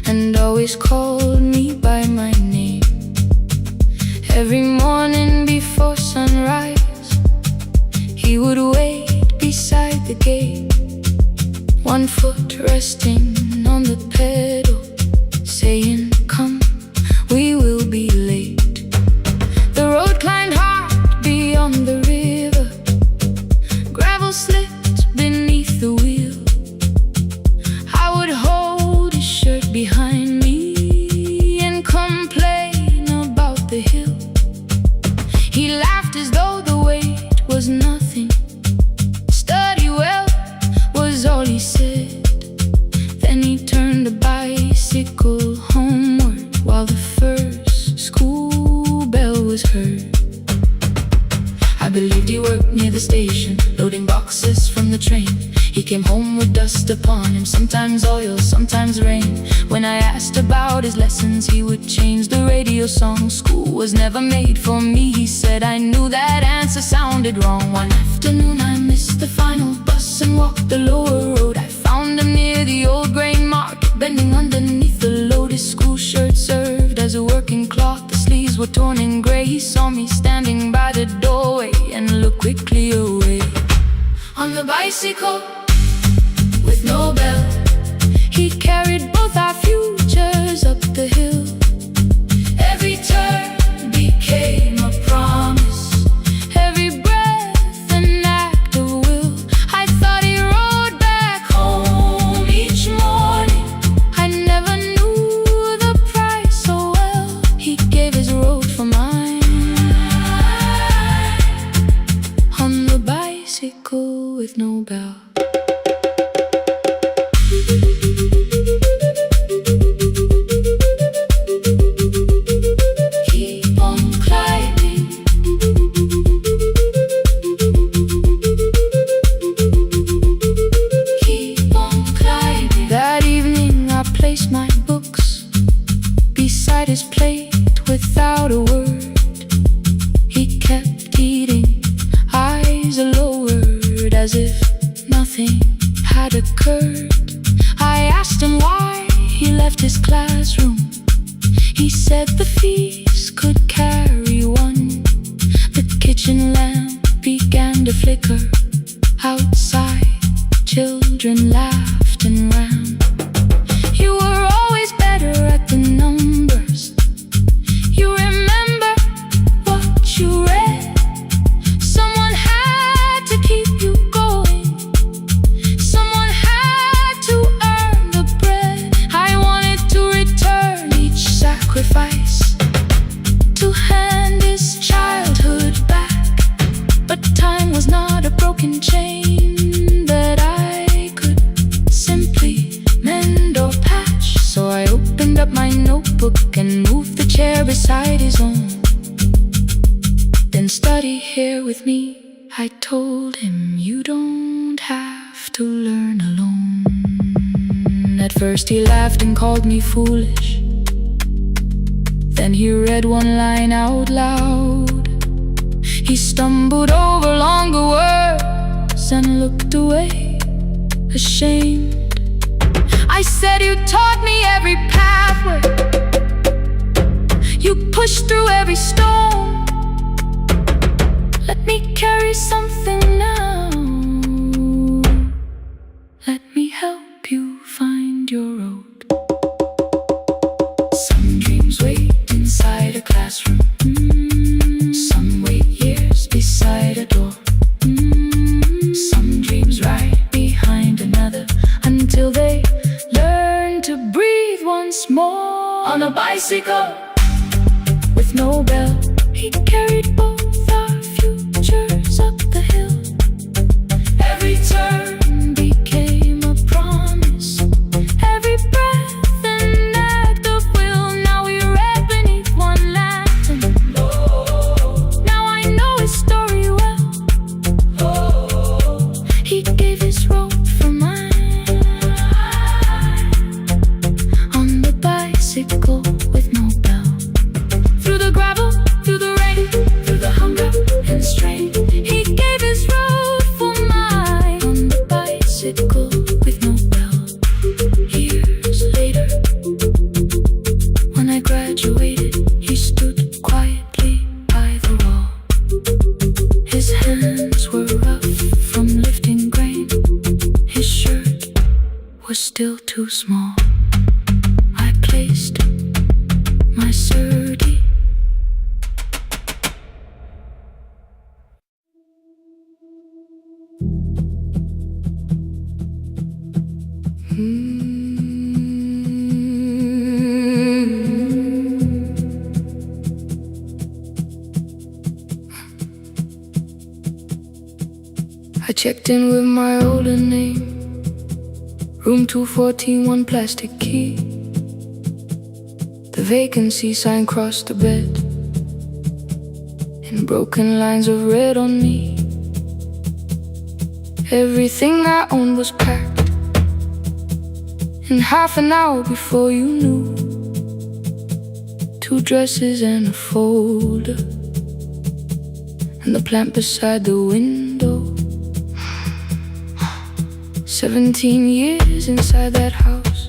and always called me by my name. Every morning before sunrise, he would wait beside the gate, one foot resting on the pedal, saying, "Come, we will be late." The road climbed hard beyond the river, gravel slipped beneath the wheel. I would hold his shirt behind me and complain about the hill. He laughed as though the weight was nothing. "Study well," was all he said. Then he turned the bicycle homeward while the first school bell was heard. I believed he worked near the station, loading boxes from the train. He came home with dust upon him, sometimes oil, sometimes rain. When I asked about his lessons, he would change the radio song. "School was never made for me," he said. I knew that answer sounded wrong. One afternoon I missed the final bus and walked the lower road. I found him near the old grain market, bending underneath the load. His school shirt served as a working cloth, the sleeves were torn and gray. He saw me standing by the doorway and looked quickly away. On the bicycle with no bell, he carried both our futures up the hill. Every turn became a promise, every breath an act of will. I thought he rode back home each morning. I never knew the price so well. He gave his road for mine. On the bicycle with no bell. Keep on climbing. Keep on climbing. That evening I placed my books beside his plate without a word. He kept eating, eyes lowered, as if nothing had occurred. I asked him why he left his classroom. He said the fees could carry one. The kitchen lamp began to flicker. Outside, children laughed and ran. You were always better at the numbers. You remember what you read. Someone had to keep you going. Someone had to earn the bread. I wanted to return each sacrifice, to hand his childhood back. But time was not a broken chain that I could simply mend or patch. So I opened up my notebook and moved the chair beside his own. Then study here with me, I told him. You don't have to learn alone. At first he laughed and called me foolish. Then he read one line out loud. He stumbled over longer words and looked away, ashamed. I said, "You taught me every pathway. You pushed through every stone. Let me carry something now. Let me help you find your road." Some dreams wait inside a classroom. Some wait years beside a door. Some dreams right behind another until they learn to breathe once more. On a bicycle with no bell, he carried both our futures up the hill. Every turn He gave his road for mine. On the bicycle with no bell. Through the gravel, through the rain, through the hunger and strain. He gave his road for mine. On the bicycle with no bell. Years later, when I graduated, he stood quietly by the wall. His hands were rough from lifting grain. His shirt was still too small. I placed my surdie. I checked in with my older name. Room 214, one plastic key. The vacancy sign crossed the bed in broken lines of red on me. Everything I owned was packed in half an hour before you knew. 2 dresses and a folder, and the plant beside the window. 17 years inside that house,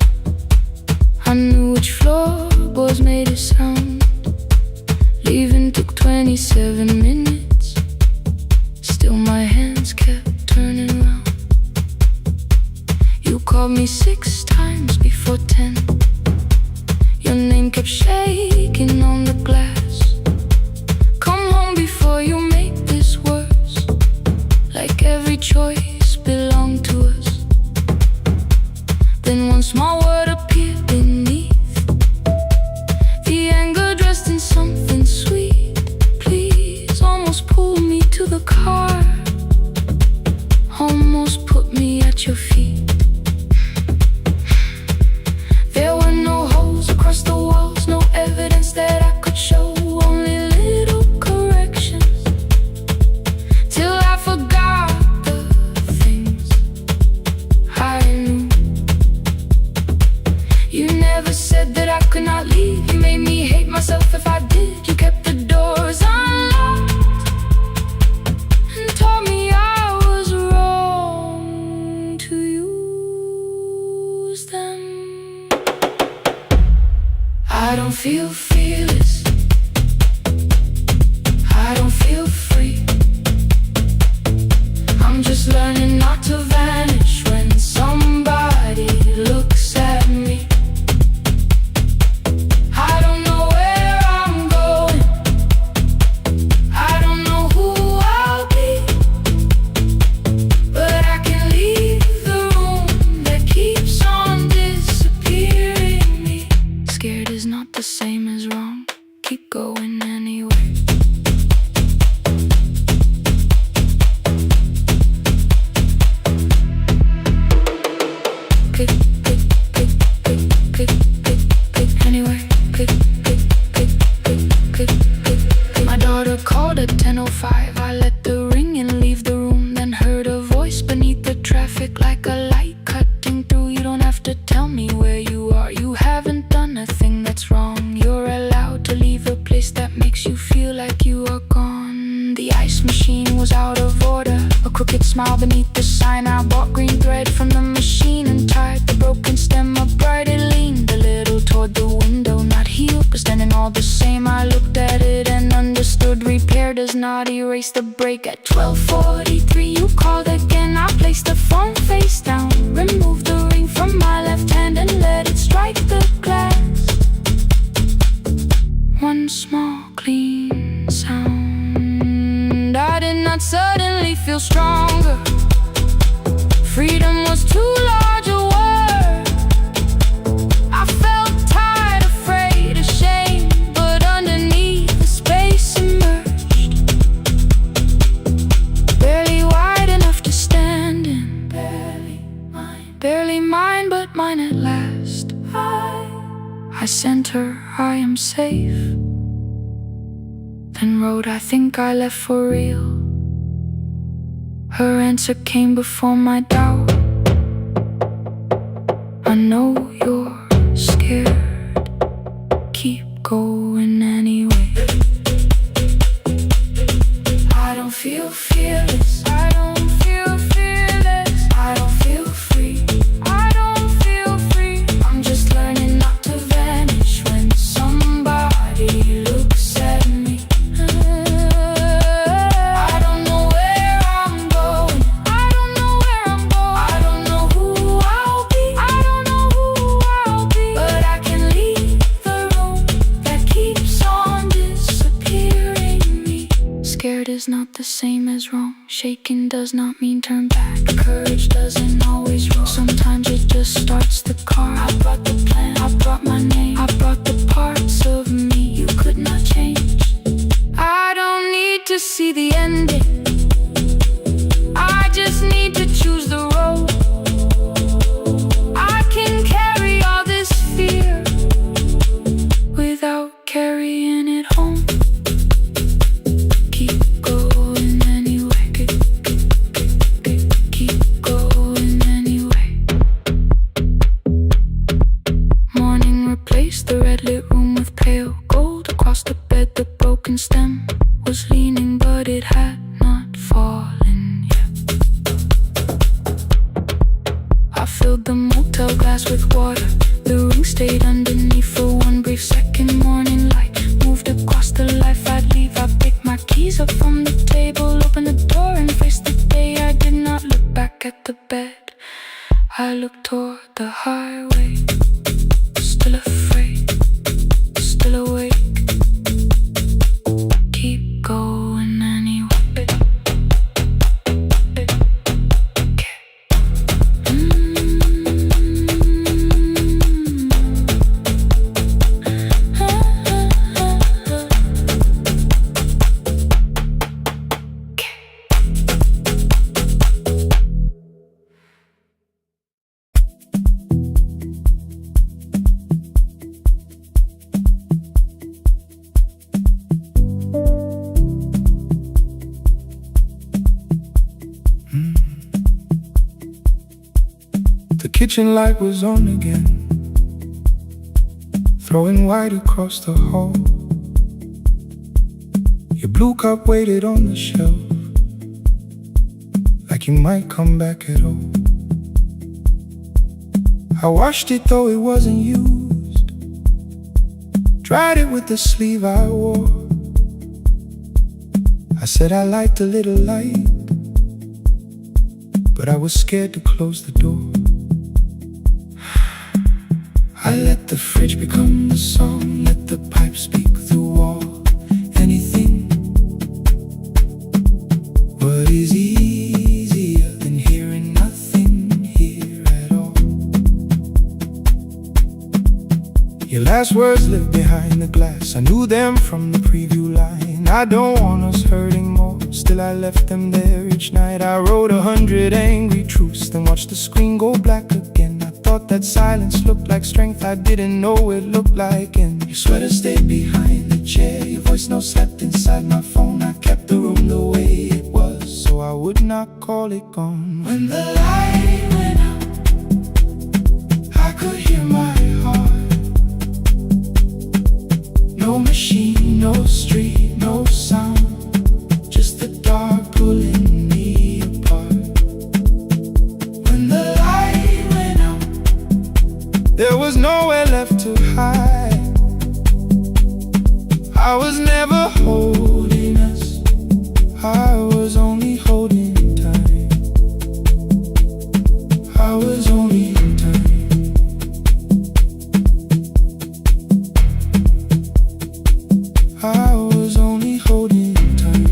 I knew which floorboards made a sound. Leaving took 27 minutes. Still my hands kept turning round. You called me 6 times before 10. Your name kept shaking on the glass. Come home before you make this worse. Like every choice belonged to us. Then one small word appeared beneath. The anger dressed in something sweet. Please, almost pulled me to the car. Almost put me at your feet. There were no holes across the walls, no evidence that I could show. Only little corrections, till I forgot the things I knew. You never said that I could not leave. You made me hate myself if I did. You kept the doors unlocked and told me I was wrong to use them. I don't feel fearless. I don't feel free. I'm just learning not to vanish when somebody looks at me. I don't know where I'm going. I don't know who I'll be. But I can leave the room that keeps on disappearing me. Scared is not the same as wrong. Keep going anyway. Pick, pick, pick, pick, pick, pick, pick, anyway. Pick, pick, pick, pick, pick, pick, pick. My daughter called at 10:05. I let the ring and leave the room. Then heard a voice beneath the traffic, like a light cutting through. You don't have to tell me where you are. You haven't done a thing that's wrong. You're allowed to leave a place that makes you feel like you are gone. The ice machine was out of order. A crooked smile beneath the sign. I bought green thread from the machine and tied the broken stem upright. It leaned a little toward the window, not healed, but standing all the same. I looked at it and understood. Repair does not erase the break. At 12:43 you called again. I placed the phone face down, removed the ring from my left hand and let it strike the glass. One small clean sound. I did not suddenly feel stronger. Freedom was too large a word. I felt tired, afraid, ashamed, but underneath the space emerged. Barely wide enough to stand in. Barely mine, but mine at last. I sent her, I am safe. Then wrote, I think I left for real. Her answer came before my doubt. I know you're scared. Keep going anyway. I don't feel fearless. I don't feel fearless. I don't feel free. I don't feel free. I'm just learning not to vanish when somebody looks at me. I don't know where I'm going. I don't know where I'm going. I don't know who I'll be. I don't know who I'll be. But I can leave the room that keeps on disappearing me. Scared is not the same as wrong. Shaking does not mean turn back. Courage doesn't always roll. Sometimes it just starts the car. I brought the plan, I brought my name, I brought the parts of me you could not change. I don't need to see the ending. I just need to choose the road. I can carry all this fear without carrying it home. Keep going anyway. Keep going anyway. Morning replaced the red lit room with pale gold. Across the bed the broken stem was leaning, but it had not fallen yet. I filled the motel glass with water. The ring stayed underneath for one brief second. Morning light moved across the life I'd leave. I picked my keys up from the table, opened the door and faced the day. I did not look back at the bed. I looked toward the highway. Still afraid, still awake. Keep going anyway. The kitchen light was on again, throwing white across the hall. Your blue cup waited on the shelf, like you might come back at all. I washed it though it wasn't used, dried it with the sleeve I wore. I said I liked a little light, but I was scared to close the door. I let the fridge become the song, let the pipe speak the wall. Anything. What is easier than hearing nothing here at all? Your last words lived behind the glass. I knew them from the preview line. I don't want us hurting more. Still I left them there each night. I wrote 100 angry truths, then watched the screen go black again. Thought that silence looked like strength. I didn't know it looked like. And your sweater stayed behind the chair. Your voice note slept inside my phone. I kept the room the way it was, so I would not call it gone. When the light went out, I could hear my heart. No machine, no street, no sound, just the dark pulling me apart. When the light went out, there was nowhere left to hide. I was never holding us, I was only holding time. I was only time. I was only holding time.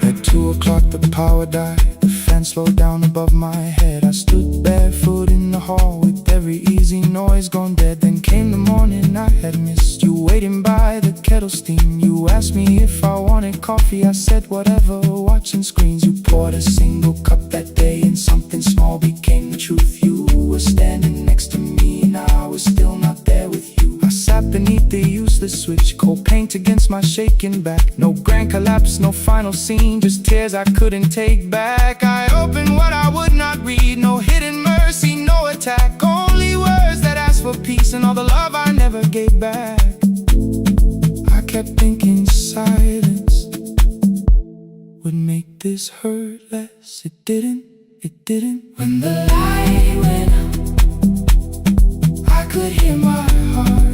At 2 o'clock the power died. The fan slowed down above my head. I stood barefoot in the hall with every easy noise gone dead. Then came the morning I had missed. You waiting by the kettle steam. You asked me if I wanted coffee. I said whatever, watching screens. You poured a single cup that day, and something small became the truth. You were standing next to me, and I was still not there with you. I sat beneath the useless switch, cold paint against my shaking back. No grand collapse, no final scene, just tears I couldn't take back. I opened what I would not read, no hidden mercy, no attack. Only words that ask for peace and all the love I never gave back. I kept thinking silence would make this hurt less. It didn't. When the light went out, I could hear my heart.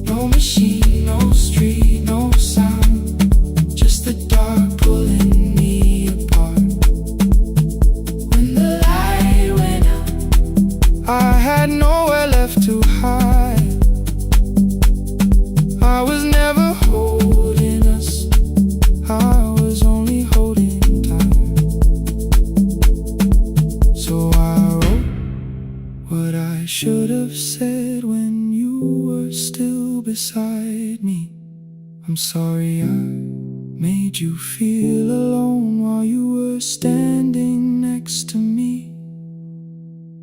No machine, no street, no sound, just the dark pulling me apart. When the light went out, I had nowhere left to hide. I was never holding us, I was only holding time. So I wrote what I should have said when you were still beside me. I'm sorry I made you feel alone while you were standing next to me.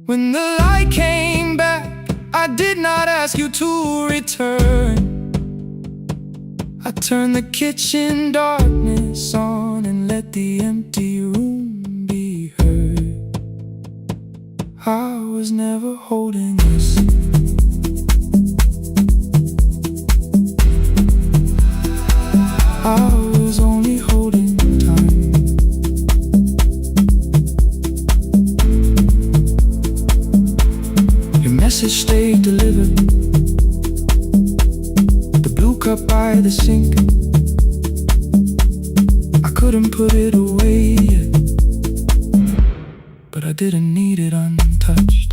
When the light came back, I did not ask you to return. I turned the kitchen darkness on and let the empty room be heard. I was never holding us, I was only holding time. Your message stayed delivered, the blue cup by the sink. I couldn't put it away yet, but I didn't need it untouched.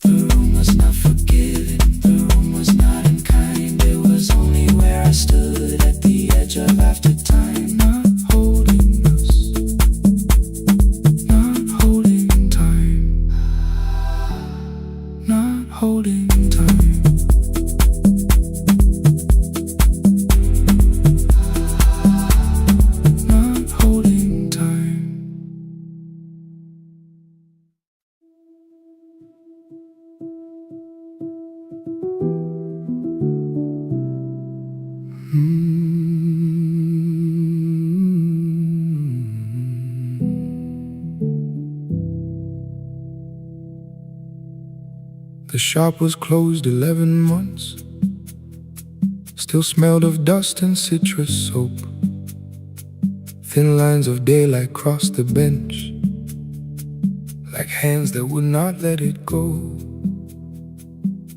The room was not forgiving, the room was not unkind. It was only where I stood at the edge of after time. Not holding us, not holding time, not holding time. Not holding time. The shop was closed 11 months. Still smelled of dust and citrus soap. Thin lines of daylight crossed the bench, like hands that would not let it go.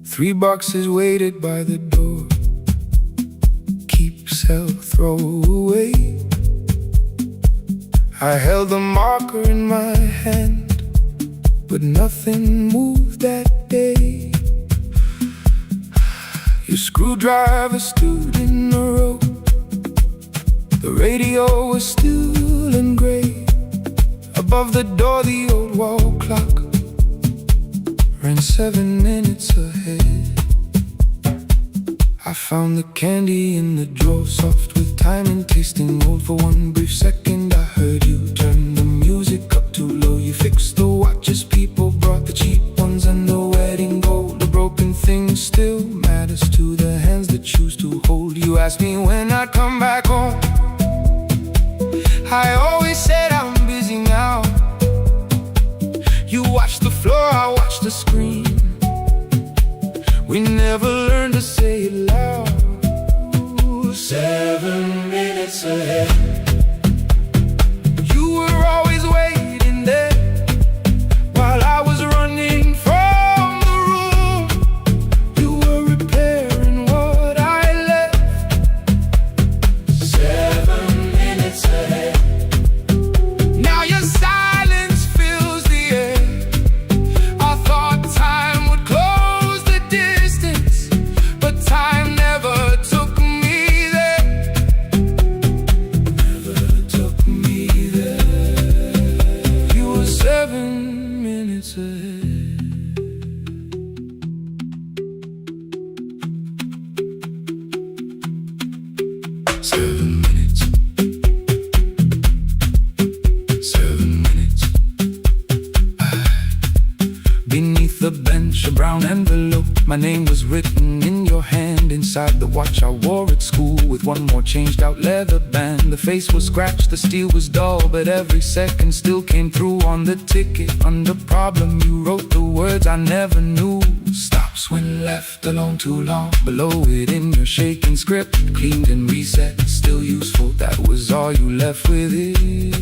3 boxes waited by the door. Keep, sell, throw away. I held the marker in my hand, but nothing moved that day. Your screwdriver stood in the road. The radio was still and gray. Above the door the old wall clock ran 7 minutes ahead. I found the candy in the drawer, soft with time and tasting old. For one brief second I heard you turn the music up too low. You fixed the watches, people brought the cheap ones and the wedding gold. The broken thing still matters to the hands that choose to hold. You asked me when I'd come back home. I always said I'm busy now. You watched the floor, I watched the screen. We never learned to say it loud. 7 minutes ahead. You were always waiting there while I was running from the room. You were repairing what I left. 7 minutes ahead. Now your silence fills the air. I thought time would close the distance, but time never took me there. Never took me there. You were 7 minutes ahead. Seven minutes. 7 minutes. Beneath the bench, a brown envelope My name was written in your hand inside the watch I wore at school, with one more changed out leather band. The face was scratched, the steel was dull, but every second still came through on the ticket. Under problem you wrote the words I never knew. Stops when left alone too long. Below it in your shaking script, cleaned and reset, still useful. That was all you left with it.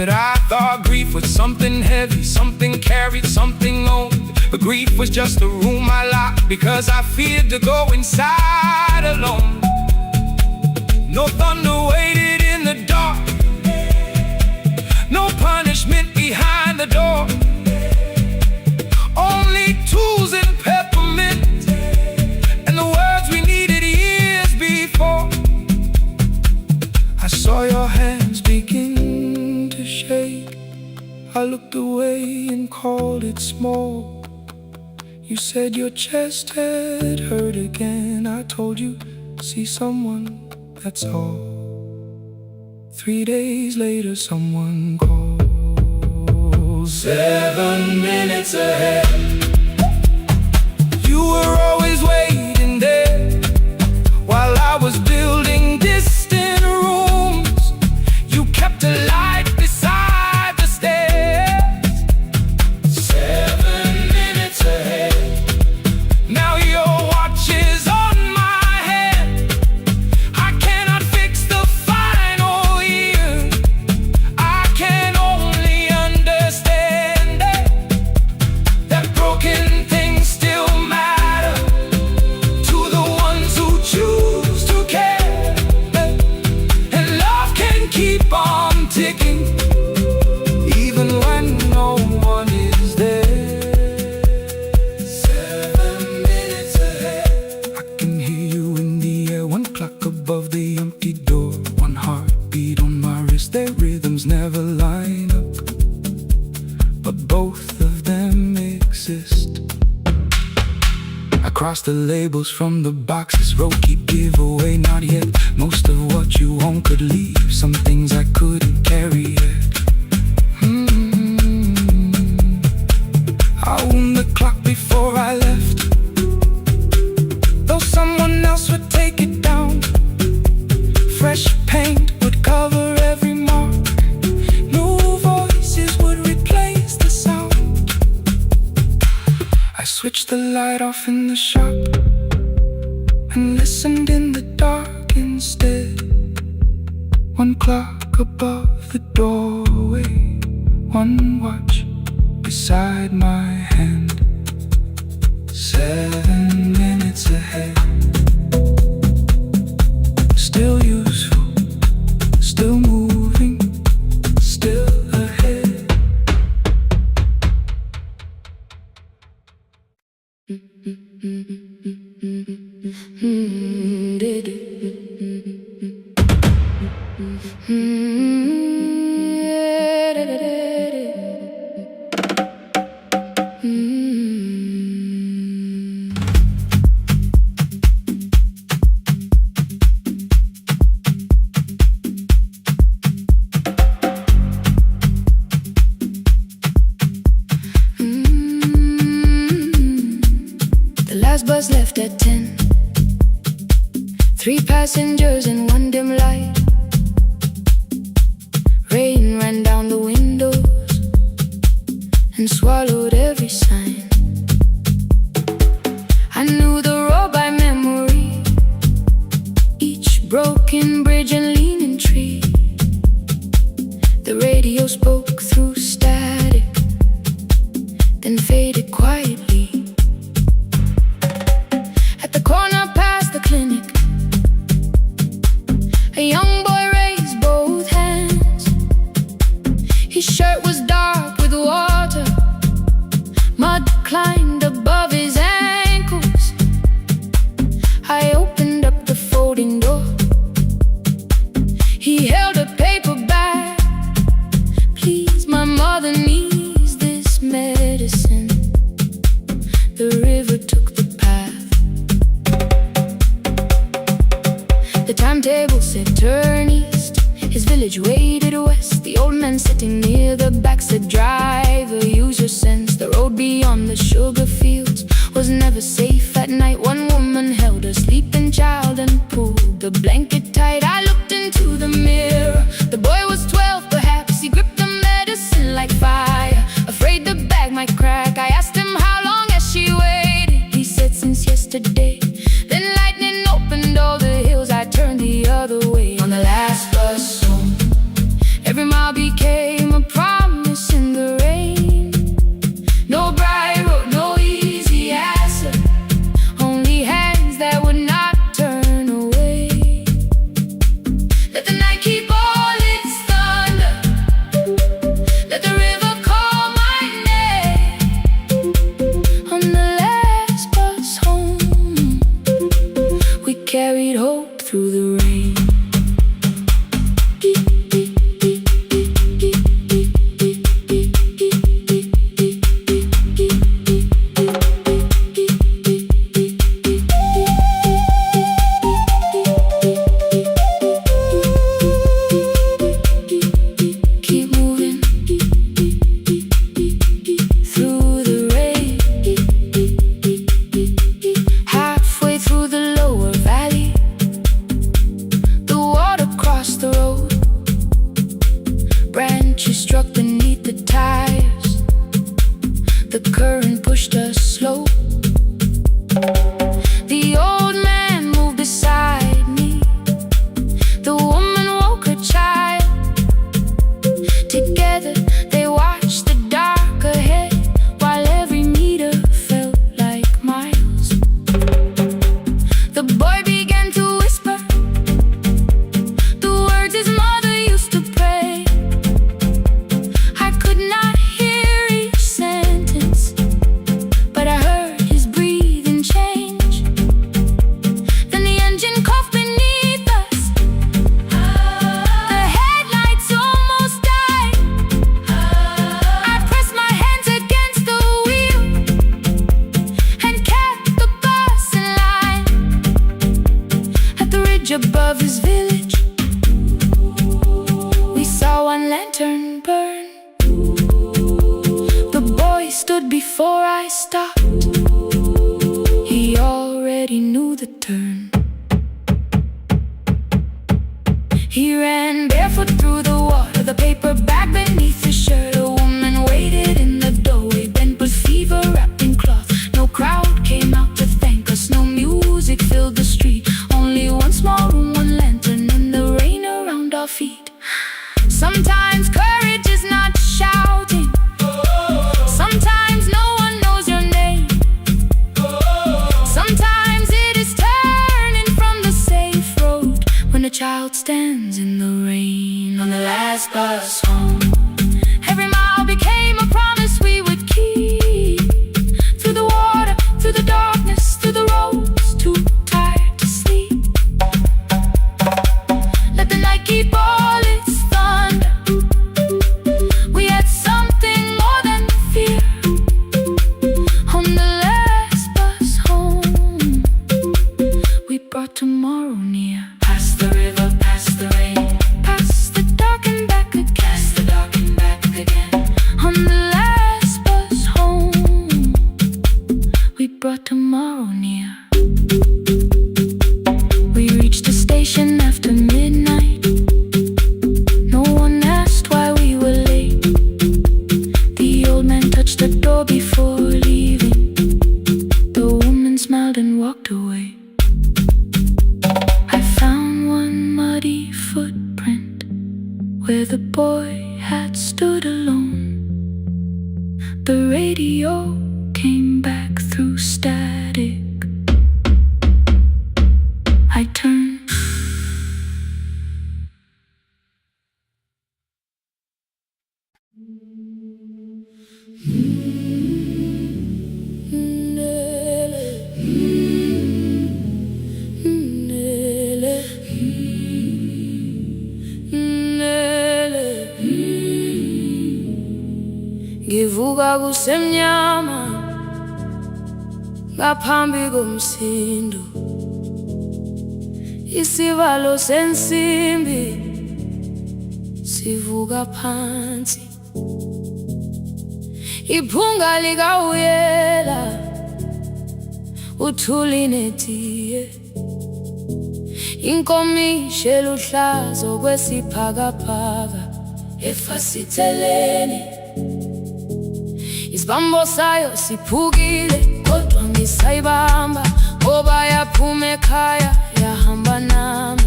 I thought grief was something heavy, something carried, something owned. But grief was just a room I locked because I feared to go inside alone. No thunder waited in the dark, no punishment behind the door. Only tools and peppermint, and the words we needed years before. I saw your hands begin to shake. I looked away and called it small. You said your chest had hurt again. I told you, see someone, that's all. 3 days later someone called. 7 minutes ahead. You were always waiting there while I was building distant rooms. You kept a light beside the stairs. 7 minutes ahead. Now your watch is on my head. I cannot fix the final year. I can only understand that broken things still matter to the ones who choose to care. And love can keep on ticking even when no one is there. 7 minutes ahead. I can hear you in the air, one clock above the empty door, one heartbeat on my wrist. Their rhythms never line up, but both of them exist. I crossed the labels from the boxes, wrote keep, give away, not yet. Most of what you own could leave, some things I couldn't carry yet. I wound the clock before I left, though someone else would take it down. Fresh paint would cover every mark, new voices would replace the sound. I switched the light off in the shop and listened in the dark instead. One clock above the doorway, one watch beside my hand. 7 minutes ahead. Still useful, still moving, still ahead. The last bus left at 10. 3 passengers and one dim light. Rain ran down the windows and swallowed every sign. I knew the road by memory, each broken bridge and leaning tree. The radio spoke through static, then faded quietly. At the corner past the clinic, a young boy raised both hands. His shirt was dark with water, mud climbed above his ankles. I opened up the folding door. He held a paper bag. Please, my mother needs this medicine. The river took the path. The timetable said turn east. His village waded west. The old man sitting near the back said, "Driver, use your sense. The road beyond the sugar fields was never safe at night." One woman held her sleeping child and pulled the blanket tight. I looked into the mirror. The boy was 12, perhaps. He gripped the medicine like fire, afraid the bag might crack. I asked him, "How long has she waited?" He said, "Since yesterday." Then lightning opened all the hills. I turned the other way. On the last bus home, every mile became a promise in the rain. No bright road, no easy answer, only hands that would not turn away. Let the night keep all its thunder, let the river call my name. On the last bus home, we carried hope through the rain. Branches struck beneath the tires. The current pushed us slow. The old man moved beside me. The woman woke her child. Together they watched the dark ahead, while every meter felt like miles. The boy began to whisper the words his mother used to pray. I could not hear each sentence, but I heard his breathing change. Then the engine coughed beneath us. The headlights almost died. I pressed my hands against the wheel and kept the bus in line. At the ridge above his village, we saw one lantern burn. The boy stood before I stopped. He already knew the turn. He ran barefoot through the water, the paper bag beneath his shirt. A woman waited in the doorway, bent with fever wrapped in cloth. No crowd came out to thank us, no music filled the street. Only one small room, one lantern, and the rain around our feet. Sometimes courage is not shouting. Sometimes no one knows your name. Sometimes it is turning from the safe road when a child stands in the rain. On the last bus home, every mile became a promise we would keep. Through the water, through the darkness, through the roads too tired to sleep. Let the night keep all its thunder. We had something more than fear. On the last bus home, we brought tomorrow near. Past the river, past the rain, past the dark and back again. Past the dark and back again. On the last bus home, we brought tomorrow near. We reached the station after midnight. No one asked why we were late. The old man touched the door before leaving. The woman smiled and walked away. I found one muddy footprint where the boy had stood alone. The radio came back through static. I turned. Ngivuka kusemnyama ngaphambi komsindo, isivalo sensimbi sivuka phansi, iphunga likawuyela, uthuli netiye, inkomishi eluhlaza okwesibhakabhaka efasiteleni. Isibambo sayo siphukile kodwa ngisayibamba, ngoba yaphuma ekhaya yahamba nami.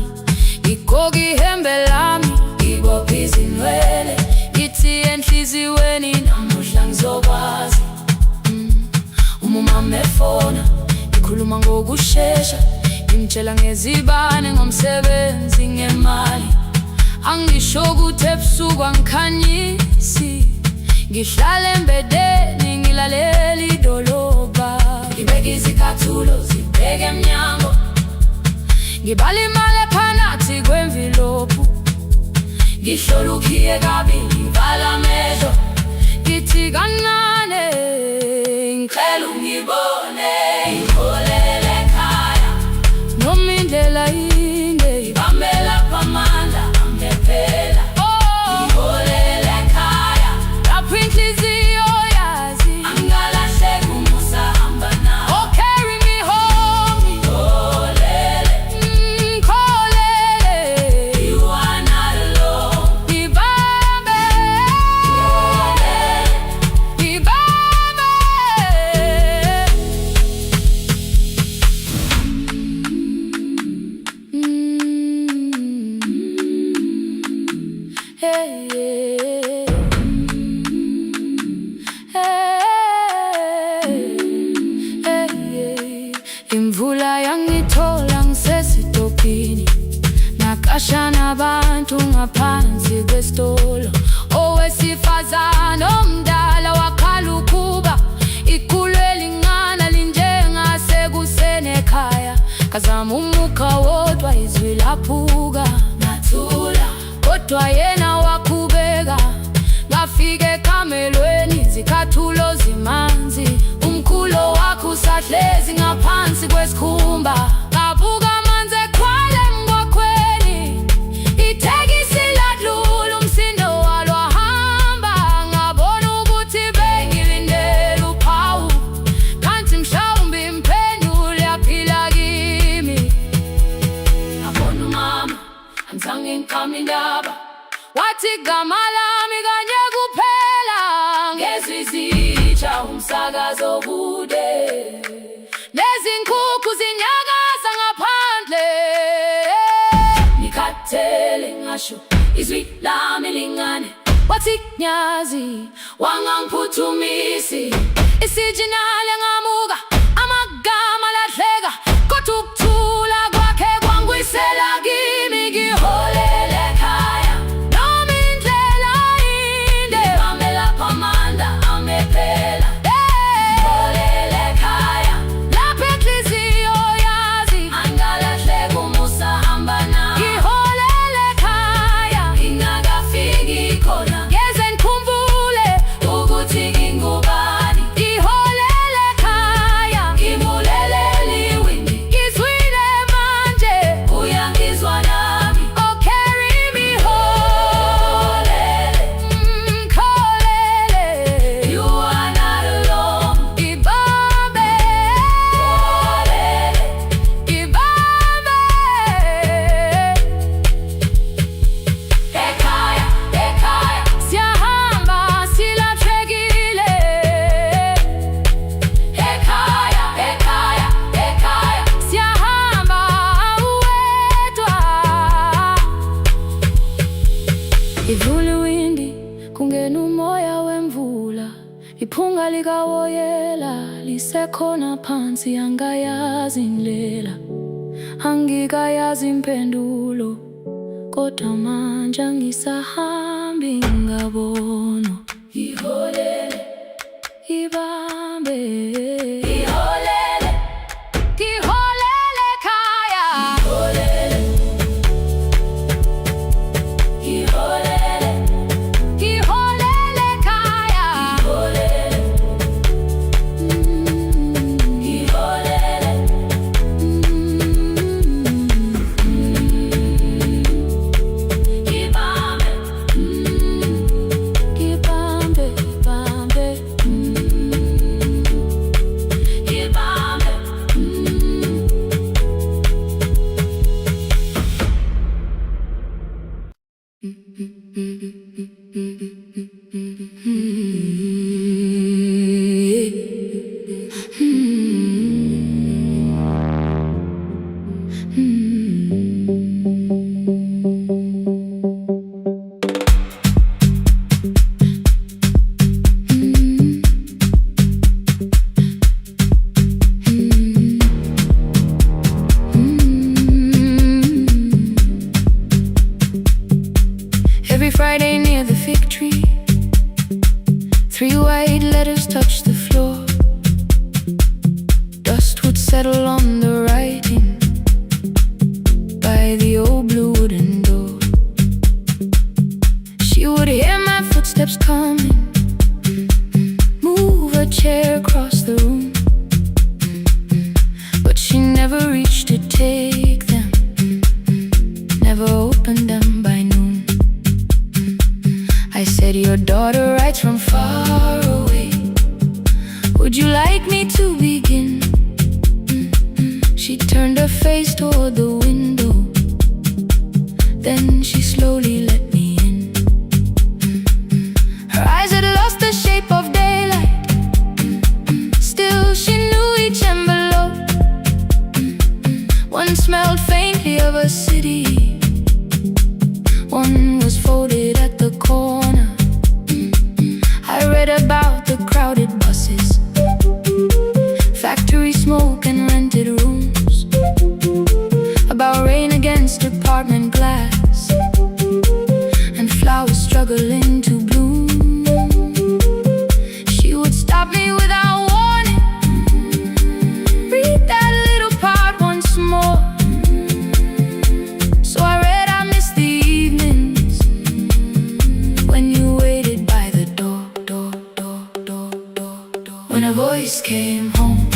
Igqoka ihembe lami, ibopha izinwele, ithi enhliziyweni namuhla ngizokwazi. Umama efona, ikhuluma ngokushesha, imtshela ngezibane, ngomsebenzi, ngemali. Angisho ukuthi ebusuku angikhanyisi, ngihlala embedeni ngilalela idolobha. Ngibeka izicathulo zibheke emnyango, ngibala imali ephakathi kwemvilophu, ngihlola ukhiye kabili, ngivala amehlo, ngithi kancane ngicela ungibone. Ngiholele ekhaya noma indlela inde, ibambela phamandla angephela. Ngiholele ekhaya lapho inhliziyo yazi angalahleki umusa hamba nawe. Oh, carry me home. Ngiholele, ngiholele, you are not alone. Ngibambe, ngiholele, ngibambe. Hey, hey, hey, hey. Imvula yangithola ngisesitopini, nakasha nabantu ngaphansi kwesitolo. Owesifazane omdala wakhala ukuba ikhulu elingana linjengasekuseni ekhaya. Kazama umukha wodwa, izwi laphuka, nathula, kodwa yena wakhubeka. Ngafika ekamelweni, izicathulo zimanzi, umkhulo wakhe usahlezi ngaphansi kwesikhumba. Ngabuka amanzi ekhwale emgwaqweni, itekisi ladlula, umsindo walo wahamba. Ngabona ukuthi bengilindele uphawu, kanti mhlawumbe impendulo yaphila kimi. Ngabona umama angizange ngiqame indaba, wathi igama lami kanye kuphela. Ngezwi zitsha umsakazo kude, nezinkukhu zinyakaza ngaphandle. Ngikhathele ngasho izwi lami lingane, wathi nyazi wangangiphuthumisi. Isijinali ngamuka, amagama lahleka, kodwa ukuthula kwakhe kwangwisela kimi. Ngiholele ekhaya noma indlela inde, ibambela phamandla angephela. Ngiholele ekhaya lapho inhliziyo yazi angalahleki umusa hamba nawe. Ngiholele ekhaya ingakafiki khona, ngeze ngikhumbule ukuthi ngingubani. Ngiholele ekhaya ngivulelele iwindi, ngizwile manje uyangizwa nami. Oh, carry me home. Ngikholele, you are not alone. Ngibambe, ngibambe. Ekhaya, ekhaya siyahamba silahlekile. Ekhaya, ekhaya, ekhaya siyahamba uwedwa. Ivula iwindi, kungena umoya wemvula, iphunga likawoyela lisekhona phansi. Angayazi indlela, angikayazi impendulo, kodwa manje angisahambi ngabona. Ngiholele, ibambe, ngiholele, ngiholele ekhaya. Ngiholele, ngiholele, ngiholele ekhaya. Ngiholele, ngiholele. Ibambe, settle on the writing by the old blue wooden door. She would hear my footsteps coming, move a chair across the room, but she never reached to take them, never opened them by noon. I said, your daughter writes from far away, would you like me to begin? She turned her face toward the window, then she slowly let me in. Her eyes had lost the shape of daylight, still she knew each envelope. One smelled faintly of a city, one was folded at the corner. I read about the crowded buses, factory smoke and rented rooms, about rain against apartment glass, and flowers struggling to bloom. She would stop me without warning, read that little part once more. So I read, I miss the evenings when you waited by the door. When a voice came home,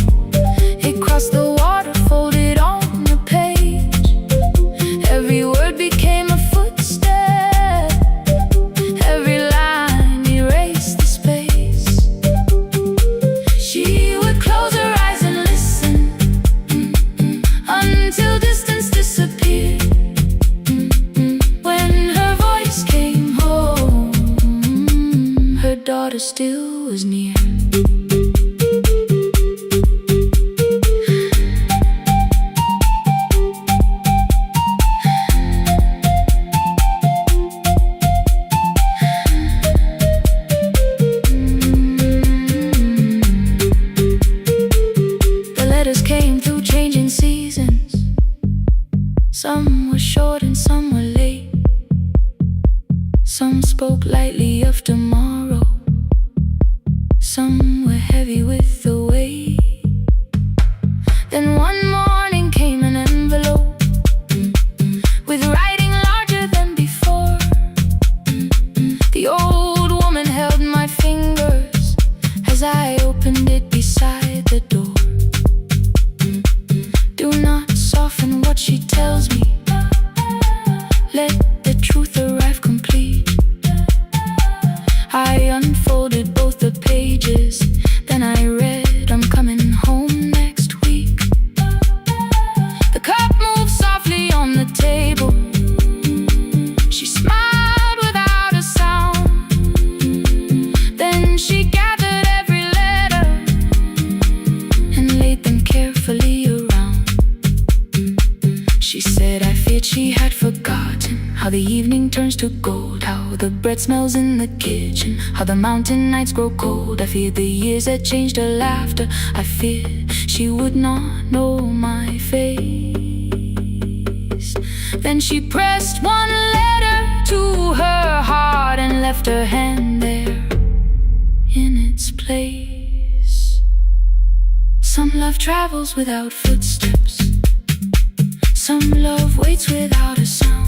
it crossed the water, folded on the page. Every word became a footstep, every line erased the space. She would close her eyes and listen until distance disappeared. When her voice came home, her daughter still was near. Came through changing seasons, some were short and some were late. Some spoke lightly of tomorrow, some were heavy with the weight. Then one morning came an envelope with writing larger than before. The old woman held my fingers as I opened it beside the door. Do not soften what she tells me, let the truth arrive complete. I unfolded both the pages, then I read, I'm coming home next week. The cup moved softly on the table, she smiled without a sound. Then she gathered every letter and laid them carefully around. She said, I feared she had forgotten how the evening turns to gold, how the bread smells in the kitchen, how the mountain nights grow cold. I feared the years had changed her laughter, I feared she would not know my face. Then she pressed one letter to her heart and left her hand there in its place. Some love travels without footsteps, some love waits without a sound.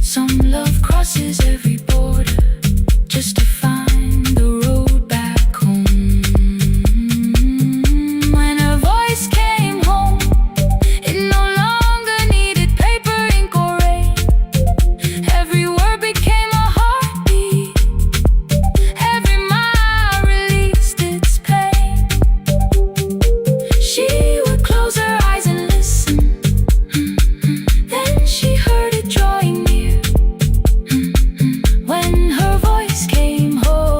Some love crosses every border just to find the road back home. When her voice came home, it no longer needed paper, ink, or rain. Every word became a heartbeat, every mile released its pain. She would close her eyes and listen, then she heard it drawing near. When her voice came home,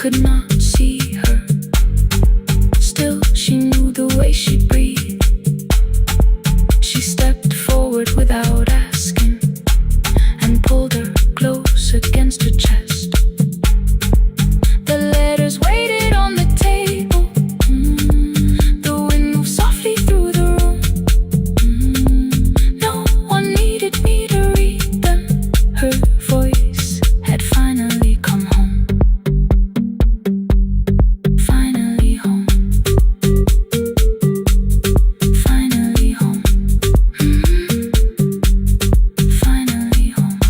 could not see her. Still, she knew the way she breathed. She stepped forward without asking and pulled her close against her chest. The letters waited on the table. The wind moved softly through the room. No one needed me to read them. Her voice had finally come home. Finally home. Finally home. Finally home.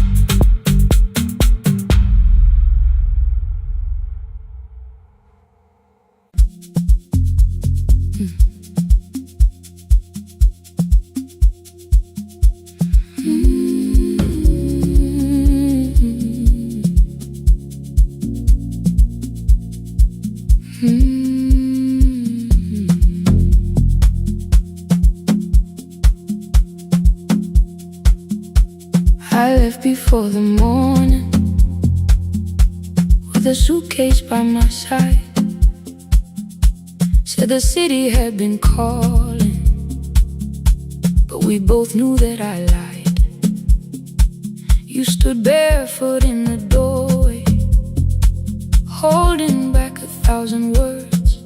I left before the morning with a suitcase by my side. Said the city had been calling, but we both knew that I lied. You stood barefoot in the doorway, holding back 1,000 words.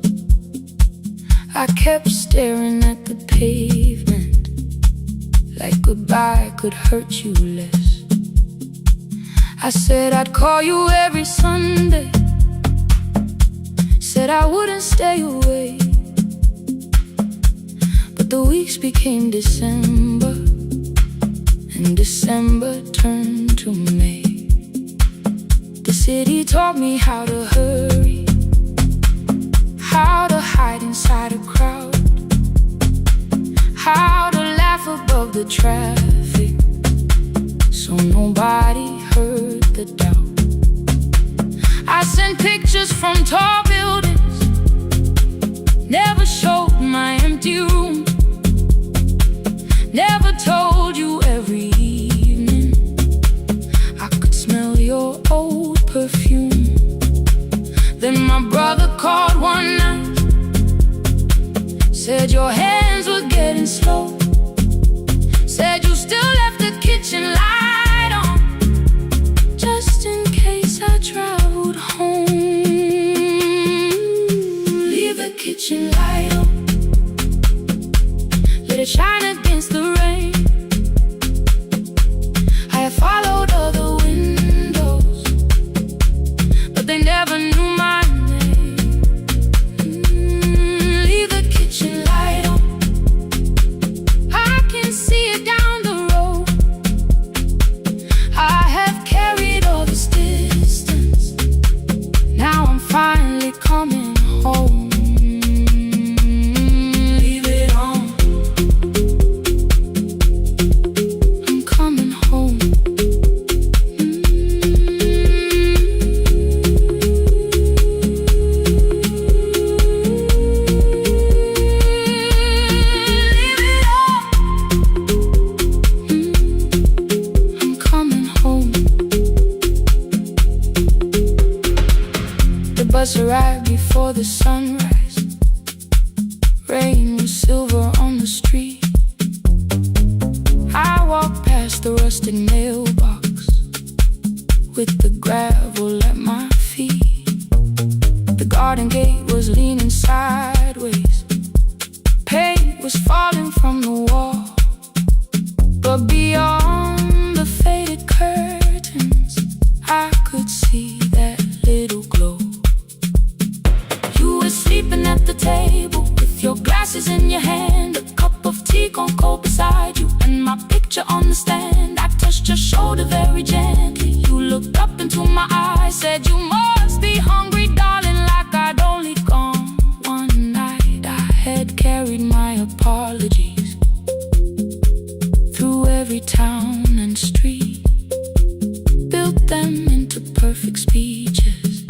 I kept staring at the pavement, like goodbye could hurt you less. I said I'd call you every Sunday, said I wouldn't stay away. But the weeks became December, and December turned to May. The city taught me how to hurry, how to hide inside a crowd, how to laugh above the traffic, so nobody heard the doubt. I sent pictures from tall buildings, never showed my empty room, never told you every evening I could smell your old perfume. Then my brother called one night, said your hands were getting slow, said you still left the kitchen light on, just in case I traveled home. Leave the kitchen light on, let it shine against the rain. I have followed other windows, but they never knew my name. Leave the kitchen light on, I can see it down the road. I have carried all this distance, now I'm finally coming home. Leave it on, I'm coming home. Leave it on, I'm coming home. The bus arrived before the sunrise. Rain was silver on the street. I walked past the rusted mailbox with the gravel at my feet. The garden gate was leaning sideways, paint was falling from the wall, but beyond the faded curtains I could see that little glow. You were sleeping at the table with your glasses in your hand, a cup of tea gone cold beside you, and my picture on the stand. I touched your shoulder very gently. You looked up into my eyes, said you must be hungry, darling, like I'd only gone one night. I had carried my apologies through every town and street, built them into perfect speeches,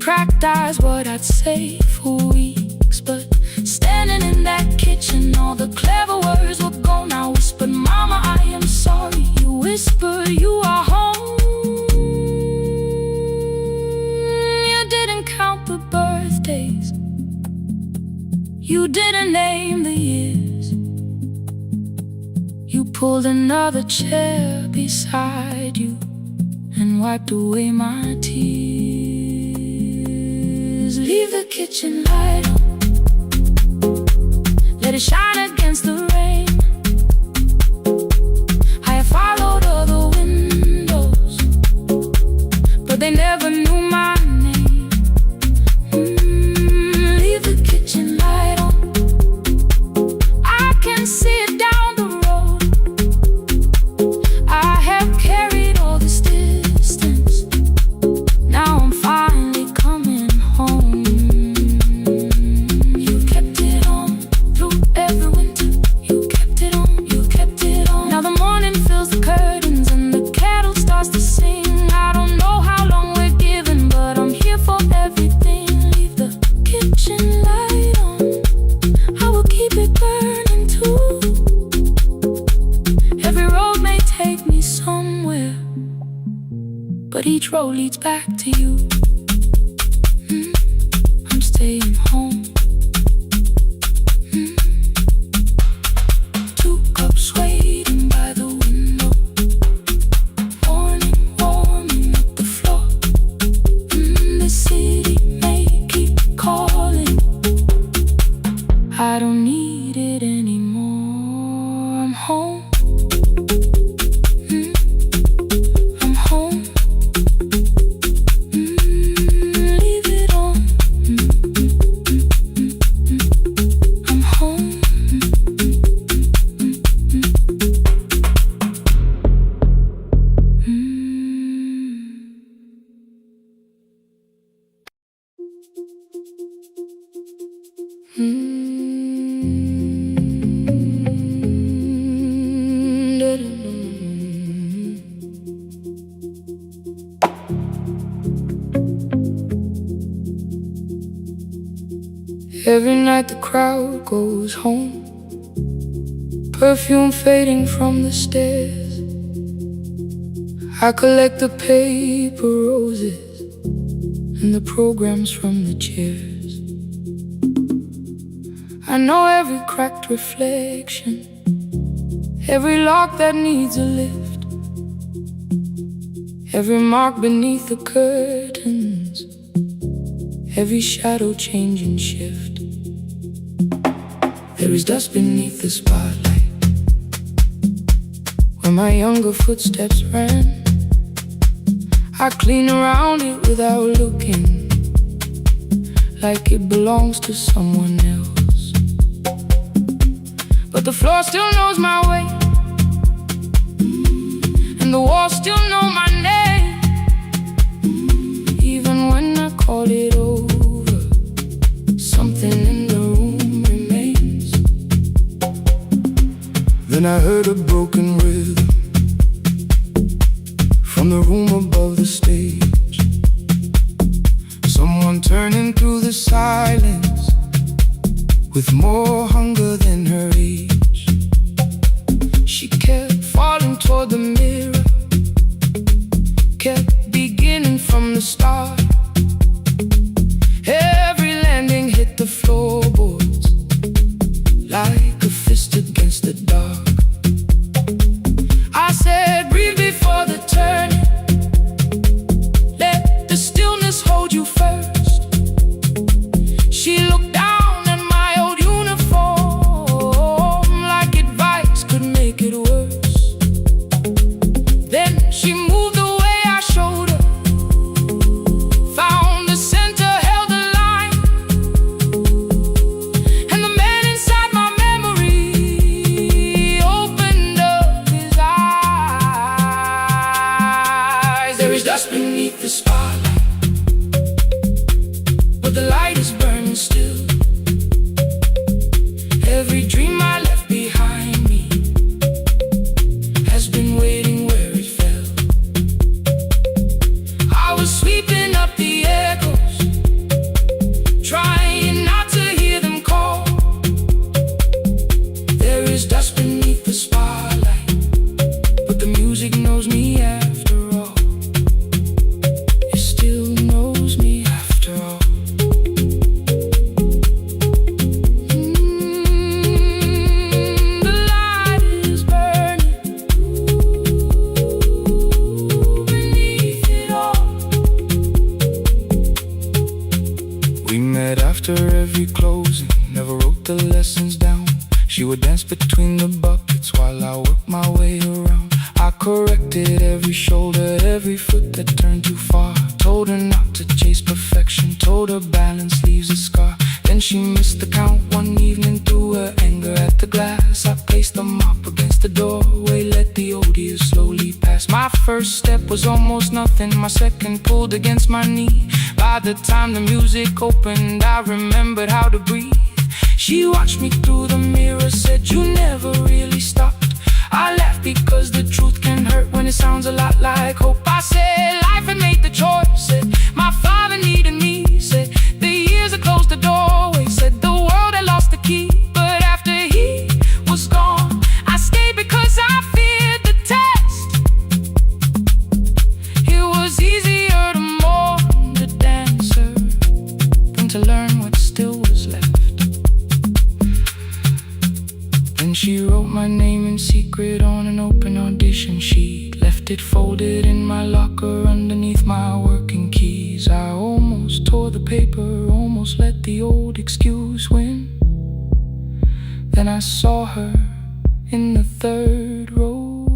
practiced what I'd say for weeks. But standing in that kitchen, all the clever words were gone. I whispered, Mama, I am sorry. You whispered, you are home. You You didn't name the years. You pulled another chair beside you and wiped away my tears. Leave the kitchen light on, let it shine against the rain. I have followed other windows, but they never knew my name. Leave the kitchen light on, I can see it down the road. I have carried all this distance, now I'm finally coming home. You kept it on through every winter. You kept it on, you kept it on. Now the morning fills the curtains and the kettle starts to sing. I don't know how long we're given, but I'm here for everything. Leave the kitchen light on, I will keep it burning too. Every road may take me somewhere, but each road leads back to you. I'm staying home. 2 cups waiting by the window, morning warming up the floor. The city may keep calling, I don't need it anymore. I'm home. I'm home. Leave it on. I'm home. Every night the crowd goes home, perfume fading from the stairs. I collect the paper roses and the programs from the chairs. I know every cracked reflection, every lock that needs a lift, every mark beneath the curtains, every shadow change and shift. There is dust beneath the spotlight where my younger footsteps ran. I clean around it without looking, like it belongs to someone else. But the floor still knows my way, and the walls still know my name. Even when I call it over, something in the room remains. Then I heard a broken rhythm from the room above the stage. Someone turning through the silence with more hunger than her age. She kept falling toward the mirror, kept beginning from the start. Every landing hit the floorboards like a fist against the dark. I said, breathe before the turning, let the stillness hold you first. She looked down at my old uniform like advice could make it worse. Then she moved the way I showed her, found the center, held the line, and the man inside my memory opened up his eyes. There is dust beneath the spotlight, but the light is burning still. Every dream I left behind me has been waiting where it fell. I was sweeping up the echoes, trying not to hear them call. There is dust beneath the spotlight, but the music knows me after all. It still knows me after all. between the buckets while I worked my way around. I corrected every shoulder, every foot that turned too far. Told her not to chase perfection, told her balance leaves a scar. Then she missed the count one evening, threw her anger at the glass. I placed the mop against the doorway, let the odor slowly pass. My first step was almost nothing, my second pulled against my knee. By the time the music opened, I remembered how to breathe. She watched me through the mirror, said, "You never really stopped." I laughed because the truth can hurt when it sounds a lot like hope. I said life had made the choice, said my father needed me, said the years had closed the doorway, said the world had lost the key. But after he was gone, I stayed because I feared the test. It was easier to mourn the dancer than to learn what still was left. Then she wrote my name in secret on an open audition sheet, left it folded in my locker underneath my working keys. I almost tore the paper, almost let the old excuse win. Then I saw her in the third row,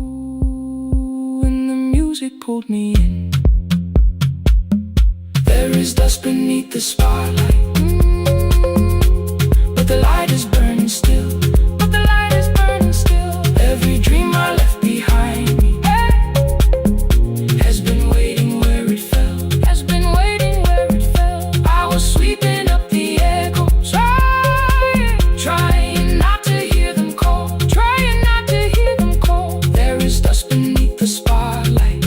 and the music pulled me in. There is dust beneath the spotlight, but the light is burning still. Every dream I left behind me has been waiting where it fell, has been waiting where it fell. I was sweeping up the echoes, trying not to hear them call, trying not to hear them call. There is dust beneath the spotlight,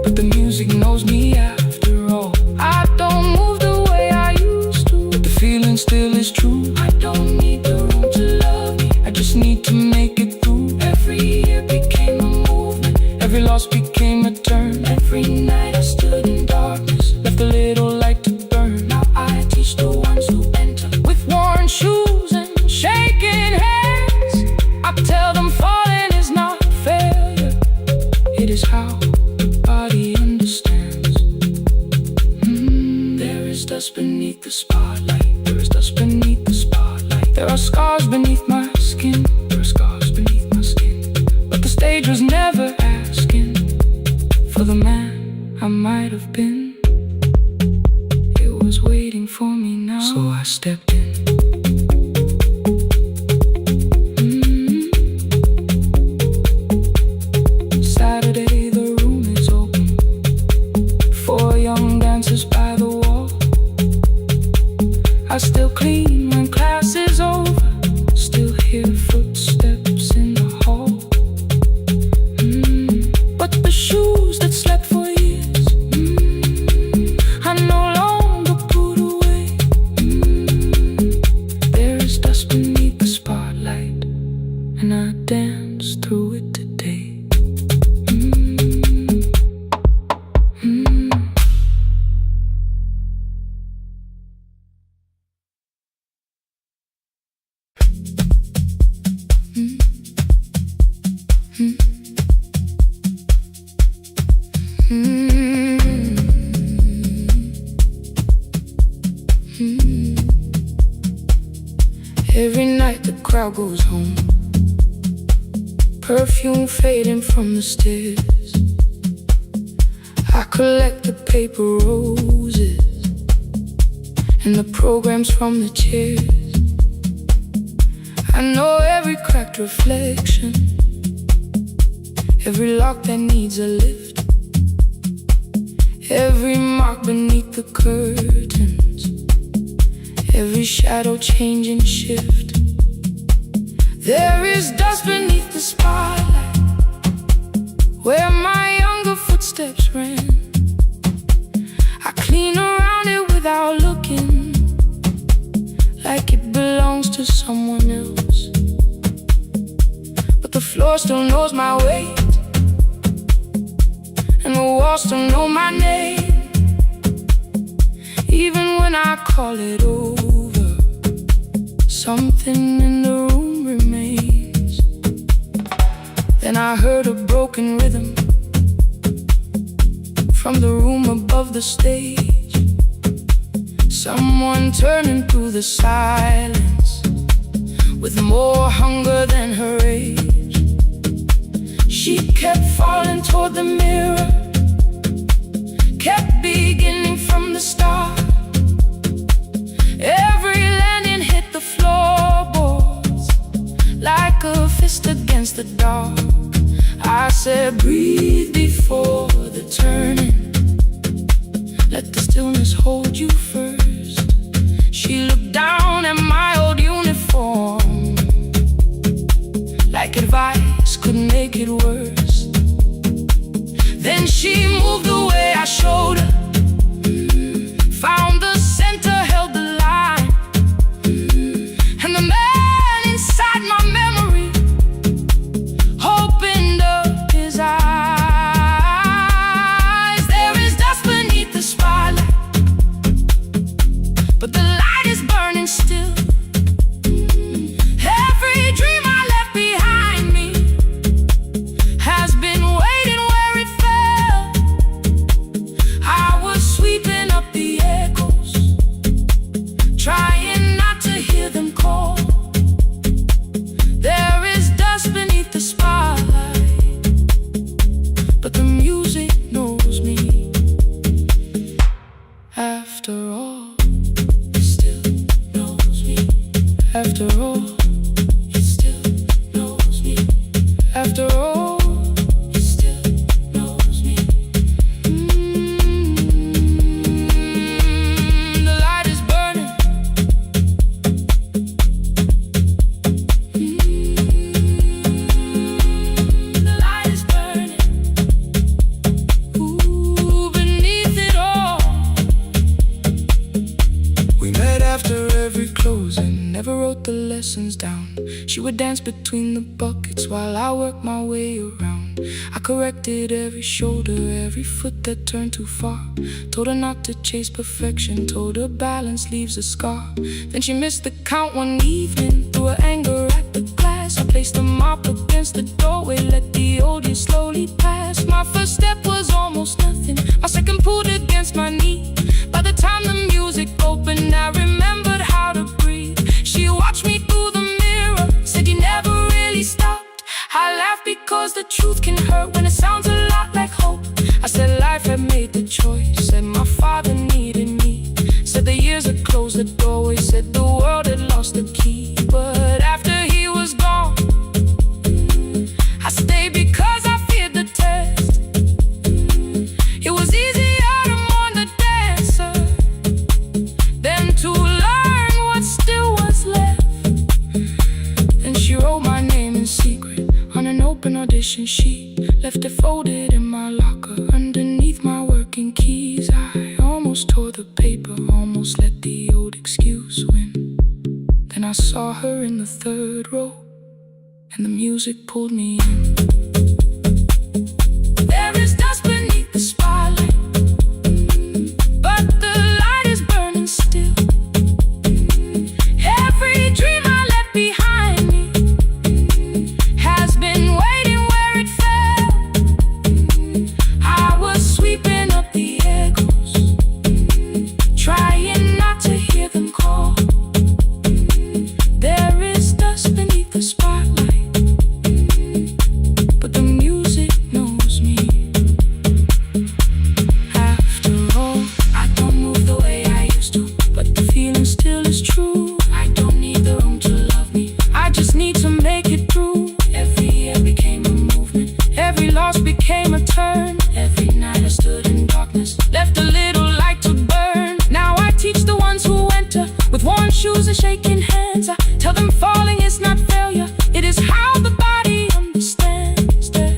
but the music knows me after all. I don't move the way I used to, but the feeling still is true. I don't need the room to love me, I just need to make it through. Every year became a movement, every loss became a turn. Every night I stood in darkness, left a little light to burn. Now I teach the ones who enter with worn shoes and shaking hands. I tell them falling is not failure, it is how the body understands. There is dust beneath the spotlight, there is dust beneath the spotlight. There are scars beneath my skin, there are scars beneath my skin. The stage was never asking for the man I might have been. It was waiting for me now, so I stepped in. Saturday, the room is open, 4 young dancers by the wall. I still clean when class is over, still hear footsteps in the hall. The shoes that slept for years, I no longer put away. There is dust beneath the spotlight, and I dance through it today. Every night the crowd goes home, perfume fading from the stairs. I collect the paper roses and the programs from the chairs. I know every cracked reflection, every lock that needs a lift, every mark beneath the curtains, every shadow change and shift. There is dust beneath the spotlight, where my younger footsteps ran. I clean around it without looking, like it belongs to someone else. But the floor still knows my weight, and the walls still know my name. Even when I call it over, something in the room remains. Then I heard a broken rhythm from the room above the stage. Someone turning through the silence with more hunger than her age. She kept falling toward the mirror, kept beginning from the start. Every landing hit the floorboards like a fist against the dark. I said, breathe before the turning, let the stillness hold you first. She looked down at my old uniform, like advice could make it worse. Then she moved the way I showed her, found the center, held the line, and the man inside my memory opened up his eyes. There is dust beneath the spotlight, but the light is burning still. Every dream I left behind me has been waiting where it fell. I was sweeping up the echoes, trying not to hear them call. There is dust beneath the spotlight, but the music knows me. After all, it still knows me. After all, it still knows me. After all, it still knows me. The light is burning. The light is burning. Ooh, beneath it all. We met after every closing, never wrote the lessons down. She would dance between the buckets while I worked my way around. I corrected every shoulder, every foot that turned too far. Told her not to chase perfection, told her balance leaves a scar. Then she missed the count one evening, threw her anger at the glass. I placed the mop against the doorway, let the old years slowly pass. My first step was almost nothing, my second pulled against my knee. By the time the music opened, I remembered how to breathe. She watched me through the mirror, said you never really stopped. I laughed because the truth can hurt when it sounds a lot like hope. I said life had made the choice, said my father needed me, said the years had closed the doorway, said the world had lost the key. But after he was gone, I stayed because I feared the test. It was easier to mourn the dancer than to learn what still was left. Then she wrote my name in secret on an open audition sheet, left it folded in my locker underneath my working keys. I almost tore the paper, almost let the old excuse win. Then I saw her in the third row, and the music pulled me in. There is dust beneath the spotlight, but the light is burning still. Every dream I left behind me has been waiting where it fell. I was sweeping up the echoes, trying not to hear them call. There is dust beneath the spotlight, but the music knows me. After all, I don't move the way I used to, but the feeling still is true. I don't need the room to love me, I just need to make it through. Every year became a movement, every loss became a turn. Every night I stood in darkness, left a little light to burn. Now I teach the ones who enter with worn shoes and shaking hands. I tell them falling is not failure, it is how the body understands that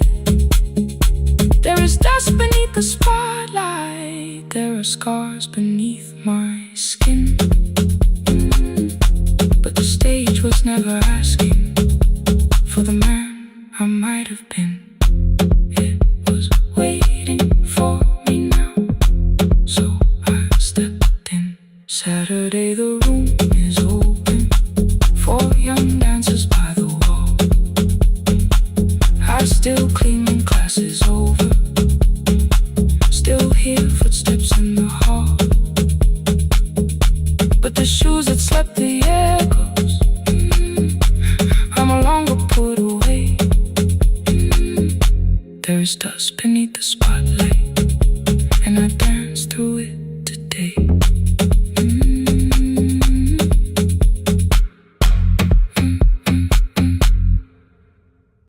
there is dust beneath the spotlight, there are scars beneath my skin. But the stage was never asking for the man I might have been. It was waiting for me now, so I stepped in. Saturday the room is open for young dancers by the wall. I still clean when class is over, still hear footsteps in the hall. But the shoes that slept the echoes there is dust beneath the spotlight.